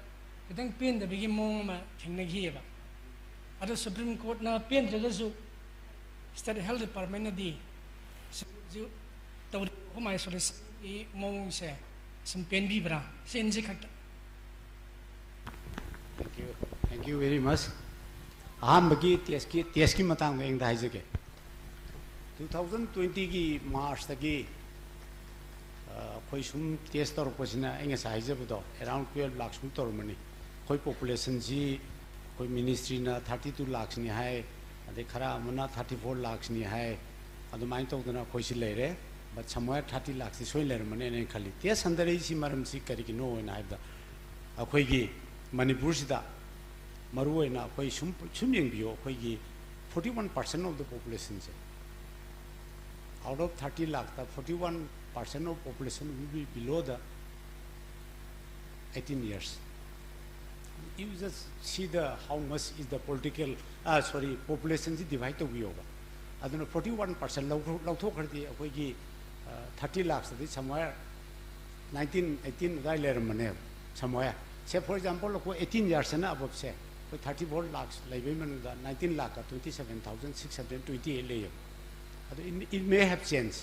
I think pin the big Mong Tenagi. Other Supreme Court now pin the Lazu, State Health Department di home isolation Mong say, some pen vibra, Senjikata. Thank you very much. Ahambagi TSK matang ng dahil 2020 ki March tagi koi sum test tor posina enga size budo around 12 lakhs sum tor mani koi population ji koi ministry na 32 lakhs ni hai ade khara amana 34 lakhs ni hai adu main to dana koi si leire but somewhere 30 lakhs si soi leire mani ne khali test handare si maram si kari ki no na ibda akoi gi Manipur sida maru na koi sum yeng bio koi gi 41% of the population se out of 30 lakh, 41% of population will be below the 18 years. You just see the how much is the political, population is divided to be over. I don't know, 41% low 30 lakhs, somewhere 19, 18, somewhere. Say for example, 18 years and above, say, 34 lakhs, like women, 19 lakh, 27,628 it may have changed.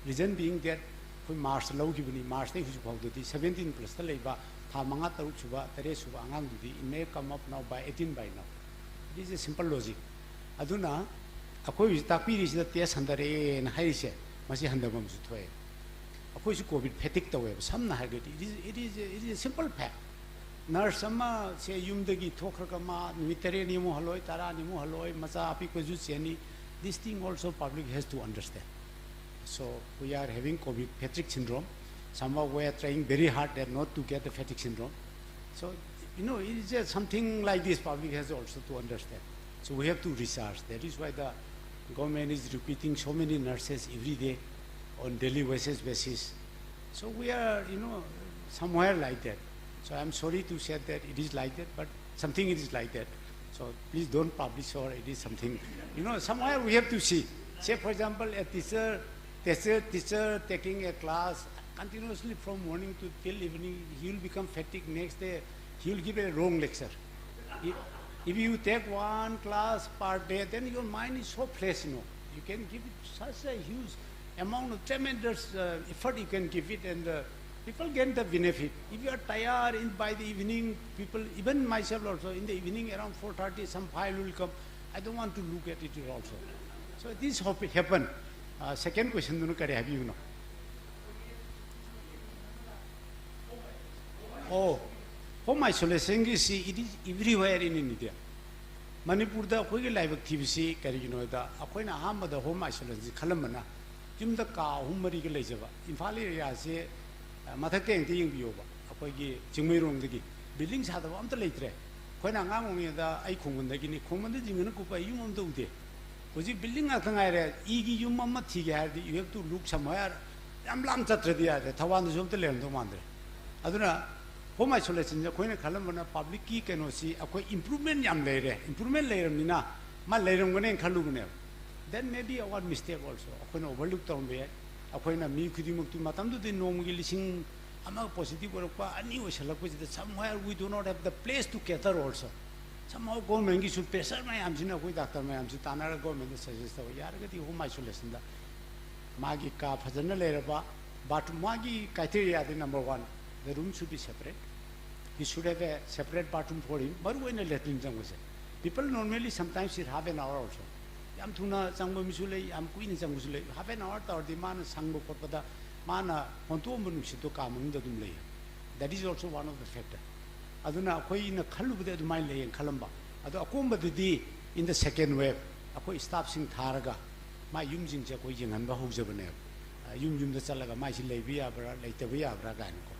Reason being that for March low given March they 17 plus the labor, Tamanga Taruchuba, Teresuba, Angandi, it may come up now by 18 by now. This is a simple logic. Aduna, a quiz tapi is the test under A and Haise, Masi Handamum to a quiz COVID fatigue the web, some it is a simple fact. Narsama say Yumdagi Tokrakama, Mitterrani Muhaloi, Tarani Muhaloi, Masapi Kozusiani. This thing also public has to understand. So we are having COVID fatigue syndrome. Somehow we are trying very hard not to get the fatigue syndrome. So, it is just something like this public has also to understand. So we have to research. That is why the government is repeating so many nurses every day on daily basis. So we are, somewhere like that. So I'm sorry to say that it is like that, but something it is like that. So please don't publish or it is something, somewhere we have to see. Say for example, a teacher taking a class continuously from morning to till evening, he will become fatigued. Next day, he will give a wrong lecture. If you take one class per day, then your mind is so fresh, You can give it such a huge amount of tremendous effort you can give it and people get the benefit. If you are tired by the evening, people, even myself also, in the evening around 4:30, some file will come. I don't want to look at it also. So this happen. Second question, have you know? Oh, home isolation is it is everywhere in India. Manipur da koi live activity akoina hama da home isolation khalamana jumda ka humari ke lejaba imphal area se mathak teng ti ying bioba akoigi jingmei rong dagi building sa da amta leitre koina ngang ong da ai khungun da gini khungun da jingna ku pa yum am do de hoji building a thangai re igi yum am thi ga di you have to look somewhere am lam chatre dia de thawan zum te lem do mandre aduna home isolation ja koina khalamana public ki keno si akoi improvement yam leire improvement leiram nina ma leiram gane khalu gane then maybe our mistake also akoina overlook taw be akoina mi khudimuk tu matam du din nom gi lising ama positive work pa ani osalak ko somewhere we do not have the place to gather also somehow government gi should pressure mai am sina koi doctor mai am si tanar government suggest taw yar ga di home isolation da magi ka phajana leira ba but magi criteria the number 1 the room should be separate You should have a separate bathroom for him. But when a Latin people normally sometimes sit half an hour also. Yam tuna sangbo misule, yam queen sangusule, half an hour or the man sangbo kopada, mana hontuamunusito kamung the dumlay. That is also one of the factors. Aduna koi in a kaluba my lay in Kalamba. Ado akumba the in the second wave, akoi stop sing taraga, my yumjing jacoying and bahuzabane. Yum the salaga, my labia, later we are braganco.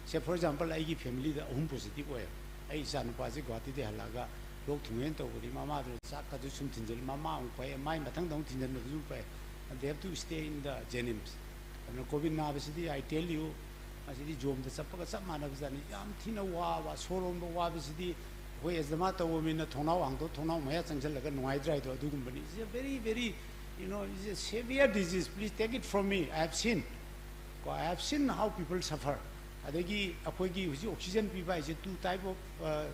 Say, for example, I give family the home positive way. I san quasi guati de halaga, look to enter with the mama, Saka to something, mamma, and my matang don't in the Zupe, and they have to stay in the Jenims. And the COVID Navicity, I tell you, I said, Jom, the Sapaka Saman of Zani, Yam Tina Wawa, Soron Wabicity, where is the matter woman, the Tonau, and Tonau, Mayas and Jalagan, White Right or Dugumbani. It's a very, very, it's a severe disease. Please take it from me. I have seen how people suffer. Adegi akoigi oxygen pipa is two type of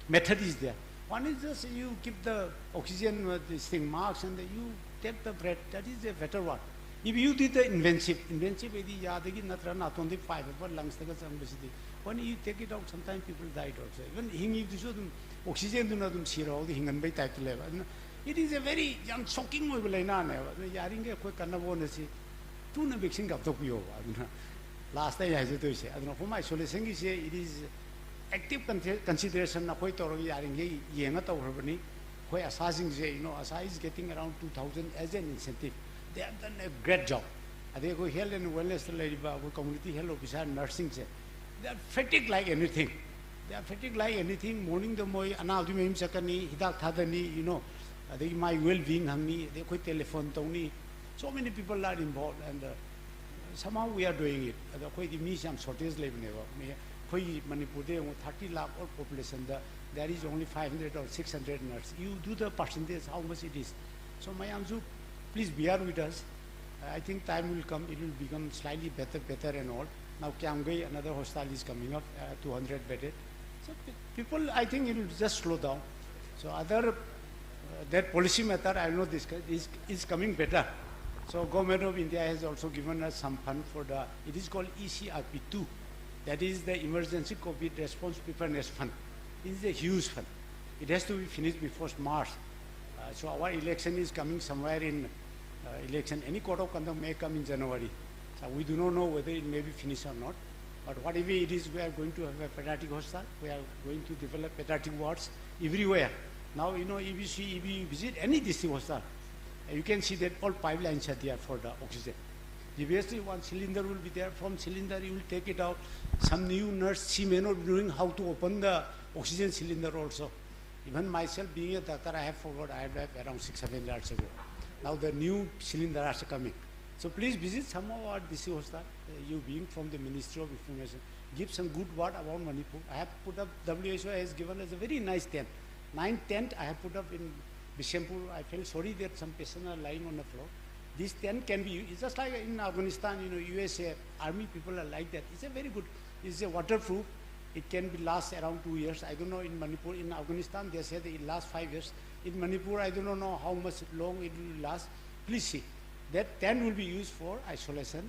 method is there. One is just you keep the oxygen this thing marks and you take the breath. That is a better one. If you did the inventive edi yadegi natra not only 5 lungs when you take it out, sometimes people died also. Even hingi oxygen do not zero the hingan by type level. It is a very young shocking way. Yaring a quick canavonasi. Two na mixing up Tokyo. Last day I said to say, I don't know for my solution is it is active consideration of what or yaring yengat over Bani, where assassin say, Asa is getting around 2,000 as an incentive. They have done a great job. They go health and wellness community health officer nursing say. They are fatigued like anything. They are fatigued like anything. Morning the moy anadumim sakani, hidak thadani, they my well-being hamni, they could telephone tony. So many people are involved and somehow we are doing it. The quite some shortage live never. Koi Manipur 30 lakh or population there is only 500 or 600 nurses. You do the percentage how much it is. So my Amzu, please bear with us. I think time will come, it will become slightly better and all. Now Kiamgai, another hostel is coming up, 200 bedded. So people, I think it will just slow down. So other that policy matter, I know this is coming better. So Government of India has also given us some fund for it is called ECRP2. That is the Emergency COVID Response Preparedness Fund. It is a huge fund. It has to be finished before March. So our election is coming somewhere in election. Any court of conduct may come in January. So we do not know whether it may be finished or not. But whatever it is, we are going to have a pediatric hospital. We are going to develop pediatric wards everywhere. Now, if you visit any district hospital, you can see that all pipelines are there for the oxygen. Previously, one cylinder will be there. From cylinder, you will take it out. Some new nurse, she may not be knowing how to open the oxygen cylinder also. Even myself, being a doctor, I have forgot. I have around 6-7 years ago. Now the new cylinders are coming. So please visit some of our district hospital. You being from the Ministry of Information, give some good word about Manipur. I have put up, WHO has given us a very nice tent. 9 tent I have put up in Bishampur. I feel sorry that some patients are lying on the floor. This tent can be used. It's just like in Afghanistan, USA, army people are like that. It's a very good, it's a waterproof. It can be last around 2 years. I don't know in Manipur, in Afghanistan, they said it lasts 5 years. In Manipur, I don't know how much long it will last. Please see. That tent will be used for isolation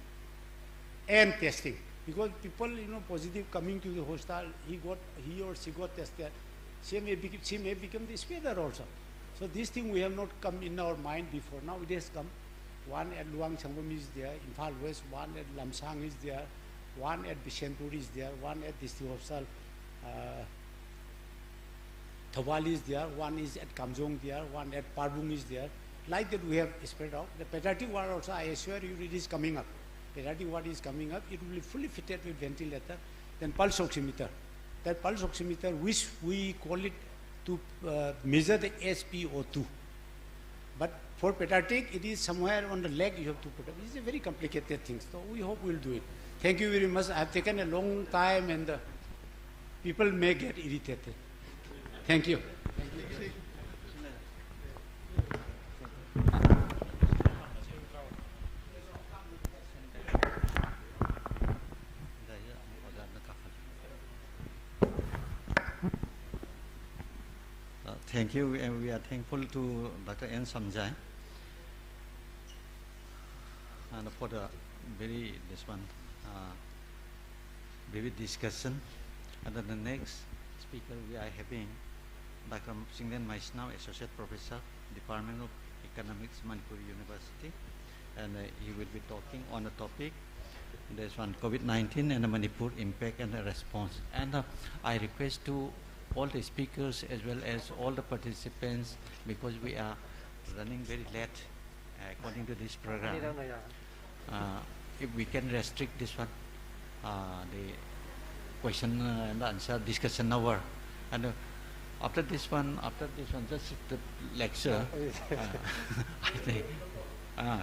and testing. Because people, positive coming to the hostel, he or she got tested. She may become the spreader also. So this thing we have not come in our mind before. Now it has come. One at Luang Changbom is there, Imphal West, one at Lamsang is there, one at Bishampur is there, one at District Hospital, Thawali is there, one is at Kamjong there, one at Parbung is there. Like that we have spread out. The pediatric ward also, I assure you, it is coming up. Pediatric ward is coming up. It will be fully fitted with ventilator. Then pulse oximeter. That pulse oximeter, which we call it to measure the SpO2. But for pediatric, it is somewhere on the leg you have to put up. It's a very complicated thing. So we hope we'll do it. Thank you very much. I have taken a long time and people may get irritated. Thank you. Thank you, and we are thankful to Dr. N. Samjai and for the very vivid discussion. And then the next speaker we are having Dr. Singden Maisnaw, Associate Professor, Department of Economics, Manipur University, and he will be talking on the topic. There's one COVID-19 and the Manipur impact and the response. And I request to all the speakers as well as all the participants, because we are running very late according to this program. If we can restrict this one, the question and answer discussion hour, and after this one, just the lecture. I think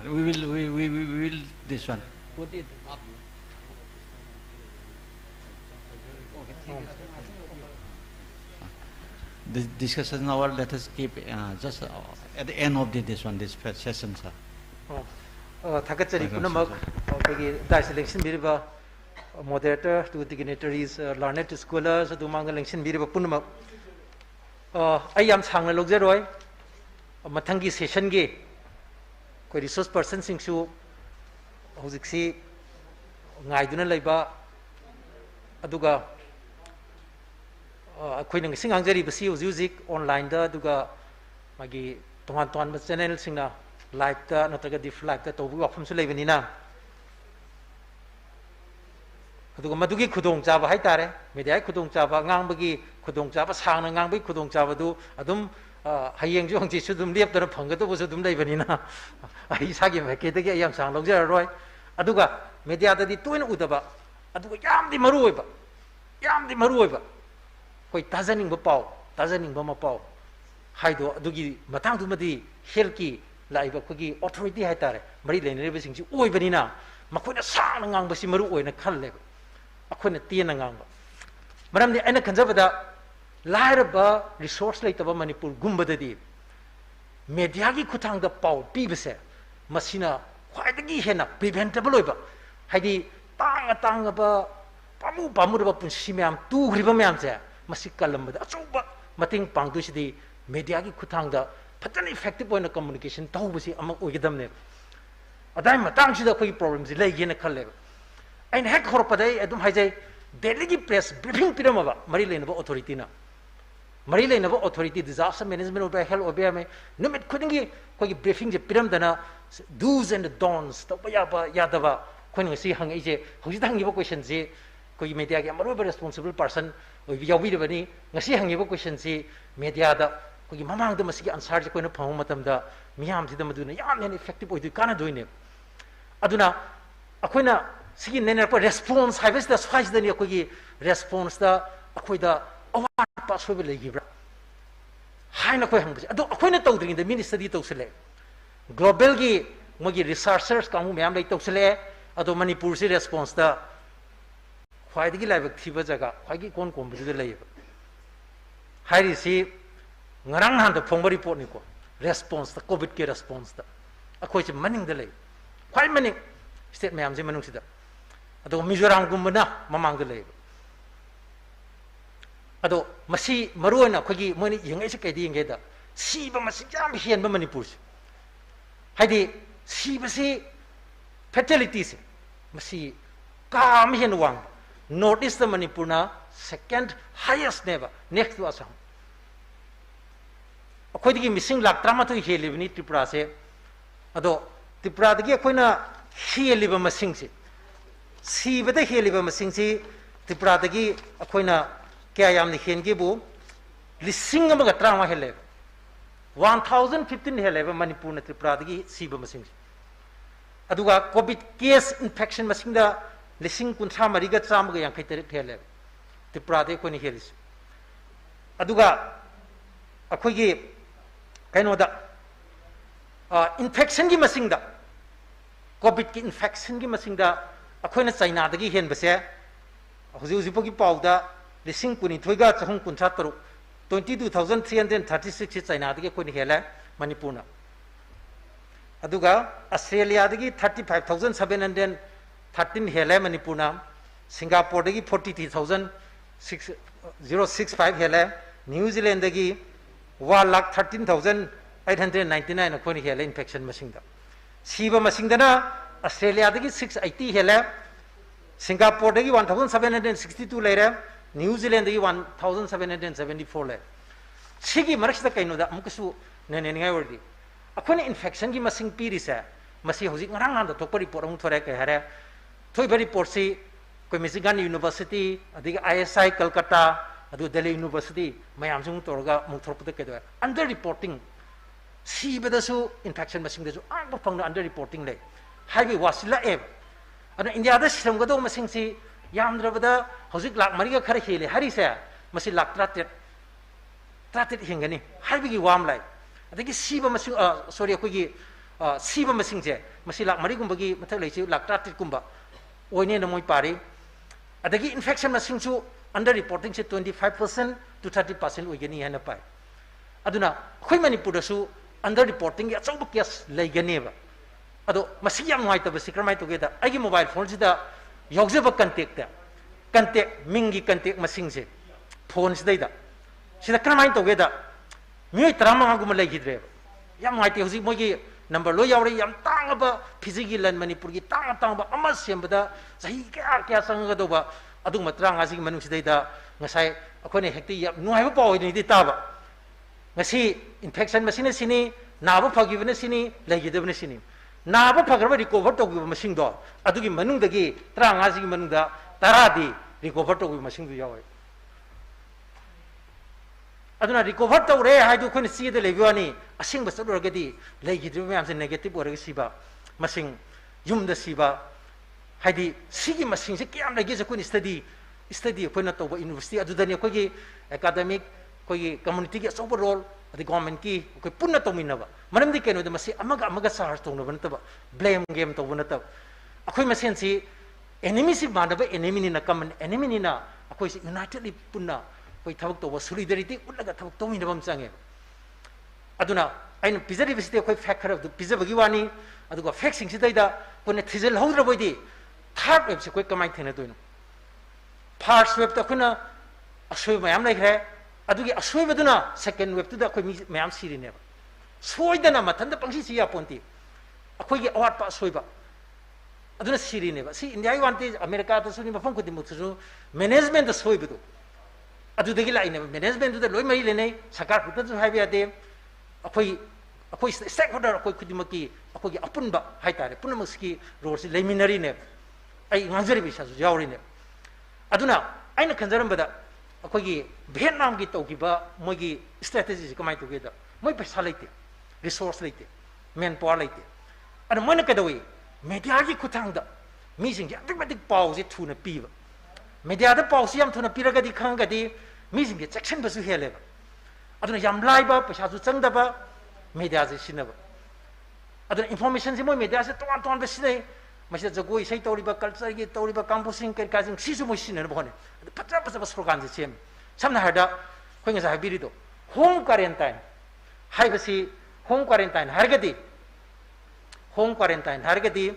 we will this one put it up. The discussion hour, let us keep just at the end of this first session, sir. Thakachari punamak pagi dai selection biriba moderator to dignitaries, learned scholars, dumang election biriba punamak. I am sangna logzeroi mathangi session ge koi resource person singsu hojiksi ngaiduna leiba aduga ꯑꯩꯈꯣꯏꯅ ꯉꯁꯤ ꯉꯥꯡꯖꯔꯤꯕꯁꯤ ꯍꯧꯖꯤꯛ ꯍꯧꯖꯤꯛ ꯑꯣꯟꯂꯥꯏꯟꯗ ꯑꯗꯨꯒ ꯃꯥꯒꯤ ꯇꯣꯉꯥꯟ ꯇꯣꯉꯥꯟꯕ ꯆꯦꯅꯦꯜꯁꯤꯡꯅ ꯂꯥꯏꯚꯇ ꯅꯠꯇ꯭ꯔꯒ ꯗꯤꯐ ꯂꯥꯏꯚꯇ ꯇꯧꯕꯒꯤ ꯋꯥꯐꯝꯁꯨ ꯂꯩꯕꯅꯤꯅ ꯑꯗꯨꯒ ꯃꯗꯨꯒꯤ ꯈꯨꯗꯣꯡꯆꯥꯕ ꯍꯥꯏꯇꯥꯔꯦ ꯃꯦꯗꯤꯌꯥꯒꯤ ꯈꯨꯗꯣꯡꯆꯥꯕ ꯉꯥꯡꯕꯒꯤ ꯈꯨꯗꯣꯡꯆꯥꯕ ꯁꯥꯡꯅ ꯉꯥꯡꯕꯒꯤ ꯈꯨꯗꯣꯡꯆꯥꯕꯗꯨ ꯑꯗꯨꯝ ꯍꯌꯦꯡꯁꯨ ꯍꯪꯆꯤꯠꯁꯨ ꯑꯗꯨꯝ ꯂꯦꯞꯇꯅ ꯐꯪꯒꯗꯧꯕꯁꯨ ꯑꯗꯨꯝ ꯂꯩꯕꯅꯤꯅ ꯑꯩ ꯏꯁꯥꯒꯤ ꯃꯥꯏꯀꯩꯗꯒꯤ ꯑꯩ ꯌꯥꯝ ꯁꯥꯡꯅ ꯂꯧꯖꯔꯔꯣꯏ ꯑꯗꯨꯒ ꯃꯦꯗꯤꯌꯥꯗꯗꯤ ꯇꯣꯏꯅ ꯎꯗꯕ ꯑꯗꯨꯒ ꯌꯥꯝꯗꯤ ꯃꯔꯨꯑꯣꯏꯕ ꯑꯩꯈꯣꯏ ꯇꯥꯖꯅꯤꯡꯕ ꯄꯥꯎ ꯇꯥꯖꯅꯤꯡꯕ ꯃꯄꯥꯎ ꯍꯥꯏꯗꯣ ꯑꯗꯨꯒꯤ ꯃꯇꯥꯡꯗꯨꯃꯗꯤ ꯍꯦꯜꯊꯀꯤ ꯂꯥꯛꯏꯕ ꯑꯩꯈꯣꯏꯒꯤ ꯑꯣꯊꯣꯔꯤꯇꯤ ꯍꯥꯏꯇꯥꯔꯦ ꯃꯔꯤ ꯂꯩꯅꯔꯤꯕꯁꯤꯡꯁꯤ ꯑꯣꯏꯕꯅꯤꯅ ꯃꯈꯣꯏꯅ ꯁꯥꯡꯅ ꯉꯥꯡꯕꯁꯤ ꯃꯔꯨ ꯑꯣꯏꯅ ꯈꯜꯂꯦꯕ ꯑꯩꯈꯣꯏꯅ ꯇꯦꯟꯅ ꯉꯥꯡꯕ ꯃꯔꯝꯗꯤ ꯑꯩꯅ ꯈꯟꯖꯕꯗ ꯂꯥꯏꯔꯕ ꯔꯤꯁꯣꯔꯁ ꯂꯩꯇꯕ ꯃꯅꯤꯄꯨꯔꯒꯨꯝꯕꯗꯗꯤ ꯃꯦꯗꯤꯌꯥꯒꯤ ꯈꯨꯠꯊꯥꯡꯗ ꯄꯥꯎ ꯄꯤꯕꯁꯦ ꯃꯁꯤꯅ ꯈ꯭ꯋꯥꯏꯗꯒꯤ ꯍꯦꯟꯅ ꯄ꯭ꯔꯤꯚꯦꯟꯇꯦꯕꯜ ꯑꯣꯏꯕ ꯍꯥꯏꯗꯤ ꯇꯥꯡꯉꯕ ꯄꯥꯝꯃꯨꯔꯕ ꯄꯨꯟꯁꯤ ꯃꯌꯥꯝ ꯇꯨꯈ꯭ꯔꯤꯕ ꯃꯌꯥꯝꯁꯦ ꯃꯁꯤ ꯀꯜꯂꯝꯕꯗ ꯑꯆꯧꯕ ꯃꯇꯦꯡ ꯄꯥꯡꯗꯣꯏꯁꯤꯗꯤ ꯃꯦꯗꯤꯌꯥꯒꯤ ꯈꯨꯠꯊꯥꯡꯗ ꯐꯖꯅ ꯏꯐꯦꯛꯇꯤꯕ ꯑꯣꯏꯅ ꯀꯝꯃꯨꯅꯤꯀꯦꯁꯟ ꯇꯧꯕꯁꯤ ꯑꯃ ꯑꯣꯏꯒꯗꯕꯅꯦꯕ ꯑꯗꯥꯏ ꯃꯇꯥꯡꯁꯤꯗ ꯑꯩꯈꯣꯏꯒꯤ ꯄ꯭ꯔꯣꯕ꯭ꯂꯦꯝꯁꯤ ꯂꯩꯒꯦꯅ ꯈꯜꯂꯦꯕ ꯑꯩꯅ ꯍꯦꯛ ꯍꯧꯔꯛꯄꯗ ꯑꯩ ꯑꯗꯨꯝ ꯍꯥꯏꯖꯩ ꯗꯦꯜꯂꯤꯒꯤ ꯄ꯭ꯔꯦꯁ ꯕ꯭ꯔꯤꯐꯤꯡ ꯄꯤꯔꯝꯃꯕ ꯃꯔꯤ ꯂꯩꯅꯕ ꯑꯣꯊꯣꯔꯤꯇꯤꯅ ꯃꯔꯤ ꯂꯩꯅꯕ ꯑꯣꯊꯣꯔꯤꯇꯤ ꯗꯤꯖꯥꯁꯇꯔ ꯃꯦꯅꯦꯖꯃꯦꯟ ꯑꯣꯏꯕ ꯍꯦꯜꯊ ꯑꯣꯏꯕ ꯌꯥꯏ ꯅꯨꯃꯤꯠ ꯈꯨꯗꯤꯡꯒꯤ ꯑꯩꯈꯣꯏꯒꯤ ꯕ꯭ꯔꯤꯐꯤꯡꯁꯦ ꯄꯤꯔꯝꯗꯅ ꯗꯨꯁ ꯑꯦꯟ ꯗꯣꯟꯁ ꯇꯧꯕ ꯌꯥꯕ ꯌꯥꯗꯕ ꯑꯩꯈꯣꯏꯅ ꯉꯁꯤ ꯍꯪꯉꯛꯏꯁꯦ ꯍꯧꯖꯤꯛꯇ ꯍꯪꯉꯤꯕ ꯀꯣꯏꯁꯟꯁꯤ ꯑꯩꯈꯣꯏꯒꯤ ꯃꯦꯗꯤꯌꯥꯒꯤ ꯌꯥꯝ ꯃꯔꯨꯑꯣꯏꯕ ꯔꯦꯁꯄꯣꯟꯁꯤꯕꯜ ꯄꯥꯔꯁꯟ ꯑꯣꯏꯕ ꯌꯥꯎꯕꯤꯔꯕꯅꯤ ꯉꯁꯤ ꯍꯪꯉꯤꯕ ꯀꯣꯏꯁꯟꯁꯤ ꯃꯦꯗꯤꯌꯥꯗ ꯑꯩꯈꯣꯏꯒꯤ ꯃꯃꯥꯡꯗ ꯃꯁꯤꯒꯤ ꯑꯟꯁꯥꯔꯁꯦ ꯑꯩꯈꯣꯏꯅ ꯐꯪꯕ ꯃꯇꯝꯗ ꯃꯤꯌꯥꯝꯁꯤꯗ ꯃꯗꯨꯅ ꯌꯥꯝ ꯍꯦꯟꯅ ꯏꯐꯦꯛꯇꯤꯕ ꯑꯣꯏꯗꯣꯏ ꯀꯥꯟꯅꯗꯣꯏꯅꯦꯕ ꯑꯗꯨꯅ ꯑꯩꯈꯣꯏꯅ ꯁꯤꯒꯤ ꯅꯩꯅꯔꯛꯄ ꯔꯦꯁꯄꯣꯟꯁ ꯍꯥꯏꯕꯁꯤꯗ ꯁ꯭ꯋꯥꯏꯁꯤꯗꯅꯤ ꯑꯩꯈꯣꯏꯒꯤ ꯔꯦꯁꯄꯣꯟꯁꯇ ꯑꯩꯈꯣꯏꯗ ꯑꯋꯥꯠꯄ ꯑꯁꯣꯏꯕ ꯂꯩꯈꯤꯕ꯭ꯔꯥ ꯍꯥꯏꯅ ꯑꯩꯈꯣꯏ ꯍꯪꯕꯁꯦ ꯑꯗꯣ ꯑꯩꯈꯣꯏꯅ ꯇꯧꯗ꯭ꯔꯤꯉꯩꯗ ꯃꯤꯅ ꯁ꯭ꯇꯗꯤ ꯇꯧꯁꯤꯜꯂꯛꯑꯦ ꯒ꯭ꯂꯣꯕꯦꯜꯒꯤ ꯃꯣꯏꯒꯤ ꯔꯤꯁꯥꯔꯆꯔꯁ ꯀꯥꯡꯕꯨ ꯃꯌꯥꯝ ꯂꯩ ꯇꯧꯁꯤꯜꯂꯛꯑꯦ ꯑꯗꯣ ꯃꯅꯤꯄꯨꯔꯁꯤ ꯔꯦꯁꯄꯣꯟꯁꯇ ꯈ꯭ꯋꯥꯏꯗꯒꯤ ꯂꯥꯏꯕꯛ ꯊꯤꯕ ꯖꯒꯥ ꯈ꯭ꯋꯥꯏꯗꯒꯤ ꯏꯀꯣꯟ ꯀꯣꯟꯕꯗꯨꯗ ꯂꯩꯌꯦꯕ ꯍꯥꯏꯔꯤꯁꯤ ꯉꯔꯥꯡ ꯅꯍꯥꯟꯗ ꯐꯣꯡꯕ ꯔꯤꯄꯣꯔꯠꯅꯤꯀꯣ ꯔꯦꯁꯄꯣꯟꯁꯇ ꯀꯣꯚꯤꯗꯀꯤ ꯔꯦꯁꯄꯣꯟꯁꯇ ꯑꯩꯈꯣꯏꯁꯦ ꯃꯅꯤꯡꯗ ꯂꯩ ꯈ꯭ꯋꯥꯏ ꯃꯅꯤꯡ ꯁ꯭ꯇꯦꯠ ꯃꯌꯥꯝꯁꯤ ꯃꯅꯨꯡꯁꯤꯗ ꯑꯗꯨꯒ ꯃꯤꯖꯣꯔꯥꯝꯒꯨꯝꯕꯅ ꯃꯃꯥꯡꯗ ꯂꯩꯌꯦꯕ ꯑꯗꯣ ꯃꯁꯤ ꯃꯔꯨꯑꯣꯏꯅ ꯑꯩꯈꯣꯏꯒꯤ ꯃꯣꯏꯅ ꯌꯦꯡꯉꯛꯏꯁꯦ ꯀꯩꯗ ꯌꯦꯡꯒꯦꯗ ꯁꯤꯕ ꯃꯁꯤꯡ ꯌꯥꯝ ꯍꯦꯟꯕ ꯃꯅꯤꯄꯨꯔꯁꯦ ꯍꯥꯏꯗꯤ ꯁꯤꯕꯁꯤ ꯐꯦꯇꯦꯂꯤꯇꯤꯁꯦ ꯃꯁꯤ ꯀꯥ ꯑꯃ ꯍꯦꯟꯅ ꯋꯥꯡꯕ ꯅꯣꯔꯠ ꯏꯁꯇ ꯃꯅꯤꯄꯨꯔꯅ ꯁꯦꯀꯦꯟड ꯍꯥꯏꯌꯦꯁꯅꯦꯕ ꯅꯦꯛꯁ ꯇꯨ ꯑꯁꯥꯝ ꯑꯩꯈꯣꯏꯗꯒꯤ ꯃꯤꯁꯤꯡ ꯂꯥꯛ 13 ꯍꯦꯜꯂꯤꯕꯅꯤ ꯇ꯭ꯔꯤꯄꯨꯔꯥꯁꯦ ꯑꯗꯣ ꯇ꯭ꯔꯤꯄꯨꯔꯥꯗꯒꯤ ꯑꯩꯈꯣꯏꯅ ꯍꯦꯜꯂꯤꯕ ꯃꯁꯤꯡꯁꯦ ꯁꯤꯕꯗ ꯍꯦꯜꯂꯤꯕ ꯃꯁꯤꯡꯁꯤ ꯇ꯭ꯔꯤꯄꯨꯔꯥꯗꯒꯤ ꯑꯩꯈꯣꯏꯅ ꯀꯌꯥ ꯌꯥꯝꯅ ꯍꯦꯟꯒꯦꯕꯨ 1,000 ꯍꯦꯜꯂꯦꯕ 1,015 ꯍꯦꯜꯂꯦꯕ ꯃꯅꯤꯄꯨꯔꯅ ꯇ꯭ꯔꯤꯄꯨꯔꯥꯗꯒꯤ ꯁꯤꯕ ꯃꯁꯤꯡꯁꯦ ꯑꯗꯨꯒ ꯀꯣꯚꯤꯗ ꯀꯦꯁ ꯏꯟꯐꯦꯛꯁꯟ ꯃꯁꯤꯡꯗ 53,153 ꯍꯦꯜꯂꯦꯕ ꯇ꯭ꯔꯤꯄꯨꯔꯥꯗꯒꯤ ꯑꯩꯈꯣꯏꯅ ꯍꯦꯜꯂꯤꯁꯦ ꯑꯗꯨꯒ ꯑꯩꯈꯣꯏꯒꯤ ꯀꯩꯅꯣꯗ ꯏꯟꯐꯦꯛꯁꯟꯒꯤ ꯃꯁꯤꯡꯗ ꯀꯣꯚꯤꯗꯀꯤ ꯏꯟꯐꯦꯛꯁꯟꯒꯤ ꯃꯁꯤꯡꯗ ꯑꯩꯈꯣꯏꯅ ꯆꯩꯅꯥꯗꯒꯤ ꯍꯦꯟꯕꯁꯦ ꯍꯧꯖꯤꯛ ꯍꯧꯖꯤꯛꯐꯥꯎꯒꯤ ꯄꯥꯎꯗ 22,963 22,336 ꯆꯩꯅꯥꯗꯒꯤ ꯑꯩꯈꯣꯏꯅ ꯍꯦꯜꯂꯦ ꯃꯅꯤꯄꯨꯔꯅ ꯑꯗꯨꯒ ꯑꯁꯇ꯭ꯔꯦꯂꯤꯌꯥꯗꯒꯤ 35,713 ꯍꯦꯜꯂꯦ ꯃꯅꯤꯄꯨꯔꯅ ꯁꯤꯡꯒꯥꯄꯨꯔꯗꯒꯤ 43,065 ꯍꯦꯜꯂꯦ न्यूजीलैंड 1,13,899 अखोन हेले इन्फेक्शन मसिंग सीब मसिंगना ऑस्ट्रेलिया 680 हेले सिंगापुर 1,762 लेरे New Zealand 1774 le sigi maraksta kaino da amkasu nene ngai wardi akhone infection gi masing piri sa masi hoji ngarang nan da thokpa report ang thore ka hare thoi bari report si koi Michigan University adiga ISI Calcutta adu Delhi University mayam sung torga mung thorpta ke do under reporting si bedasu infection masing desu ang pang under reporting le highway wasila eb ana India da system ga do masing si yamdrabada hojik lak mariga khare hele hari sa masi lak tratet hingani haibigi wam lai adagi siba masing sorry akogi siba masing je masi lak mari gumbagi mathak leisi lak tratet kumba oine na moi pare adagi infection masing chu under reporting se 25% to 30% oigani hana pai aduna khoi Manipur da su under reporting ya chau case leigani ba ado masi yam ngai ta ba sikramai to ge da agi mobile phone sida yogzeba contact mingi contact masing se phone sidai da sida kramai to ge da mi trama gum lai gidre yam ngai te hoji mogi number lo yawre yam tang ba physigi lan Manipur gi tang ba ama sembada sahi kya sang ga do ba adu matrang asi manu sidai da ngasai akhone hekti yam nuai ba paw ni di ta ba ngasi infection masine sini na ba phagibne sini lai gidebne sini na ba phagraba recover to gi masing do adugi manung dagi tranga gi manung da taradi recover to gi masing du yawe aduna recover to re ha du khon si de lebiwani asing basad orgadi legi du myam se negative orga siba masing yum da siba haidi sigi masing se kyam lagi se kun study khon na to ba university adudani khoi gi academic khoi community gi so role the government ki ko punna to minaba maram di keno de masi amaga sar to no banata blame game to banata akhoi masen si enemy si manaba enemy ni na common enemy ni na akhoi si unitedly punna koi thabak to solidarity ulaga thabak to minaba mchange aduna ain pizari visite akhoi fact khara du pizabagi wani aduga fact sing si daida kone thizel hodra boidi third web se koi kamai thena doino first web ta khuna asoi mayam lai khre adugi asoi baduna second web tu da khoi mayam siri ne soidana mathanda pangsi si ya ponti akhoi gi awat pa soiba aduna siri ne ba si India wanti America to suni mafam ko dimu su management da soiba do adu degi lai ne management da loi mai le nei sakar puta su haibi ade akhoi stakeholder akhoi khudimaki akhoi gi apun ba haitare punamuski role si leminary ne ai ngajari bi sa su jawri ne aduna aina khanjaram bada akhoi Vietnam ki togiba mogi strategy kamai to geda moi paisa leite resource leite manpower leite ana moina kadawi media ki kuthang da mi sing ya dik pau je thuna piba media da pau siam thuna piraga di khang ga di mi sing ge section basu hele ba aduna yam lai ba paisa su chang da ba media je sinaba aduna information si moi media se ton ba sinai masih jagoi sei toriba culture gi toriba campusing ka jing sisu mo sinar ba ne patra slogan je chem samna hada khoi nga habiri do home quarantine hai basi home quarantine hargadi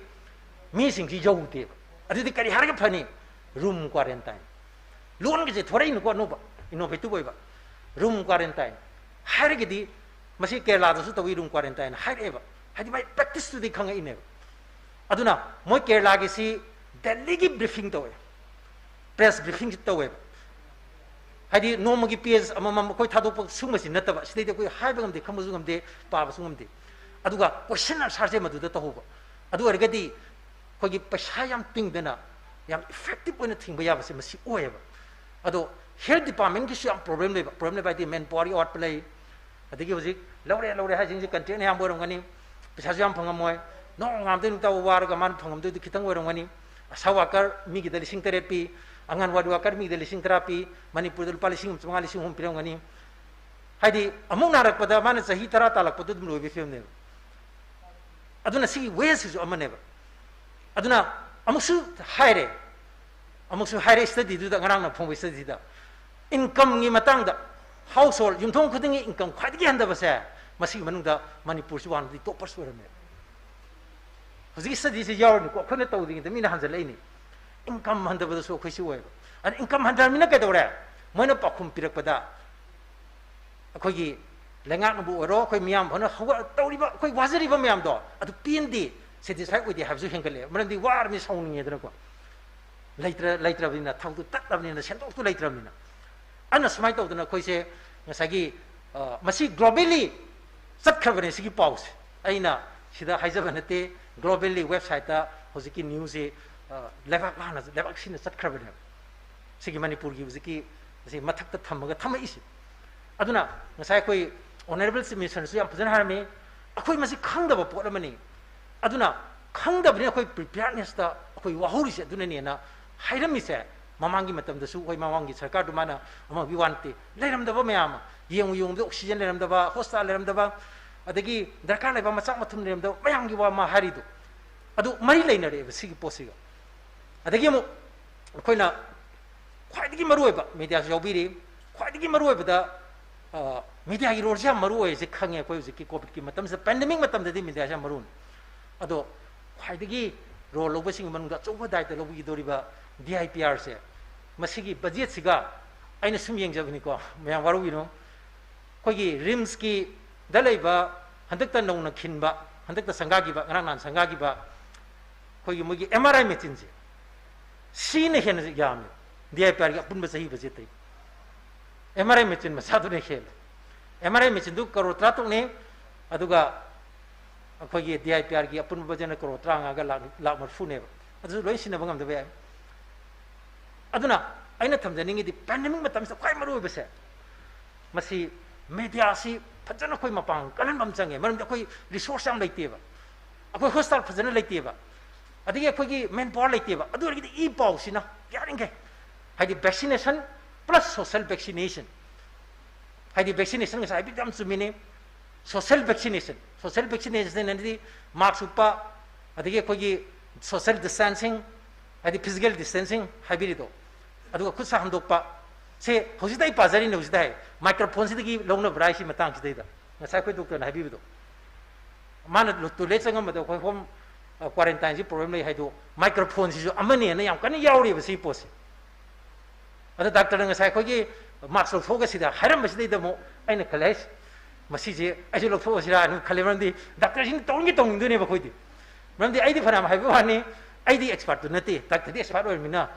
mi sing ji jau te adi kari harga phani room quarantine lon ge thore in ko no ba ino betu boy ba room quarantine hargadi masi kerala da su to room quarantine hai ba hadi mai practice tu dikhanga ine aduna moi kerala ge si delhi gi briefing to press briefing to hadi nomagi PS amam koi thadok sumasi nataba sidai koi haibagam de khamuzungam de pabasungam de aduga question answer je madu da to hoba adu argadi koi gi paisa yam ting dena yam effective one thing ba yabase masi oeba ado health department ki yam problem le ba di manpower or play adigi hojik laure ha jing ji content yam borong gani paisa yam phangam moi no ngam de ta war ga man phangam de khitang borong gani sawakar mi gi dalising therapy angan wadu akar mi delising terapi Manipur dul palising lising hom pirang ngani haidi amung narak pada mana sahi tara talak pada dum lobi film ne aduna si ways is amane ba aduna amuksu haire study du da ngarang na phong study da income ngi matang da household yumthong khuding income khadigi handa ba sa masi manung da Manipur si wan di top persuare me hoji study se yaw ni ko khone taw ding da mi na hanjal lai ni income handa bada so khoisi way and income handa mina ka dore moina pakhum pirak pada akhoi gi lenga nu ro khoi miam bhana tawri ba khoi wazari ba miam do adu pindi satisfied with the have zu hengale man di war mi sauni edra ko ꯂꯩꯇ꯭ꯔꯕꯅꯤꯅ ꯊꯕꯛꯇꯨ ꯇꯠꯂꯕꯅꯤꯅ ꯁꯦꯟꯗꯣꯛꯇꯨ ꯂꯩꯇ꯭ꯔꯕꯅꯤꯅ ꯑꯩꯅ ꯁꯨꯃꯥꯏꯅ ꯇꯧꯗꯅ ꯑꯩꯈꯣꯏꯁꯦ ꯉꯁꯥꯏꯒꯤ ꯃꯁꯤ ꯒ꯭ꯂꯣꯕꯦꯜꯂꯤ ꯆꯠꯈ꯭ꯔꯕꯅꯦ ꯁꯤꯒꯤ ꯄꯥꯎꯁꯦ ꯑꯩꯅ ꯁꯤꯗ ꯍꯥꯏꯖꯕ ꯅꯠꯇꯦ ꯒ꯭ꯂꯣꯕꯦꯜꯂꯤ ꯋꯦꯕꯁꯥꯏꯠꯇ ꯍꯧꯖꯤꯛꯀꯤ ꯅ꯭ꯌꯨꯁꯁꯦ ꯂꯩꯕꯥꯛ ꯁꯤꯟꯅ ꯆꯠꯈ꯭ꯔꯕꯅꯦꯕ ꯁꯤꯒꯤ ꯃꯅꯤꯄꯨꯔꯒꯤ ꯍꯧꯖꯤꯛꯀꯤ ꯁꯤ ꯃꯊꯛꯇ ꯊꯝꯃꯛꯏꯁꯦ ꯑꯗꯨꯅ ꯉꯁꯥꯏ ꯑꯩꯈꯣꯏ ꯑꯣꯅꯔꯦꯕꯜ ꯆꯤꯐ ꯃꯤꯅꯤꯁꯇꯔꯅꯁꯨ ꯌꯥꯝ ꯐꯖꯅ ꯍꯥꯏꯔꯝꯃꯤ ꯑꯩꯈꯣꯏ ꯃꯁꯤ ꯈꯪꯗꯕ ꯄꯣꯠ ꯑꯃꯅꯤ ꯑꯗꯨꯅ ꯈꯪꯗꯕꯅꯤꯅ ꯑꯩꯈꯣꯏ ꯄ꯭ꯔꯤꯄꯤꯌꯔꯅꯦꯁꯇ ꯑꯩꯈꯣꯏ ꯋꯥꯍꯧꯔꯤꯁꯦ ꯑꯗꯨꯅꯅꯦꯅ ꯍꯥꯏꯔꯝꯃꯤꯁꯦ ꯃꯃꯥꯡꯒꯤ ꯃꯇꯝꯗꯁꯨ ꯑꯩꯈꯣꯏ ꯃꯃꯥꯡꯒꯤ ꯁꯔꯀꯥꯔꯗꯨ ꯃꯥꯅ ꯑꯃꯒꯤ ꯋꯥ ꯅꯠꯇꯦ ꯂꯩꯔꯝꯗꯕ ꯃꯌꯥꯝ ꯑꯃ ꯌꯦꯡꯕꯗ ꯑꯣꯛꯁꯤꯖꯦꯟ ꯂꯩꯔꯝꯗꯕ ꯍꯣꯁꯄꯤꯇꯥꯜ ꯂꯩꯔꯝꯗꯕ ꯑꯗꯒꯤ ꯗꯔꯀꯥꯔ ꯂꯩꯕ ꯃꯆꯥꯛ ꯃꯊꯨꯝ ꯂꯩꯔꯝꯗꯕ ꯃꯌꯥꯝꯒꯤ ꯋꯥ ꯑꯃ ꯍꯥꯏꯔꯤꯗꯣ ꯑꯗꯨ ꯃꯔꯤ ꯂꯩꯅꯔꯛꯑꯦꯕ ꯁꯤꯒꯤ ꯄꯣꯠꯁꯤꯒ ꯑꯗꯒꯤ ꯑꯃꯨꯛ ꯑꯩꯈꯣꯏꯅ ꯈ꯭ꯋꯥꯏꯗꯒꯤ ꯃꯔꯨꯑꯣꯏꯕ ꯃꯤꯗꯤꯌꯥꯁꯨ ꯌꯥꯎꯕꯤꯔꯤ ꯈ꯭ꯋꯥꯏꯗꯒꯤ ꯃꯔꯨꯑꯣꯏꯕꯗ ꯃꯤꯗꯤꯌꯥꯒꯤ ꯔꯣꯜꯁꯦ ꯌꯥꯝ ꯃꯔꯨ ꯑꯣꯏꯁꯦ ꯈꯪꯉꯦ ꯑꯩꯈꯣꯏ ꯍꯧꯖꯤꯛꯀꯤ ꯀꯣꯚꯤꯗꯀꯤ ꯃꯇꯝꯁꯤꯗ ꯄꯦꯟꯗꯦꯃꯤꯛ ꯃꯇꯝꯗꯗꯤ ꯃꯤꯗꯤꯌꯥꯁꯦ ꯌꯥꯝ ꯃꯔꯨꯅꯤ ꯑꯗꯣ ꯈ꯭ꯋꯥꯏꯗꯒꯤ ꯔꯣꯜ ꯂꯧꯕꯁꯤꯡꯒꯤ ꯃꯅꯨꯡꯗ ꯑꯆꯧꯕ ꯗꯥꯏꯇ ꯂꯧꯕꯤꯒꯗꯧꯔꯤꯕ DIPRꯁꯦ ꯃꯁꯤꯒꯤ ꯕꯖꯦꯠꯁꯤꯒ ꯑꯩꯅ ꯁꯨꯝ ꯌꯦꯡꯖꯕꯅꯤꯀꯣ ꯃꯌꯥꯝ ꯋꯥꯔꯧꯕꯤꯅꯨ ꯑꯩꯈꯣꯏꯒꯤ ꯔꯤꯝꯁꯀꯤ ꯗ ꯂꯩꯕ ꯍꯟꯗꯛꯇ ꯅꯧꯅ ꯈꯤꯟꯕ ꯍꯟꯗꯛꯇ ꯁꯪꯒꯥꯈꯤꯕ ꯉꯔꯥꯡ ꯅꯍꯥꯟ ꯁꯪꯒꯥꯈꯤꯕ ꯑꯩꯈꯣꯏꯒꯤ ꯃꯣꯏꯒꯤ MRI ꯃꯦꯆꯤꯟꯁꯦ ꯁꯤꯅ ꯍꯦꯟꯅ ꯌꯥꯝꯃꯦ DIPRꯒꯤ ꯑꯄꯨꯟꯕ ꯆꯍꯤ ꯕꯖꯦꯠꯇꯩ MRI ꯃꯦꯆꯤꯟ ꯃꯁꯥꯗꯨꯅ ꯍꯦꯜꯂꯦ MRI ꯃꯦꯆꯤꯟꯗꯨ ꯀꯔꯣꯔ 13ꯅꯤ ꯑꯗꯨꯒ ꯑꯩꯈꯣꯏꯒꯤ DIPRꯒꯤ ꯑꯄꯨꯟꯕ ꯕꯖꯦꯠꯅ ꯀꯔꯣꯔ 35ꯒ ꯂꯥꯛ 40ꯅꯦꯕ ꯑꯗꯨꯁꯨ ꯂꯣꯏ ꯁꯤꯟꯅꯕ ꯉꯝꯗꯕ ꯌꯥꯏ ꯑꯗꯨꯅ ꯑꯩꯅ ꯊꯝꯖꯅꯤꯡꯉꯤꯗꯤ ꯄꯦꯟꯗꯦꯃꯤꯛ ꯃꯇꯝꯁꯤꯗ ꯈ꯭ꯋꯥꯏ ꯃꯔꯨꯑꯣꯏꯕꯁꯦ ꯃꯁꯤ ꯃꯦꯗꯤꯌꯥꯁꯤ ꯐꯖꯅ ꯑꯩꯈꯣꯏ ꯃꯄꯥꯡ ꯀꯜꯍꯟꯕ ꯑꯃ ꯆꯪꯉꯦ ꯃꯔꯝꯗꯤ ꯑꯩꯈꯣꯏ ꯔꯤꯁꯣꯔꯁ ꯌꯥꯝ ꯂꯩꯇꯦꯕ ꯑꯩꯈꯣꯏ ꯍꯣꯁꯄꯤꯇꯥꯜ ꯐꯖꯅ ꯂꯩꯇꯦꯕ ꯑꯗꯒꯤ ꯑꯩꯈꯣꯏꯒꯤ ꯃꯦꯟ ꯄꯥꯋꯔ ꯂꯩꯇꯦꯕ ꯑꯗꯨ ꯑꯣꯏꯔꯒꯗꯤ ꯏ ꯄꯥꯎꯁꯤꯅ ꯌꯥꯔꯤꯈꯩ ꯍꯥꯏꯗꯤ ꯚꯦꯛꯁꯤꯅꯦꯁꯟ ꯄ꯭ꯂꯁ ꯁꯣꯁꯤꯌꯦꯜ ꯚꯦꯛꯁꯤꯅꯦꯁꯟ ꯍꯥꯏꯗꯤ ꯚꯦꯛꯁꯤꯅꯦꯁꯟ ꯉꯁꯥꯏ ꯍꯥꯏꯕꯗꯤ ꯌꯥꯝ ꯆꯨꯝꯃꯤꯅꯤ ꯁꯣꯁꯤꯌꯦꯜ ꯚꯦꯛꯁꯤꯅꯦꯁꯟꯗꯤ ꯃꯥꯛꯁ ꯎꯞꯄ ꯑꯗꯒꯤ ꯑꯩꯈꯣꯏꯒꯤ ꯁꯣꯁꯤꯌꯦꯜ ꯗꯤꯁꯇꯦꯟꯁꯤꯡ ꯍꯥꯏꯗꯤ ꯐꯤꯖꯤꯀꯦꯜ ꯗꯤꯁꯇꯦꯟꯁꯤꯡ ꯍꯥꯏꯕꯤꯔꯤꯗꯣ ꯑꯗꯨꯒ ꯈꯨꯠ ꯁꯥ ꯍꯟꯗꯣꯛꯄ ꯁꯦ ꯍꯧꯖꯤꯛꯇ ꯑꯩ ꯄꯥꯖꯔꯤꯅꯦ ꯍꯧꯖꯤꯛꯇ ꯍꯥꯏ ꯃꯥꯏꯀ꯭ꯔꯣꯐꯣꯟꯁꯤꯗꯒꯤ ꯂꯧꯅꯕ꯭ꯔꯥ ꯁꯤ ꯃꯇꯥꯡꯁꯤꯗꯩꯗ ꯉꯁꯥꯏ ꯑꯩꯈꯣꯏ ꯗꯣꯛꯇꯔꯅ ꯍꯥꯏꯕꯤꯕꯗꯣ ꯃꯥꯅ ꯇꯣꯏꯂꯦꯠ ꯆꯪꯉꯝꯕꯗ ꯑꯩꯈꯣꯏ ꯍꯣꯝ ꯀ꯭ꯋꯥꯔꯦꯟꯇꯥꯏꯟꯁꯤ ꯄ꯭ꯔꯣꯕ꯭ꯂꯦꯝ ꯂꯩ ꯍꯥꯏꯗꯣ ꯃꯥꯏꯀ꯭ꯔꯣꯐꯣꯟꯁꯤꯁꯨ ꯑꯃꯅꯦꯅ ꯌꯥꯝ ꯀꯟꯅ ꯌꯥꯎꯔꯤꯕ ꯁꯤ ꯄꯣꯠꯁꯦ ꯑꯗꯣ ꯗꯥꯛꯇꯔꯅ ꯉꯁꯥꯏ ꯑꯩꯈꯣꯏꯒꯤ ꯃꯥꯛꯁ ꯂꯧꯊꯣꯛꯑꯒ ꯁꯤꯗ ꯍꯥꯏꯔꯝꯕꯁꯤꯗꯩꯗ ꯑꯃꯨꯛ ꯑꯩꯅ ꯈꯜꯂꯦ ꯍꯩꯁ ꯃꯁꯤꯁꯦ ꯑꯩꯁꯨ ꯂꯧꯊꯣꯛꯑꯁꯤꯔꯥ ꯍꯥꯏꯅ ꯈꯜꯂꯦ ꯃꯔꯝꯗꯤ ꯗꯥꯛꯇꯔꯁꯤꯅ ꯇꯧꯅꯤꯡꯗꯣꯏꯅꯦꯕ ꯑꯩꯈꯣꯏꯗꯤ ꯃꯔꯝꯗꯤ ꯑꯩꯗꯤ ꯐꯅꯌꯥꯝ ꯍꯥꯏꯕ ꯋꯥꯅꯤ ꯑꯩꯗꯤ ꯑꯦꯛꯁꯄꯥꯔꯠꯇꯨ ꯅꯠꯇꯦ ꯗꯥꯛꯇꯔꯗꯤ ꯑꯦꯛꯁꯄꯥꯔꯠ ꯑꯣꯏꯔꯕꯅꯤ나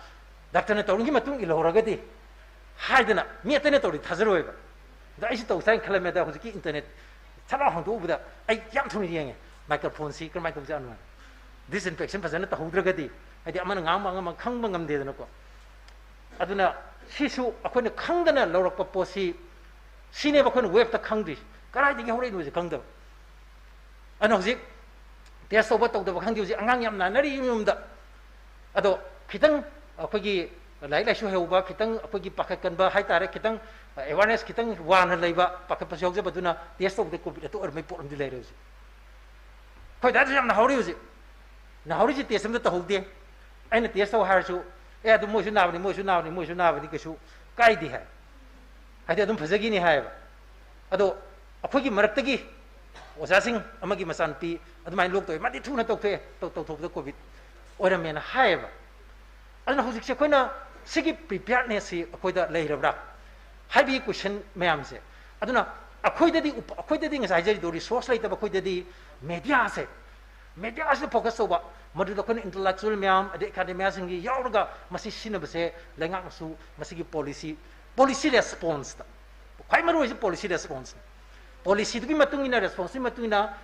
ꯗꯥꯛꯇꯔꯅ ꯇꯧꯔꯤꯒꯤ ꯃꯇꯨꯡ ꯏꯜꯍꯧꯔꯒꯗꯤ ꯍꯥꯏꯗꯅ ꯃꯤ ꯑꯇꯩꯅ ꯇꯧꯔꯤ ꯊꯥꯖꯔꯣꯏꯕ ꯑꯗ ꯑꯩꯁꯨ ꯇꯧꯁꯥꯏꯅ ꯈꯜꯂꯝꯃꯦꯗ ꯍꯧꯖꯤꯛꯀꯤ ꯏꯟꯇꯔꯅꯦꯠ ꯊꯂꯥꯎ ꯍꯥꯡꯗꯣꯛꯎꯕꯗ ꯑꯩ ꯌꯥꯝ ꯊꯨꯅ ꯌꯦꯡꯉꯦ ꯃꯥꯏꯀ꯭ꯔꯣꯐꯣꯟꯁꯤ ꯀꯔꯝꯍꯥꯏꯅ ꯇꯧꯖꯥꯠꯅꯣ ꯗꯤꯁꯏꯟꯐꯦꯛꯁꯟ ꯐꯖꯅ ꯇꯧꯍꯧꯗ꯭ꯔꯒꯗꯤ ꯍꯥꯏꯗꯤ ꯑꯃꯅ ꯉꯥꯡꯕ ꯑꯃ ꯈꯪꯕ ꯉꯝꯗꯦꯗꯅꯀꯣ ꯑꯗꯨꯅ ꯁꯤꯁꯨ ꯑꯩꯈꯣꯏꯅ ꯈꯪꯗꯅ ꯂꯧꯔꯛꯄ ꯄꯣꯠꯁꯤ ꯁꯤꯅꯦꯕ ꯑꯩꯈꯣꯏꯅ ꯋꯦꯕꯇ ꯈꯪꯗ꯭ꯔꯤꯁꯤ ꯀꯗꯥꯏꯗꯒꯤ ꯍꯧꯔꯛꯏꯅꯣꯁꯦ ꯈꯪꯗꯕ ꯑꯗꯨꯅ ꯍꯧꯖꯤꯛ ꯇꯦꯁ ꯇꯧꯕ ꯈꯪꯗꯦ ꯍꯧꯖꯤꯛ ꯑꯉꯥꯡ ꯌꯥꯝ ꯅꯥꯟꯅꯔꯤ ꯌꯨꯝꯗ ꯑꯗꯣ ꯈꯤꯇꯪ ꯑꯩꯈꯣꯏꯒꯤ ꯂꯥꯏꯔꯤꯛ ꯂꯥꯏꯁꯨ ꯍꯩꯍꯧꯕ ꯈꯤꯇꯪ ꯑꯩꯈꯣꯏꯒꯤ ꯄꯥꯈꯠꯀꯟꯕ ꯍꯥꯏꯇꯥꯔꯦ ꯈꯤꯇꯪ ꯑꯦꯋꯥꯔꯅꯦꯁ ꯈꯤꯇꯪ ꯋꯥꯅ ꯂꯩꯕ ꯄꯥꯈꯠꯄꯁꯨ ꯌꯥꯎꯖꯕꯗꯨꯅ ꯇꯦꯁ ꯇꯧꯕꯗ ꯀꯣꯚꯤꯗ ꯑꯇ ꯑꯣꯏꯔꯝꯕꯩ ꯄꯣꯠ ꯑꯃꯗꯤ ꯂꯩꯔꯦ ꯍꯧꯖꯤꯛ ꯑꯩꯈꯣꯏ ꯗꯥꯁꯨ ꯌꯥꯝ ꯅꯥꯍꯧꯔꯤ ꯍꯧꯖꯤꯛ ꯅꯥꯍꯧꯔꯤꯁꯤ ꯇꯦꯁ ꯑꯝꯇ ꯇꯧꯍꯧꯗꯦ ꯑꯩꯅ ꯇꯦꯁ ꯇꯧ ꯍꯥꯏꯔꯁꯨ ꯑꯗꯨ ꯃꯣꯏꯁꯨ ꯅꯥꯕꯅꯤ ꯀꯩꯁꯨ ꯀꯥꯏꯗꯦ ꯍꯥꯏ ꯍꯥꯏꯗꯤ ꯑꯗꯨꯝ ꯐꯖꯈꯤꯅꯤ ꯍꯥꯏꯌꯦꯕ ꯑꯗꯣ ꯑꯩꯈꯣꯏꯒꯤ ꯃꯔꯛꯇꯒꯤ ꯑꯣꯖꯥꯁꯤꯡ ꯑꯃꯒꯤ ꯃꯆꯥꯅꯨꯄꯤ ꯑꯗꯨꯃꯥꯏꯅ ꯂꯣꯛ ꯇꯧꯋꯦ ꯃꯥꯗꯤ ꯊꯨꯅ ꯇꯧꯊꯣꯛꯑꯦ ꯇꯧꯊꯣꯛꯄꯗ ꯀꯣꯚꯤꯗ ꯑꯣꯏꯔꯝꯃꯦꯅ ꯍꯥꯏꯌꯦꯕ ꯑꯗꯨꯅ ꯍꯧꯖꯤꯛꯁꯦ ꯑꯩꯈꯣꯏꯅ ꯁꯤꯒꯤ ꯄ꯭ꯔꯤꯄꯤꯌꯔꯅꯦꯁꯁꯤ ꯑꯩꯈꯣꯏꯗ ꯂꯩꯔꯕ꯭ꯔꯥ ꯍꯥꯏꯕꯒꯤ ꯀꯣꯏꯁꯟ ꯃꯌꯥꯝꯁꯦ ꯑꯗꯨꯅ ꯑꯩꯈꯣꯏꯗꯗꯤ ꯉꯁꯥꯏ ꯍꯥꯏꯖꯔꯤꯗꯣ ꯔꯤꯁꯣꯔꯁ ꯂꯩꯇꯕ ꯑꯩꯈꯣꯏꯗꯗꯤ ꯃꯦꯗꯤꯌꯥꯁꯤꯗ ꯐꯣꯀꯁ ꯇꯧꯕ ꯃꯗꯨꯗ ꯑꯩꯈꯣꯏꯅ ꯏꯟꯇꯦꯂꯦꯛꯆꯨꯋꯦꯜ ꯃꯌꯥꯝ ꯑꯗꯩ ꯑꯦꯀꯥꯗꯦꯃꯤꯌꯥꯁꯤꯡꯒꯤ ꯌꯥꯎꯔꯒ ꯃꯁꯤ ꯁꯤꯖꯤꯟꯅꯕꯁꯦ ꯂꯩꯉꯥꯛꯅꯁꯨ ꯃꯁꯤꯒꯤ ꯄꯣꯂꯤꯁꯤ ꯔꯦꯁꯄꯣꯟꯁꯇ ꯈ꯭ꯋꯥꯏ ꯃꯔꯨꯑꯣꯏꯁꯤ ꯄꯣꯂꯤꯁꯤ ꯔꯦꯁꯄꯣꯟꯁꯅꯤ ꯄꯣꯂꯤꯁꯤꯗꯨꯒꯤ ꯃꯇꯨꯡ ꯏꯟꯅ ꯔꯦꯁꯄꯣꯟꯁꯀꯤ ꯃꯇꯨꯡ ꯏꯟꯅ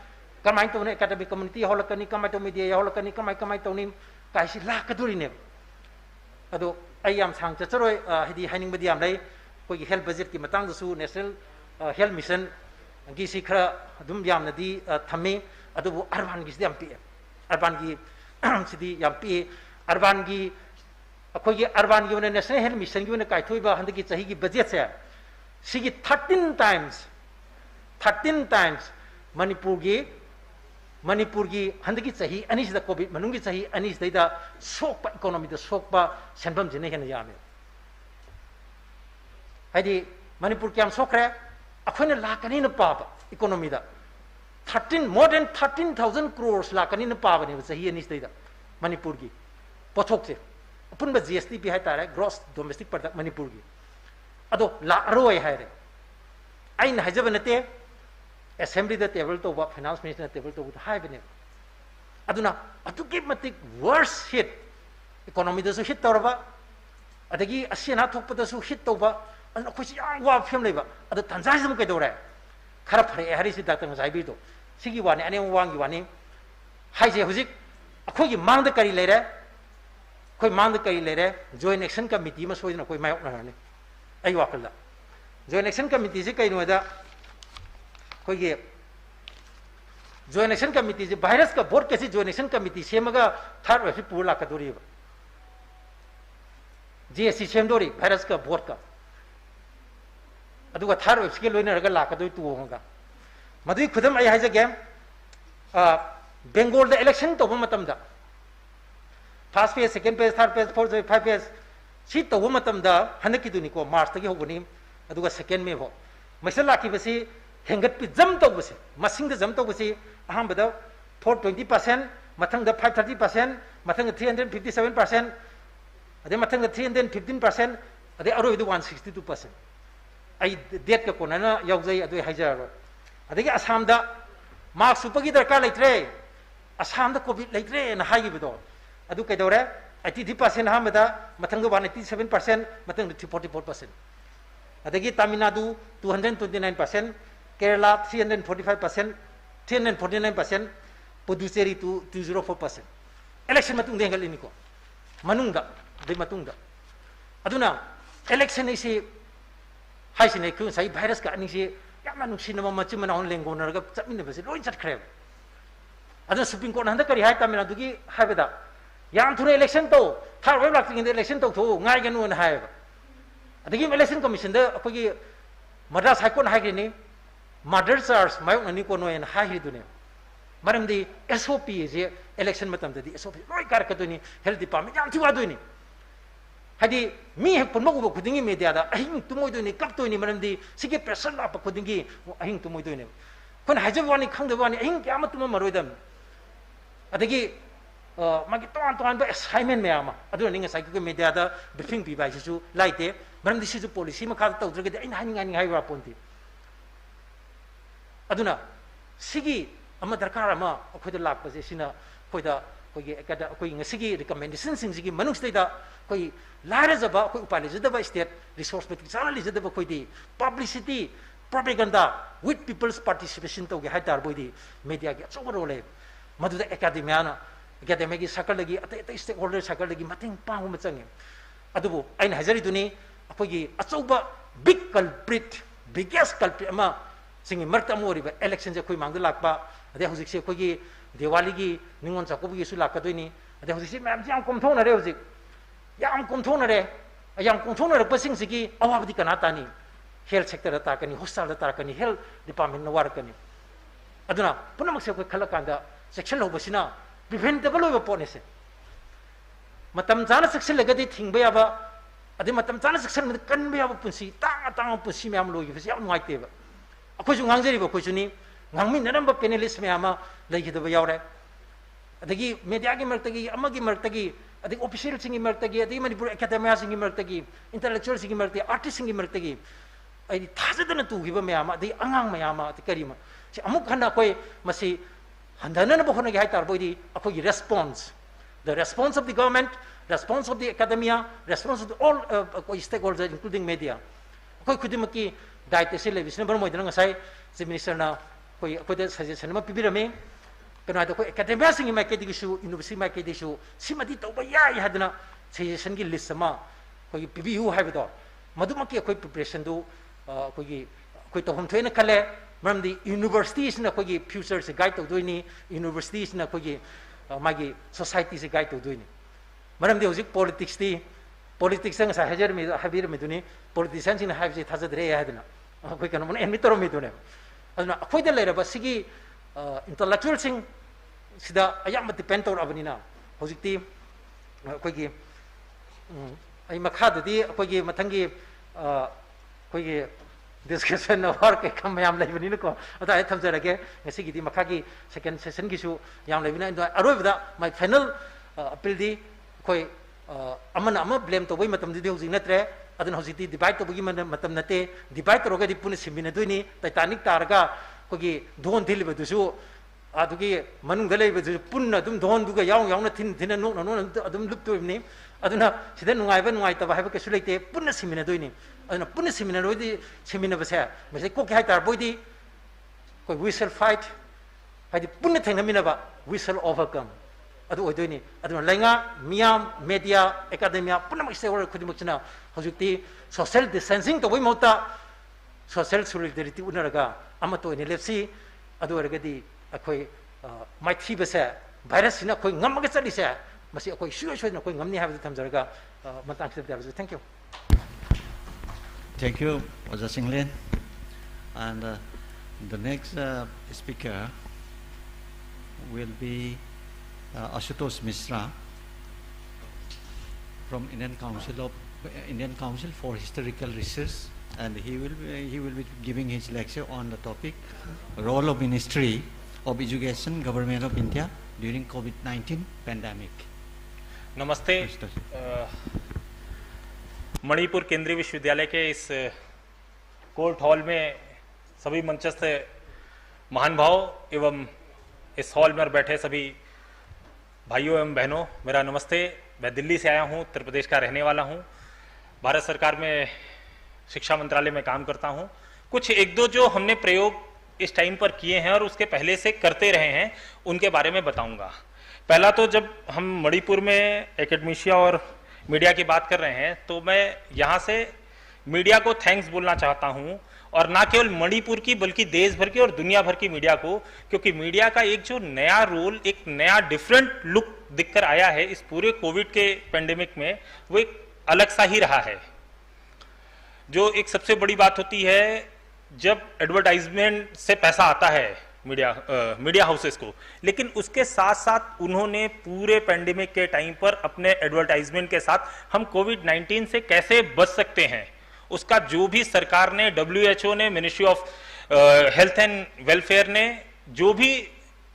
ꯀꯃꯥꯏꯅ ꯇꯧꯅꯤ ꯑꯦꯀꯥꯗꯦꯃꯤꯛ ꯀꯝꯃꯨꯅꯤꯇꯤ ꯌꯥꯎꯍꯜꯂꯛꯀꯅꯤ ꯀꯃꯥꯏꯅ ꯇꯧ ꯃꯤꯗꯤꯌꯥ ꯌꯥꯎꯍꯜꯂꯛꯀꯅꯤ ꯀꯃꯥꯏꯅ ꯇꯧꯅꯤ ꯀꯥꯏꯁꯤ ꯂꯥꯛꯀꯗꯣꯔꯤꯅꯦꯕ ꯑꯗꯣ ꯑꯩ ꯌꯥꯝ ꯁꯥꯡ ꯆꯠꯆꯔꯣꯏ ꯍꯥꯏꯗꯤ ꯍꯥꯏꯅꯤꯡꯕꯗꯤ ꯌꯥꯝ ꯂꯩ ꯑꯩꯈꯣꯏꯒꯤ ꯍꯦꯜꯊ ꯕꯖꯦꯠꯀꯤ ꯃꯇꯥꯡꯗꯁꯨ ꯅꯦꯁꯅꯦꯜ ꯍꯦꯜꯊ ꯃꯤꯁꯟꯒꯤꯁꯤ ꯈꯔ ꯑꯗꯨꯝ ꯌꯥꯝꯅꯗꯤ ꯊꯝꯃꯤ ꯑꯗꯨꯕꯨ ꯑꯔꯕꯥꯟꯒꯤꯁꯤꯗꯤ ꯌꯥꯝ ꯄꯤꯛꯑꯦ ꯑꯔꯕꯥꯟꯒꯤ ꯁꯤꯗꯤ ꯌꯥꯝ ꯄꯤꯛꯏ ꯑꯔꯕꯥꯟꯒꯤ ꯑꯩꯈꯣꯏꯒꯤ ꯑꯔꯕꯥꯟꯒꯤ ꯑꯣꯏꯅ ꯅꯦꯁꯅꯦꯜ ꯍꯦꯜꯊ ꯃꯤꯁꯟꯒꯤ ꯑꯣꯏꯅ ꯀꯥꯏꯊꯣꯛꯏꯕ ꯍꯟꯗꯛꯀꯤ ꯆꯍꯤꯒꯤ ꯕꯖꯦꯠꯁꯦ ꯁꯤꯒꯤ 13 times ꯃꯅꯤꯄꯨꯔꯒꯤ ꯍꯟꯗꯛꯀꯤ ꯆꯍꯤ ꯑꯅꯤꯁꯤꯗ ꯀꯣꯚꯤꯗ ꯃꯅꯨꯡꯒꯤ ꯆꯍꯤ ꯑꯅꯤꯁꯤꯗꯩꯗ ꯁꯣꯛꯄ ꯏꯀꯣꯅꯣꯃꯤꯗ ꯁꯣꯛꯄ ꯁꯦꯟꯐꯝꯁꯤꯅ ꯍꯦꯟꯅ ꯌꯥꯝꯃꯦ ꯍꯥꯏꯗꯤ ꯃꯅꯤꯄꯨꯔ ꯀꯌꯥꯝ ꯁꯣꯛꯈ꯭ꯔꯦ ꯑꯩꯈꯣꯏꯅ ꯂꯥꯛꯀꯅꯤꯅ ꯄꯥꯕ ꯏꯀꯣꯅꯣꯃꯤꯗ more than 13,000 crores ꯂꯥꯛꯀꯅꯤꯅ ꯄꯥꯕꯅꯦꯕ ꯆꯍꯤ ꯑꯅꯤꯁꯤꯗꯩꯗ ꯃꯅꯤꯄꯨꯔꯒꯤ ꯄꯣꯠꯊꯣꯛꯁꯦ ꯑꯄꯨꯟꯕ GSTP ꯍꯥꯏꯇꯥꯔꯦ ꯒ꯭ꯔꯣꯁ ꯗꯣꯃꯦꯁꯇꯤꯛ ꯄ꯭ꯔꯗꯛ ꯃꯅꯤꯄꯨꯔꯒꯤ ꯑꯗꯣ ꯂꯥꯛꯑꯔꯣꯏ ꯍꯥꯏꯔꯦ ꯑꯩꯅ ꯍꯥꯏꯖꯕ ꯅꯠꯇꯦ ꯑꯦꯁꯦꯝꯕ꯭ꯂꯤꯗ ꯇꯦꯕꯜ ꯇꯧꯕ ꯐꯥꯏꯅꯥꯟꯁ ꯃꯤꯅꯤꯁꯇꯔꯅ ꯇꯦꯕꯜ ꯇꯧꯕꯗ ꯍꯥꯏꯕꯅꯦꯕ ꯑꯗꯨꯅ ꯑꯗꯨꯛꯀꯤ ꯃꯇꯤꯛ ꯋꯔꯁ hit economy da su hit tawraba adagi asiana thokpa da su hit tawba adna khoisi yang wa phim leiba ada tanjai sam kai dore khara phare hari si doctor ngai bi do sigi wani ane wangi wani hai je hujik akhoi gi mang da kari leire khoi mang da kari leire joint action committee ma soina khoi mayok na ne ai wakal da joint action committee je kai no da khoi gi joint action committee je virus ka board ke joint action committee semaga third wave pula ka dori ba GSC semdori virus ka board ka aduga third wave ke loina raga la ka doi tu honga madui khudam ai haja game Bengal the election to matam da first phase second phase third phase fourth phase five phase si to matam da hanaki duni ko March ta gi hobuni aduga second me ho masala ki basi hengat pi jam to basi masing da jam to basi aham bada 420% mathang da 530% mathang 357% ade mathang da 315% ade aro idu 162% ai date ka konana yaujai adu hajar adegi assam da marks supagi darkar leitre assam da covid leitre na hagi bido adu kai dore 80% aham bada mathang da 187% mathang da 44% adegi Tamil Nadu 229%, Kerala 345%, 349%, Puducherry 204%. Election matung dengal ini ko. Manungda, de matungda. Aduna election isi hai sini kun sai virus ka ani si ya manung sinama macam mana on lengo narga chamin basi loin chat kreb. Aduna Supreme Court handa kari hai Tamil Nadu ki hai beda. Yang thune election to thar web lak tingin election to thu ngai ganu na hai. Adagi election commission da apagi Madras High Court hai ni murder charge mayong ani ko no en hai dune. Maram di SOP je election matam da di SOP loi kar ka duni health department yam thiwa duni. Hadi mi hek pon magu khudingi media da ahing tumoy duni kap to ni maram di sige pressure la pa khudingi ahing tumoy duni. Kon hajab wani khang da wani ahing kya matuma maroi dam. Adagi magi ton ba assignment me ama adu ninga sai ko media da briefing pi ba su laite maram di su policy ma kha ta udra ge ai hani hai wa ponti aduna sigi ama darkar ama khoi da lak pase sina khoi da khoi ekada khoi ngasigi recommendation sing sigi manung state da khoi lara jaba khoi upale jada ba state resource metric sala jada ba khoi di publicity propaganda with people's participation to ge haidar boy di media ge so role madu da academia na academic gi sakal lagi ate stakeholder sakal lagi mating pang ma change adubu aina hajari duni khoi gi achoba big culprit biggest culprit ama singi marta mori ba election je khoi mangdu lakpa ade hojik se khoi gi Diwali gi ningon chakob gi su lakka doini ade hojik se mam jam kom thona re hojik yam kom thona re ayam kom thona re pasing sigi awabdi kana tani health sector ta kani hospital ta kani health department na war kani aduna punamak se khoi khala kanda section lo basina preventable lo pone se matam jana section legadi thingba ya ba ade matam jana section me kan ba ya ba punsi tang punsi me am lo gi fisi am ngai te ba akhoi ju ngangjeri ba khoi ju ni ngangmi naram panelist me ama lagi da yaure adagi media gi martagi amagi martagi adagi official singi martagi adagi Manipur academia singi martagi intellectual singi martagi artist singi martagi ai thajadana tu giba me ama adagi angang me ama karima si amuk khana koi masi handana na bohona gi hai tar boidi akhoi response the response of the government response of the academia response of the all stakeholders including media akhoi khudimaki daite se le bisna bar moi dana ngasai chief minister na koi da suggestion ma pibirame kana da koi academia singi ma ke digisu university ma ke digisu simadi to ba ya hadna suggestion gi list ma koi pibiu haibdo maduma ki koi preparation do koi to hom thoina khale maram di universities na koi future se guide to doini universities na koi magi society se guide to doini maram di hojik politics ang sa hajar mi habir mi duni politicians in have je thajadre ya hadna koi kana mon enmi toro mi dune aduna akhoi da leira ba sigi intellectual sing sida ayam depend tor abanina hojikti koi gi ai makha di koi gi mathangi koi gi discussion na war ke kam yam lai bani ko ata ai thamjara ke ngasi gi di makha gi second session gi su yam lai bina aroi da my final appeal di koi amana ama blame to bai matam di hojik natre adun hojiti divide to bagi matam nate divide to roga di puni simina duini titanic targa kogi don dil bedusu adugi manung dale be punna dum don duga yaung yaung na thin thin no no adum lup to ni aduna sida nungai ba nungai ta ba ha ba kesu leite punna simina doini aduna punna simina rodi simina ba sa me ko ke haitar boidi ko we shall fight hadi punna thengna mina ba we shall overcome adu oidoni aduna lenga miam media academia punna ma se wor khudi mukchina hojukti social distancing to boi mota social solidarity unaraga amato ni lepsi adu orgadi akoi mai thi ba sa virus na koi ngam ga chali sa masi akoi sure sure na koi ngamni ha ba thamjaraga matang se da thank you. Thank you, Oja Singlen. And the next speaker will be Ashutosh Mishra from Indian Council for Historical Research, and he will be giving his lecture on the topic role of Ministry of Education, Government of India during COVID-19 pandemic. नमस्ते। मणिपुर केंद्रीय विश्वविद्यालय के इस court hall में सभी मंचस्थ महानुभाव एवं इस हॉल में बैठे सभी भाइयों एवं बहनों, मेरा नमस्ते। मैं दिल्ली से आया हूँ, उत्तर प्रदेश का रहने वाला हूँ। भारत सरकार में शिक्षा मंत्रालय में काम करता हूँ। कुछ एक दो जो हमने प्रयोग इस टाइम पर किए हैं और उसके पहले से करते रहे हैं, उनके बारे में बताऊंगा। पहला तो जब हम मणिपुर में एकेडमिशिया और मीडिया की बात कर रहे हैं, तो मैं यहाँ से मीडिया को थैंक्स बोलना चाहता हूँ, और ना केवल मणिपुर की बल्कि देश भर की और दुनिया भर की मीडिया को, क्योंकि मीडिया का एक जो नया रोल, एक नया डिफरेंट लुक दिखकर आया है इस पूरे कोविड के पेंडेमिक में, वो एक अलग सा ही रहा है। जो एक सबसे बड़ी बात होती है, जब एडवर्टाइजमेंट से पैसा आता है मीडिया हाउसेस को, लेकिन उसके साथ साथ उन्होंने पूरे पेंडेमिक के टाइम पर अपने एडवर्टाइजमेंट के साथ हम कोविड-19 से कैसे बच सकते हैं, उसका जो भी सरकार ने, WHO ने, ministry of health and welfare ने जो भी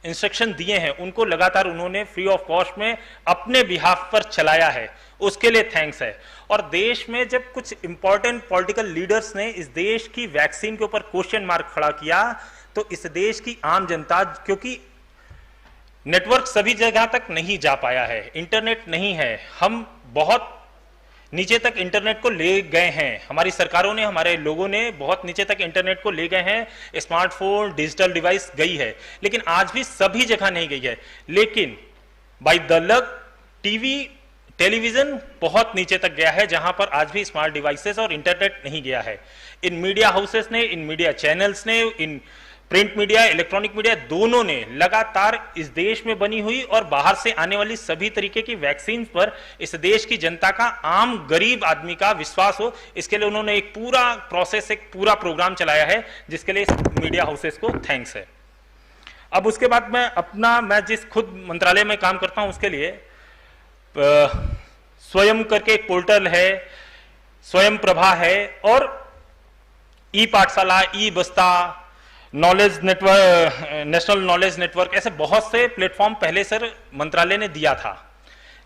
इंस्ट्रक्शन दिए हैं, उनको लगातार उन्होंने फ्री ऑफ कॉस्ट में अपने बिहाफ पर चलाया है, उसके लिए थैंक्स है। और देश में जब कुछ इंपॉर्टेंट पॉलिटिकल लीडर्स ने इस देश की वैक्सीन के ऊपर क्वेश्चन मार्क खड़ा किया, तो इस देश की आम जनता, क्योंकि नेटवर्क सभी जगह तक नहीं जा पाया है, इंटरनेट नहीं है, हम बहुत नीचे तक इंटरनेट को ले गए हैं, हमारी सरकारों ने, हमारे लोगों ने बहुत नीचे तक इंटरनेट को ले गए हैं, स्मार्टफोन, डिजिटल डिवाइस गई है, लेकिन आज भी सभी जगह नहीं गई है। लेकिन बाय द लक टेलीविजन बहुत नीचे तक गया है, जहां पर आज भी स्मार्ट डिवाइसेस और इंटरनेट नहीं गया है। इन मीडिया हाउसेस ने, इन मीडिया चैनल्स ने, in print media, electronic media, दोनों ने लगातार इस देश में बनी हुई और बाहर से आने वाली सभी तरीके की वैक्सीन पर इस देश की जनता का, आम गरीब आदमी का विश्वास हो, इसके लिए उन्होंने एक पूरा प्रोसेस, एक पूरा प्रोग्राम चलाया है, जिसके लिए मीडिया हाउसेस को थैंक्स है। अब उसके बाद मैं जिस खुद मंत्रालय में काम करता हूं, उसके लिए स्वयं करके एक पोर्टल है, स्वयं प्रभा है, और ई पाठशाला, ई बस्ता, knowledge network, national knowledge network, ऐसे बहुत से प्लेटफॉर्म पहले सर मंत्रालय ने दिया था।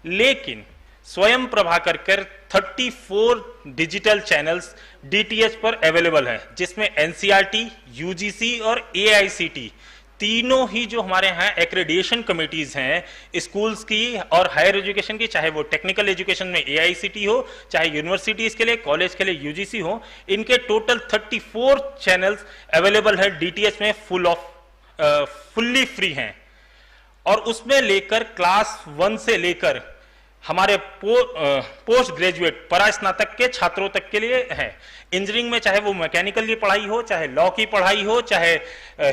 लेकिन स्वयं प्रभा कर 34 डिजिटल चैनल्स DTH पर अवेलेबल हैं, जिसमें NCERT, UGC और AICT तीनों ही जो हमारे यहाँ एक्रेडिएशन कमिटीज हैं स्कूल्स की और हायर एजुकेशन की, चाहे वो टेक्निकल एजुकेशन में AICT हो, चाहे यूनिवर्सिटीज के लिए, कॉलेज के लिए UGC हो, इनके टोटल 34 चैनल्स अवेलेबल है DTH में, फुल्ली फ्री हैं। और उसमें लेकर क्लास 1 से लेकर हमारे पोस्ट ग्रेजुएट परास्नातक के छात्रों तक के लिए है। इंजीनियरिंग में चाहे वो मैकेनिकल की पढ़ाई हो, चाहे लॉ की पढ़ाई हो, चाहे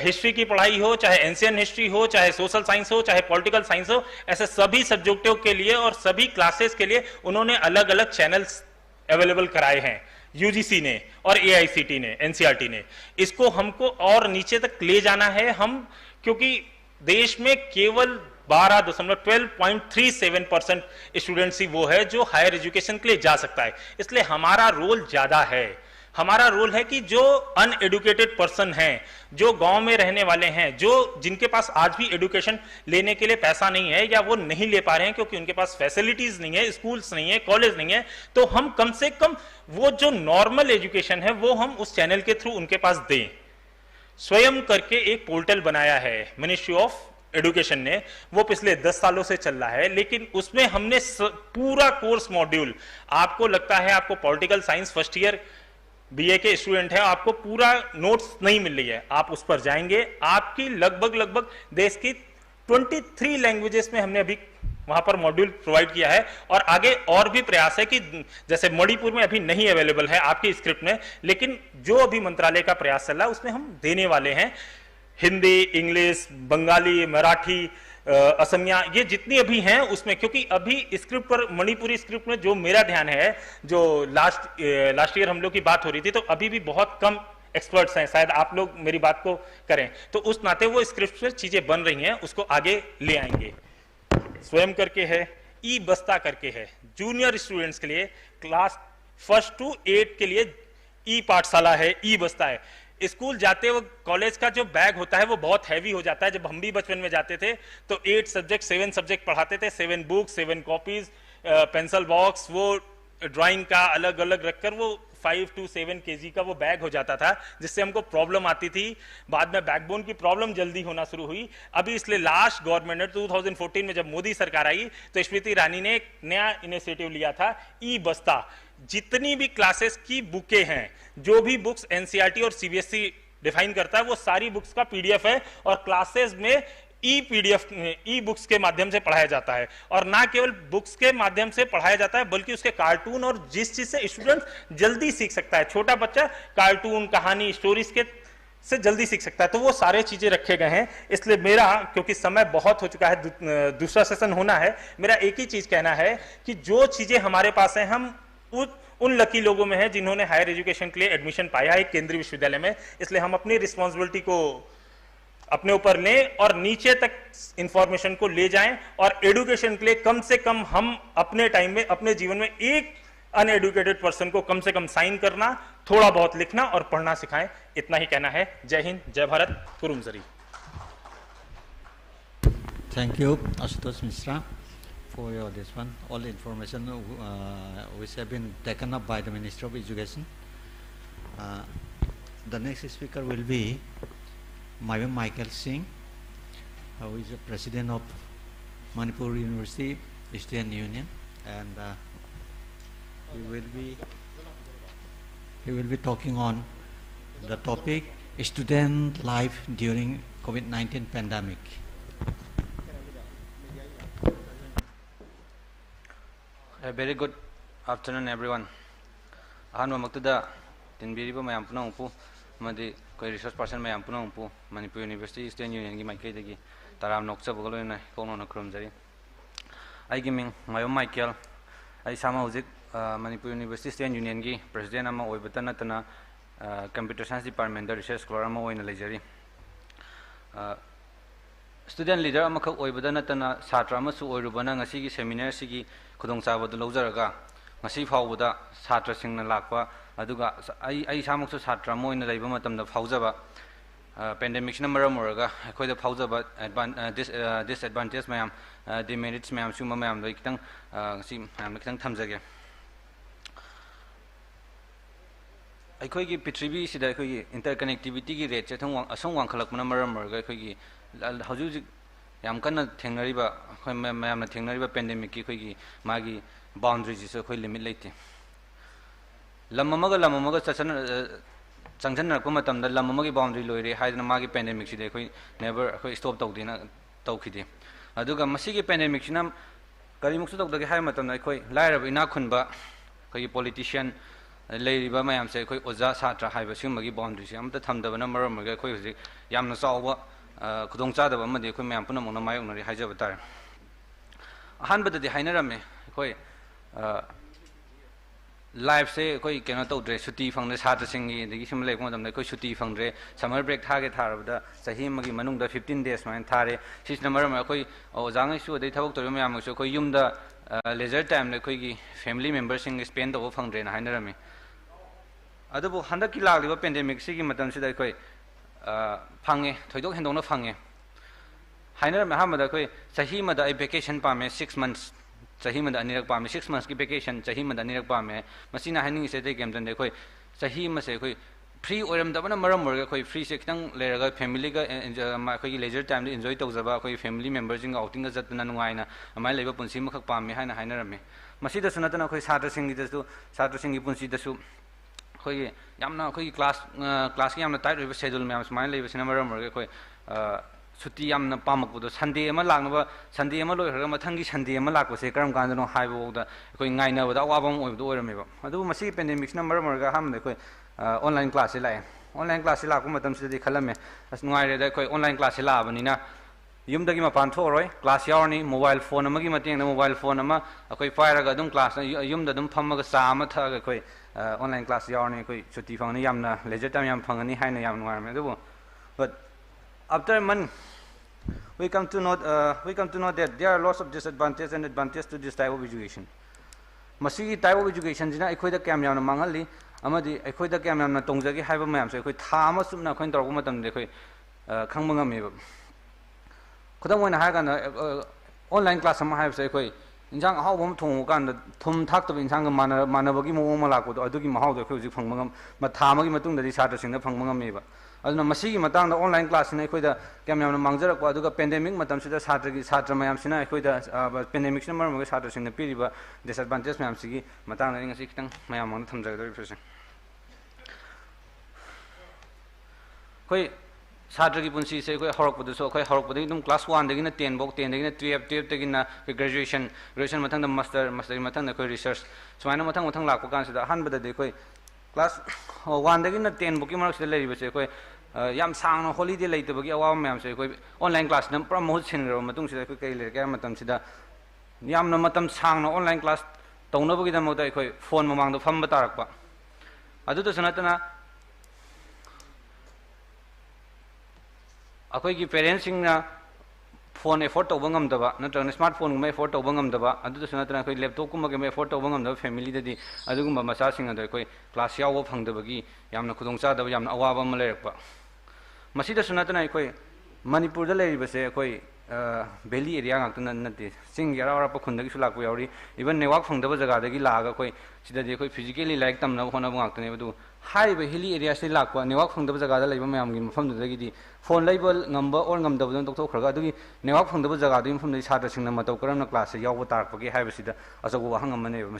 हिस्ट्री की पढ़ाई हो, चाहे एंशियंट हिस्ट्री हो, चाहे सोशल साइंस हो, चाहे पॉलिटिकल साइंस हो, ऐसे सभी सब्जेक्टों के लिए और सभी क्लासेस के लिए उन्होंने अलग अलग चैनल्स अवेलेबल कराए हैं, UGC ने और AICT ने, NCERT ने। इसको हमको और नीचे तक ले जाना है हम, क्योंकि देश में केवल 12.37% स्टूडेंट्स ही वो है जो हायर एजुकेशन के लिए जा सकता है। इसलिए हमारा रोल ज्यादा है। हमारा रोल है कि जो अनएडुकेटेड पर्सन हैं, जो गांव में रहने वाले हैं, जो जिनके पास आज भी एजुकेशन लेने के लिए पैसा नहीं है या वो नहीं ले पा रहे हैं क्योंकि उनके पास फैसिलिटीज नहीं है, स्कूल्स नहीं है, कॉलेज नहीं है, तो हम कम से कम वो जो नॉर्मल एजुकेशन है वो हम उस चैनल के थ्रू उनके पास दें। स्वयं करके एक पोर्टल बनाया है मिनिस्ट्री ऑफ एजुकेशन ने, वो पिछले 10 सालों से चल रहा है, लेकिन उसमें हमने पूरा कोर्स मॉड्यूल, आपको लगता है आपको political science first year BA के स्टूडेंट हैं, आपको पूरा नोट्स नहीं मिल रही है, आप उस पर जाएंगे, आपकी लगभग देश की 23 लैंग्वेजेस में हमने अभी वहां पर मॉड्यूल प्रोवाइड किया है, और आगे और भी प्रयास है कि जैसे मणिपुर में अभी नहीं अवेलेबल है आपकी स्क्रिप्ट में, लेकिन जो अभी मंत्रालय का प्रयास चल रहा है उसमें हम देने वाले हैं। हिंदी, इंग्लिश, बंगाली, मराठी, असमिया, ये जितनी अभी हैं उसमें, क्योंकि अभी स्क्रिप्ट पर, मणिपुरी स्क्रिप्ट में जो मेरा ध्यान है, जो लास्ट ईयर हम लोग की बात हो रही थी, तो अभी भी बहुत कम एक्सपर्ट्स हैं, शायद आप लोग मेरी बात को करें, तो उस नाते वो स्क्रिप्ट में चीजें बन रही हैं, उसको आगे ले आएंगे। स्वयं करके है, ई बस्ता करके है, जूनियर स्टूडेंट्स के लिए, क्लास 1 to 8 के लिए ई पाठशाला है, ई बस्ता है। स्कूल जाते वक्त कॉलेज का जो बैग होता है वो बहुत हैवी हो जाता है। जब हम भी बचपन में जाते थे तो 8 सब्जेक्ट 7 सब्जेक्ट पढ़ाते थे, 7 बुक्स, 7 कॉपीज, पेंसिल बॉक्स, वो ड्राइंग का अलग अलग रखकर वो 5 to 7 kg का वो बैग हो जाता था, जिससे हमको प्रॉब्लम आती थी। बाद में बैकबोन की प्रॉब्लम जल्दी होना शुरू हुई। अभी इसलिए लास्ट गवर्नमेंट ने 2014 में जब मोदी सरकार आई तो स्मृति ईरानी ने एक नया इनिशिएटिव लिया था, ई बस्ता। जितनी भी क्लासेस की बुकें हैं, जो भी बुक्स एनसीईआरटी और सीबीएसई डिफाइन करता है, वो सारी बुक्स का पीडीएफ है, और क्लासेस में ई पीडीएफ, ई बुक्स के माध्यम से पढ़ाया जाता है। और ना केवल बुक्स के माध्यम से पढ़ाया जाता है, बल्कि उसके कार्टून, और जिस चीज से स्टूडेंट जल्दी सीख सकता है, छोटा बच्चा कार्टून, कहानी, स्टोरीज के से जल्दी सीख सकता है, तो वो सारे चीजें रखे गए हैं। इसलिए मेरा, क्योंकि समय बहुत हो चुका है, दूसरा सेशन होना है, मेरा एक ही चीज कहना है कि जो चीजें हमारे पास हैं, हम उन लकी लोगों में हैं जिन्होंने हायर एजुकेशन के लिए एडमिशन पाया है केंद्रीय विश्वविद्यालय में। इसलिए हम अपनी रिस्पॉन्सिबिलिटी को अपने ऊपर लें और नीचे तक इंफॉर्मेशन को ले जाएं, और एजुकेशन के लिए कम से कम हम अपने टाइम में, अपने जीवन में एक अनएडुकेटेड पर्सन को कम से कम साइन करना, थोड़ा बहुत लिखना और पढ़ना सिखाएं। इतना ही कहना है। जय हिंद, जय भारत, कुरुम जरी। Thank you, Ashutosh Mishra, for this one. All information which have been taken up by the Minister of Education. The next speaker will be Mayam Michael Singh, who is the President of Manipur University Student Union, and he will be talking on the topic student life during COVID-19 pandemic. A very good afternoon, everyone. Ahan mamaktuda tinbiriba mayam puna upu madi koi research person mayam puna upu Manipur University Student Union gi maikai dagi taram noksa bogalo na kono na krom jari. Ai gi ming mayom Michael, ai sama hujik Manipur University Student Union gi president ama oibata natana computer science department da research scholar ama oina lejari. Student leader amakak oibada natana satra amasu oirubana ngasi gi seminar sigi khudong chabadu lawjaraga ngasi phawbada satra singna lakpa aduga ai samaksu satra moina leiba matamda phawjaba pandemic sina maram oraga khoida phawjaba disadvantage mayam demerits mayam suma mayam doi kitang ngasi mayam kitang thamjage. ꯑꯩꯈꯣꯏꯒꯤ ꯄ꯭ꯔꯤꯊꯤꯕꯤꯁꯤꯗ ꯑꯩꯈꯣꯏꯒꯤ ꯏꯟꯇꯔꯀꯅꯦꯛꯇꯤꯕꯤꯇꯤꯒꯤ ꯔꯦꯠꯁꯦ ꯑꯁꯣꯝ ꯋꯥꯡꯈꯠꯂꯛꯄꯅ ꯃꯔꯝ ꯑꯣꯏꯔꯒ ꯑꯩꯈꯣꯏꯒꯤ ꯍꯧꯖꯤꯛ ꯍꯧꯖꯤꯛ ꯌꯥꯝ ꯀꯟꯅ ꯊꯦꯡꯅꯔꯤꯕ ꯑꯩꯈꯣꯏ ꯃꯌꯥꯝꯅ ꯊꯦꯡꯅꯔꯤꯕ ꯄꯦꯟꯗꯦꯃꯤꯛꯀꯤ ꯑꯩꯈꯣꯏꯒꯤ ꯃꯥꯒꯤ ꯕꯥꯎꯟꯗꯔꯤꯁꯤꯁꯨ ꯑꯩꯈꯣꯏ ꯂꯤꯃꯤꯠ ꯂꯩꯇꯦ. ꯂꯝ ꯑꯃꯒ ꯆꯪꯁꯤꯟꯅꯔꯛꯄ ꯃꯇꯝꯗ ꯂꯝ ꯑꯃꯒꯤ ꯕꯥꯎꯟꯗꯔꯤ ꯂꯣꯏꯔꯦ ꯍꯥꯏꯗꯅ ꯃꯥꯒꯤ ꯄꯦꯟꯗꯦꯃꯤꯛꯁꯤꯗꯤ ꯑꯩꯈꯣꯏ ꯅꯦꯕꯔ ꯑꯩꯈꯣꯏ ꯁ꯭ꯇꯣꯞ ꯇꯧꯗꯦꯅ ꯇꯧꯈꯤꯗꯦ. ꯑꯗꯨꯒ ꯃꯁꯤꯒꯤ ꯄꯦꯟꯗꯦꯃꯤꯛꯁꯤꯅ ꯀꯔꯤꯃꯨꯛꯁꯨ ꯇꯧꯗꯒꯦ ꯍꯥꯏꯕ ꯃꯇꯝꯗ ꯑꯩꯈꯣꯏ ꯂꯥꯏꯔꯕ ꯏꯅꯥꯛ ꯈꯨꯟꯕ ꯑꯩꯈꯣꯏꯒꯤ ꯄꯣꯂꯤꯇꯤꯁꯤꯌꯟ ꯂꯩꯔꯤꯕ ꯃꯌꯥꯝꯁꯦ ꯑꯩꯈꯣꯏ ꯑꯣꯖꯥ ꯁꯥꯇ꯭ꯔ ꯍꯥꯏꯕ ꯁꯤꯒꯨꯝꯕꯒꯤ ꯕꯥꯎꯟꯗꯔꯤꯁꯦ ꯑꯃꯠꯇ ꯊꯝꯗꯕꯅ ꯃꯔꯝ ꯑꯣꯏꯔꯒ ꯑꯩꯈꯣꯏ ꯍꯧꯖꯤꯛ ꯌꯥꯝꯅ ꯆꯥꯎꯕ ꯈꯨꯗꯣꯡꯆꯥꯗꯕ ꯑꯃꯗꯤ ꯑꯩꯈꯣꯏ ꯃꯌꯥꯝ ꯄꯨꯝꯅꯃꯛꯅ ꯃꯥꯌꯣꯛꯅꯔꯤ ꯍꯥꯏꯖꯕ ꯇꯥꯔꯦ. ꯑꯍꯥꯟꯕꯗꯗꯤ ꯍꯥꯏꯅꯔꯝꯃꯦ ꯑꯩꯈꯣꯏ ꯂꯥꯏꯐꯁꯦ ꯑꯩꯈꯣꯏ ꯀꯩꯅꯣ ꯇꯧꯗ꯭ꯔꯦ, ꯁꯨꯇꯤ ꯐꯪꯗ꯭ꯔꯦ ꯁꯥꯇ꯭ꯔꯁꯤꯡꯒꯤ, ꯑꯗꯒꯤ ꯁꯨꯝ ꯂꯩꯕ ꯃꯇꯝꯗ ꯑꯩꯈꯣꯏ ꯁꯨꯇꯤ ꯐꯪꯗ꯭ꯔꯦ, ꯁꯝꯃꯔ ꯕ꯭ꯔꯦꯛ ꯊꯥꯒꯦ ꯊꯥꯔꯕꯗ ꯆꯍꯤ ꯑꯃꯒꯤ ꯃꯅꯨꯡꯗ 15 days ꯁꯨꯃꯥꯏꯅ ꯊꯥꯔꯦ. ꯁꯤꯁꯤꯅ ꯃꯔꯝ ꯑꯣꯏꯔꯒ ꯑꯩꯈꯣꯏ ꯑꯣꯖꯥꯉꯩꯁꯨ ꯑꯗꯩ ꯊꯕꯛ ꯇꯧꯔꯤꯕ ꯃꯌꯥꯝꯒꯩꯁꯨ ꯑꯩꯈꯣꯏ ꯌꯨꯝꯗ ꯂꯦꯖꯔ ꯇꯥꯏꯝꯗ ꯑꯩꯈꯣꯏꯒꯤ ꯐꯦꯃꯤꯂꯤ ꯃꯦꯝꯕꯔꯁꯤꯡꯒ ꯁ꯭ꯄꯦꯟ ꯇꯧꯕ ꯐꯪꯗ꯭ꯔꯦꯅ ꯍꯥꯏꯅꯔꯝꯃꯤ. ꯑꯗꯨꯕꯨ ꯍꯟꯗꯛꯀꯤ ꯂꯥꯛꯂꯤꯕ ꯄꯦꯟꯗꯦꯃꯤꯛꯁꯤꯒꯤ ꯃꯇꯝꯁꯤꯗ ꯑꯩꯈꯣꯏ ꯐꯪꯉꯦ, ꯊꯣꯏꯗꯣꯛ ꯍꯦꯟꯗꯣꯛꯅ ꯐꯪꯉꯦ. ꯍꯥꯏꯅꯔꯝꯃꯦ ꯑꯍꯥꯟꯕꯗ ꯑꯩꯈꯣꯏ ꯆꯍꯤ ꯑꯃꯗ ꯑꯩ ꯚꯦꯀꯦꯁꯟ ꯄꯥꯝꯃꯦ 6 months, ꯆꯍꯤ ꯑꯃꯗ ꯑꯅꯤꯔꯛ ꯄꯥꯝꯃꯦ, 6 months ꯚꯦꯀꯦꯁꯟ ꯆꯍꯤ ꯑꯃꯗ ꯑꯅꯤꯔꯛ ꯄꯥꯝꯃꯦ. ꯃꯁꯤꯅ ꯍꯥꯏꯅꯤꯡꯉꯤꯁꯦ ꯑꯇꯩ ꯀꯩꯝꯇ ꯅꯠꯇꯦ, ꯑꯩꯈꯣꯏ ꯆꯍꯤ ꯑꯃꯁꯦ ꯑꯩꯈꯣꯏ free oiram da bana maram morga koi free se kitang leraga family ga ma koi leisure time de enjoy tawjaba koi family members jing outing ga jatna nuaina amai leba punsi makhak pam haina haina rame masida sunatana koi satra sing gi dasu satra sing gi punsi dasu koi yamna koi class ki yamna tight river schedule me am smile leba sina maram morga koi suti yamna pamak budo sunday ama lagna sunday ama loi hraga mathangi sunday ama lakko se karam kan no haibo da koi ngaina bada wabam oibdo oirame ba adu masi pandemic na maram morga hamne koi online class lai online class la kuma tam sidi khalame as nuai re da koi online class la bani na yum dagi ma pan tho roi class yaw ni mobile phone amagi mateng na mobile phone ama koi fire ga dum class yum da dum pham ga sa ma tha ga koi online class yaw ni koi chuti phang ni yam na leisure time yam phang ni hai na yam nuai me du but after a month we come to know that there are lots of disadvantages and advantages to this type of education masi type of education jina ekhoi da kam yam na mangali amadi ekhoi da kam yam na tongjagi haiba mayam se ekhoi tha ma sumna khoin torgu matam de ekhoi khangma ngame ba khudam oina ha kana online class ama haiba se ekhoi injang haw bom thong kan da thum thak to injang ga mana bagi mo ma la ko do adugi mahaw do ekhoi ji phangma ngam ma tha ma gi matung da di sa ta sing da phangma ngame ba aduna masi gi matang da online class ne ekhoi da kam yam na mangjar ko aduga pandemic matam sida satra mayam sina ekhoi da pandemic sina mar ma ga satra sing na piri ba disadvantage mayam sigi matang da ngasi kitang mayam mang thamjag do person koi satra gi punsi se koi horok budu so koi horok budu dum class 1 dagi na 10 bok 10 dagi na 12 dagi na graduation matang da master matang da koi research smaina matang lak ko kan sida han bada de koi class 1 dagi na 10 boki marak sida lei base koi yam sang no holiday leite bagi awa mayam se koi online class nam promote sin ro matung sida koi kai le ka matam sida yam na matam sang no online class tongna bagi da mo da koi phone mamang do pham batarak ba adu to sanatana akhoi gi parents sing na phone effort to bangam daba natrang smartphone me effort to bangam daba adu suna tana khoi laptop kuma ge me effort to bangam daba family da di adu gum ma sa sing da khoi class yaw wo phang daba gi yamna khudong cha daba yamna awa ba ma lerak ba masi da suna tana khoi manipur da lei ba se khoi valley area ngak tan na ti sing yara ra pa khun da gi sulak pu yauri even network phang daba jaga da gi la ga khoi sida de khoi physically like tam na hona ngak tan ne du hai ba hilly area se lak pa network phang daba jaga da leiba mayam gi mafam da gi di phone label ngamba or ngam da don tok khraga adu network phang daba jaga du mafam dai sa da sing na matau karam na class se yaw ba tar pa gi hai ba sida asago hang am ne ba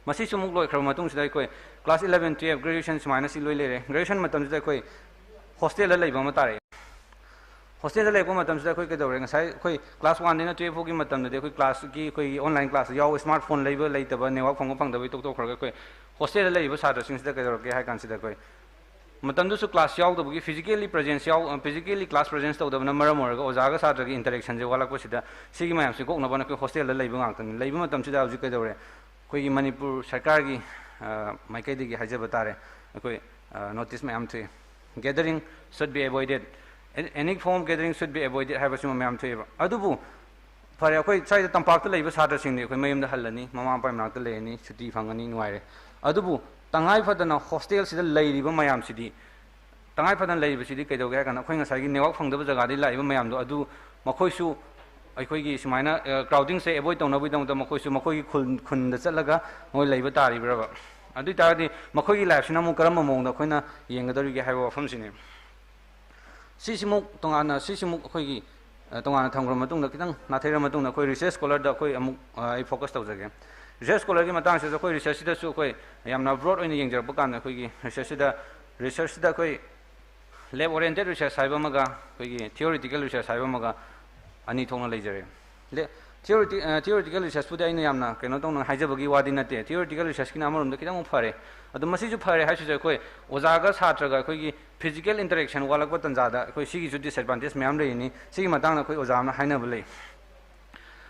masi su muk loi khra matung sida koi class 11 12 graduation minus loi le re graduation matam sida koi hostel la leiba ma tare hostel la leiba matam sida koi ke dore ngasai koi class 1 dina 12 gi matam de koi class gi koi online class yaw smartphone label leita ba network phang da tok khraga koi hostel la leiba sa da sing sida ke dore ke hai kan sida koi matam du su class yaw da gi physically presence yaw physically class presence to da na maram or ga oja ga sa da gi interaction je wala ko sida sigi mayam se kok na ba na koi hostel la leiba ngak tan leiba matam sida ju ke dore koi manipur sarkar gi maikai de gi haja batare koi notice mayam the gathering should be avoided any form gathering should be avoided have a mayam the adubu fare koi sai da tampak ta leiba sa da sing ne koi mayam da halani mama pa mak ta le ni chuti phangani nuai re adubu tangai phadana hostel sida leiriba mayam sidi tangai phadan leiba sidi kai do ga kana khoi ngasai gi network phangdaba jaga dai laiba mayam do adu makhoi su ai gi sumaina crowding se avoid tong na bui dong da makhoi su makhoi gi khun da chatlaga moi leiba tari braba adu taradi makhoi gi life sina mu karam mong da khoina yengadari gi haiba wafam sine sisimuk tongana sisimuk khoi gi tongana thamgra matung da kitang na thera matung da khoi research scholar da khoi amuk ai focus tau jage research scholar gi matang se khoi research da su khoi yamna broad oina yengjar bukan da khoi gi research da khoi lab oriented research saiba maga khoi gi theoretical research saiba maga ani thongna leijare le theoretical research puda ina yamna keno tong haijabagi wadi nate theoretical research kina amarum da kidang phare adu masi ju phare haisu je khoi oja ga satra ga khoi gi physical interaction wala ko tanja da khoi sigi ju disadvantage myam le ni sigi matang na khoi oja na haina bale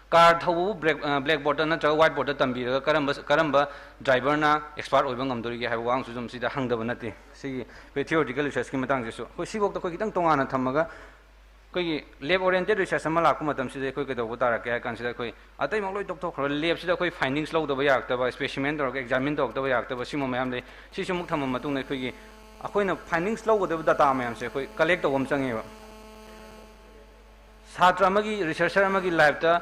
car thau blackboard na tra whiteboard tambi ga karamba driver na expert oiba ngamdori ge haiwa wang su jum sida hangdaba nate sigi theoretical research ki matang je su khoi sibok da khoi kidang tongana thamaga koi lab oriented research ama la kuma tam sida koi ke do butara ke kan sida koi atai mang loi tok tok khro lab sida koi findings lo do ba yak ta ba specimen dor examine dor do ba yak ta ba simo mayam le si sumuk tham ma tung ne koi gi akoi na findings lo do data mayam se koi collect to om change ba satra ma gi researcher ma gi lab ta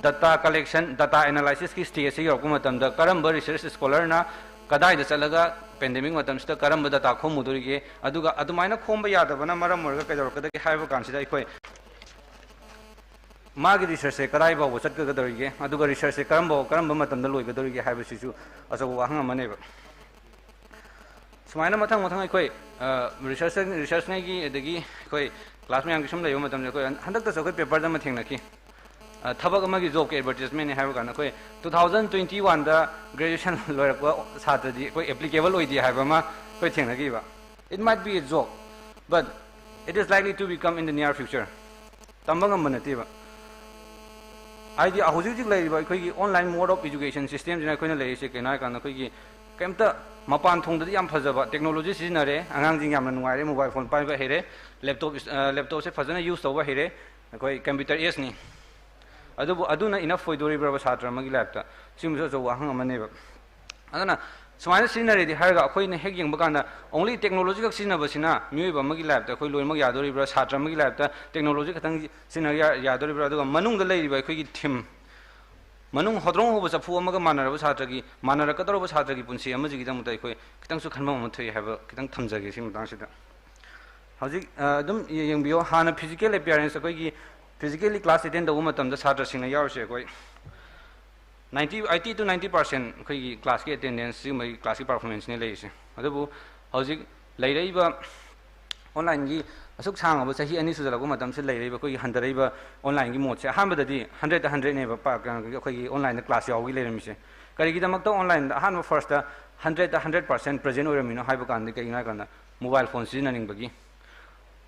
data collection data analysis ki stage se yor kuma tam da karam ba research scholar na kadai da chalaga pandemic matam sida karamba data khomudurige aduga adumaina khomba yadabana maram morga kadorkada ki haiba kansida ikoi magi research se kadai ba wachat ka gadorige aduga research se karamba matam da loi gadorige haiba sisu asago wahang amane ba sumaina mathang ikoi research ngai gi adagi ikoi class mayam gi sum layo matam ikoi handak ta sokoi paper da ma thengna ki थबक अमगी job के advertisement है हाइबा कोई 2021 दा graduation लोरक सात्रदी कोई applicable होइदि हाइबा मा कोई थेंगनगिबा it might be a job but it is likely to become in the near future तंबंग मनतिबा आइदि आहुजिक लैबा कोई online mode of education system जिना कोइना लैसे केना काना कोई केमता मपान थोंददि याम फजबा टेक्नोलॉजी सिजनरे आंगांग जिंग यामना नुवारे मोबाइल फोन पाइबा हेरे लैपटॉप से फजना यूज तोबा हेरे कोई कंप्यूटर एस नि aduna enough for dori brava satra magi lapta simso so wahang amane ba adana smaina scenery di harga khoi ne hek yeng bakanda only technology ka sina basina mui ba magi lapta khoi loi mag yadori brava satra magi lapta technology khatang scenery yadori brava aduga manung da lei ba khoi gi thim manung hodrong ho ba fu amaga manara ba satra gi manara ka dor ba satra gi punsi amaji gi dam tai khoi kitang su khanma mo thoi haba kitang thamjage sim dang sida hauji dum yeng bio hana physical appearance khoi gi physically class attend the woman the satra sing yaw she koi 80 to 90% koi class ki attendance mai class ki performance ne lei se adabu hojik lei rei ba online gi asuk sang aba sahi ani sujala ko matam se lei rei ba koi handai ba online gi mode se ham ba dadi 100 to 100 ne ba pa koi online class yaw gi lei ram se kari gi damak to online han first 100 to 100% present ore mino hai ba kan kai ngai kan mobile phone sin naning bagi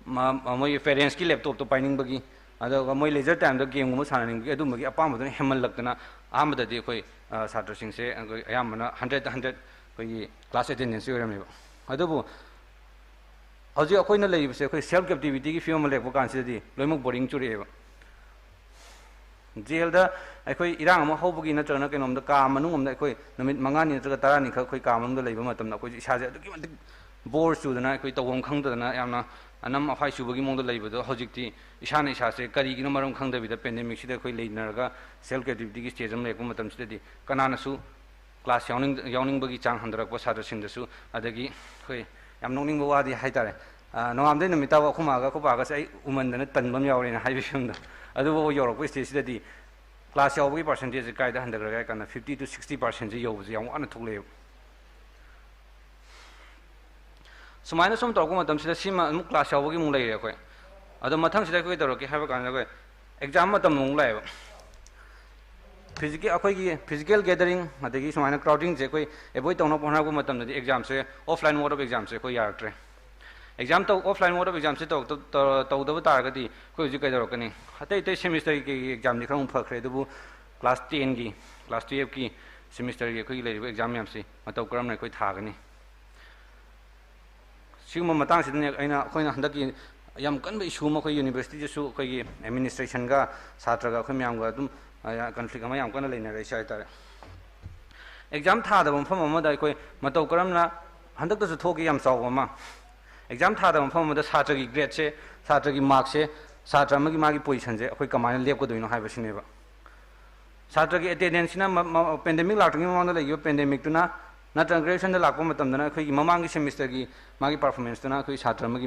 moi parents ki laptop to pining bagi अदो मोई leisure time the game गुम साननिंग अदु मगी अपाम बदन हेमल लगतना आम ददि कोई छात्र सिंह से अयामना 100 कोई क्लास अटेंडेंस ओरमेबो अदुबु हजि अखोइना लेइबसे कोई सेल्फ कैप्टिविटी की फिल्म लेकबो कांसिदि लोइमक बोरिंग चुरेबो जेल दा अखोइ इरांग अमा होबगी नत्रना केनोम द का मनुंग अमदा अखोइ नमित मंगानी नत्रगा तारानी खखोइ का मनुंग द लेइबो मतमना कोइ इसाजे अदुकी मति bore चुदना अखोइ तवम खंगदना यामना anam afai subagi mongdo leibado hojikti isana isase kari gino maram khangdabida pandemic sida khoi leinarga self activity gi stage am lekum matam sidadi kanana su class yawning bagi chang handrak pa sadra sindasu adagi khoi yam nongning bawadi haitare nongam de namita wa khumaga ko baga sai umandana tanbam yawrena haibishumda adu bo yorok stage sidadi class yawbagi percentage kai da handagra kana 50 to 60% ji yawbu yam ana thukle sumaina sum to ko matam sida sima mu class yaw gi mung lai re khoi ado mathang sida koi daro ki haba kan ko exam matam mung lai ba physical gathering adagi sumaina crowding je koi avoid tawna pona ko matam di exam se offline mode of exam se koi yar tre exam to offline mode of exam se to da ta ga di koi ji kai daro kani hatai te semester ki exam ni khang phakre du class 10 gi class 12 ki semester gi koi lai exam yam se mataw kram na koi tha gani सिगम मतंग सिदने अइना अखोइना हंदकी याम कनब issue म खoi यूनिवर्सिटी जसु खoi एडमिनिस्ट्रेशन गा छात्र गा खoi म्याम गा दुम कॉन्फ्लिक्ट म याम कन लेना रे साइ तारे एग्जाम था द मफम म दा खoi मतौ करमना हंदक तसु थोकी याम चाव म एग्जाम था द मफम म दा छात्र की ग्रेड से छात्र की मार्क्स से छात्र म की मागी पोजीशन से खoi कमाइन लेप को दोइनो हाइबा सिनेबा छात्र की अटेंडेंस ना पेंडेमिक लाटंगी म दा यो पेंडेमिक तुना नत्र ग्रेजुएशन द लाको मतम दना खoi ममांग सेमेस्टर की मागी परफॉर्मेंस तुना खoi छात्र म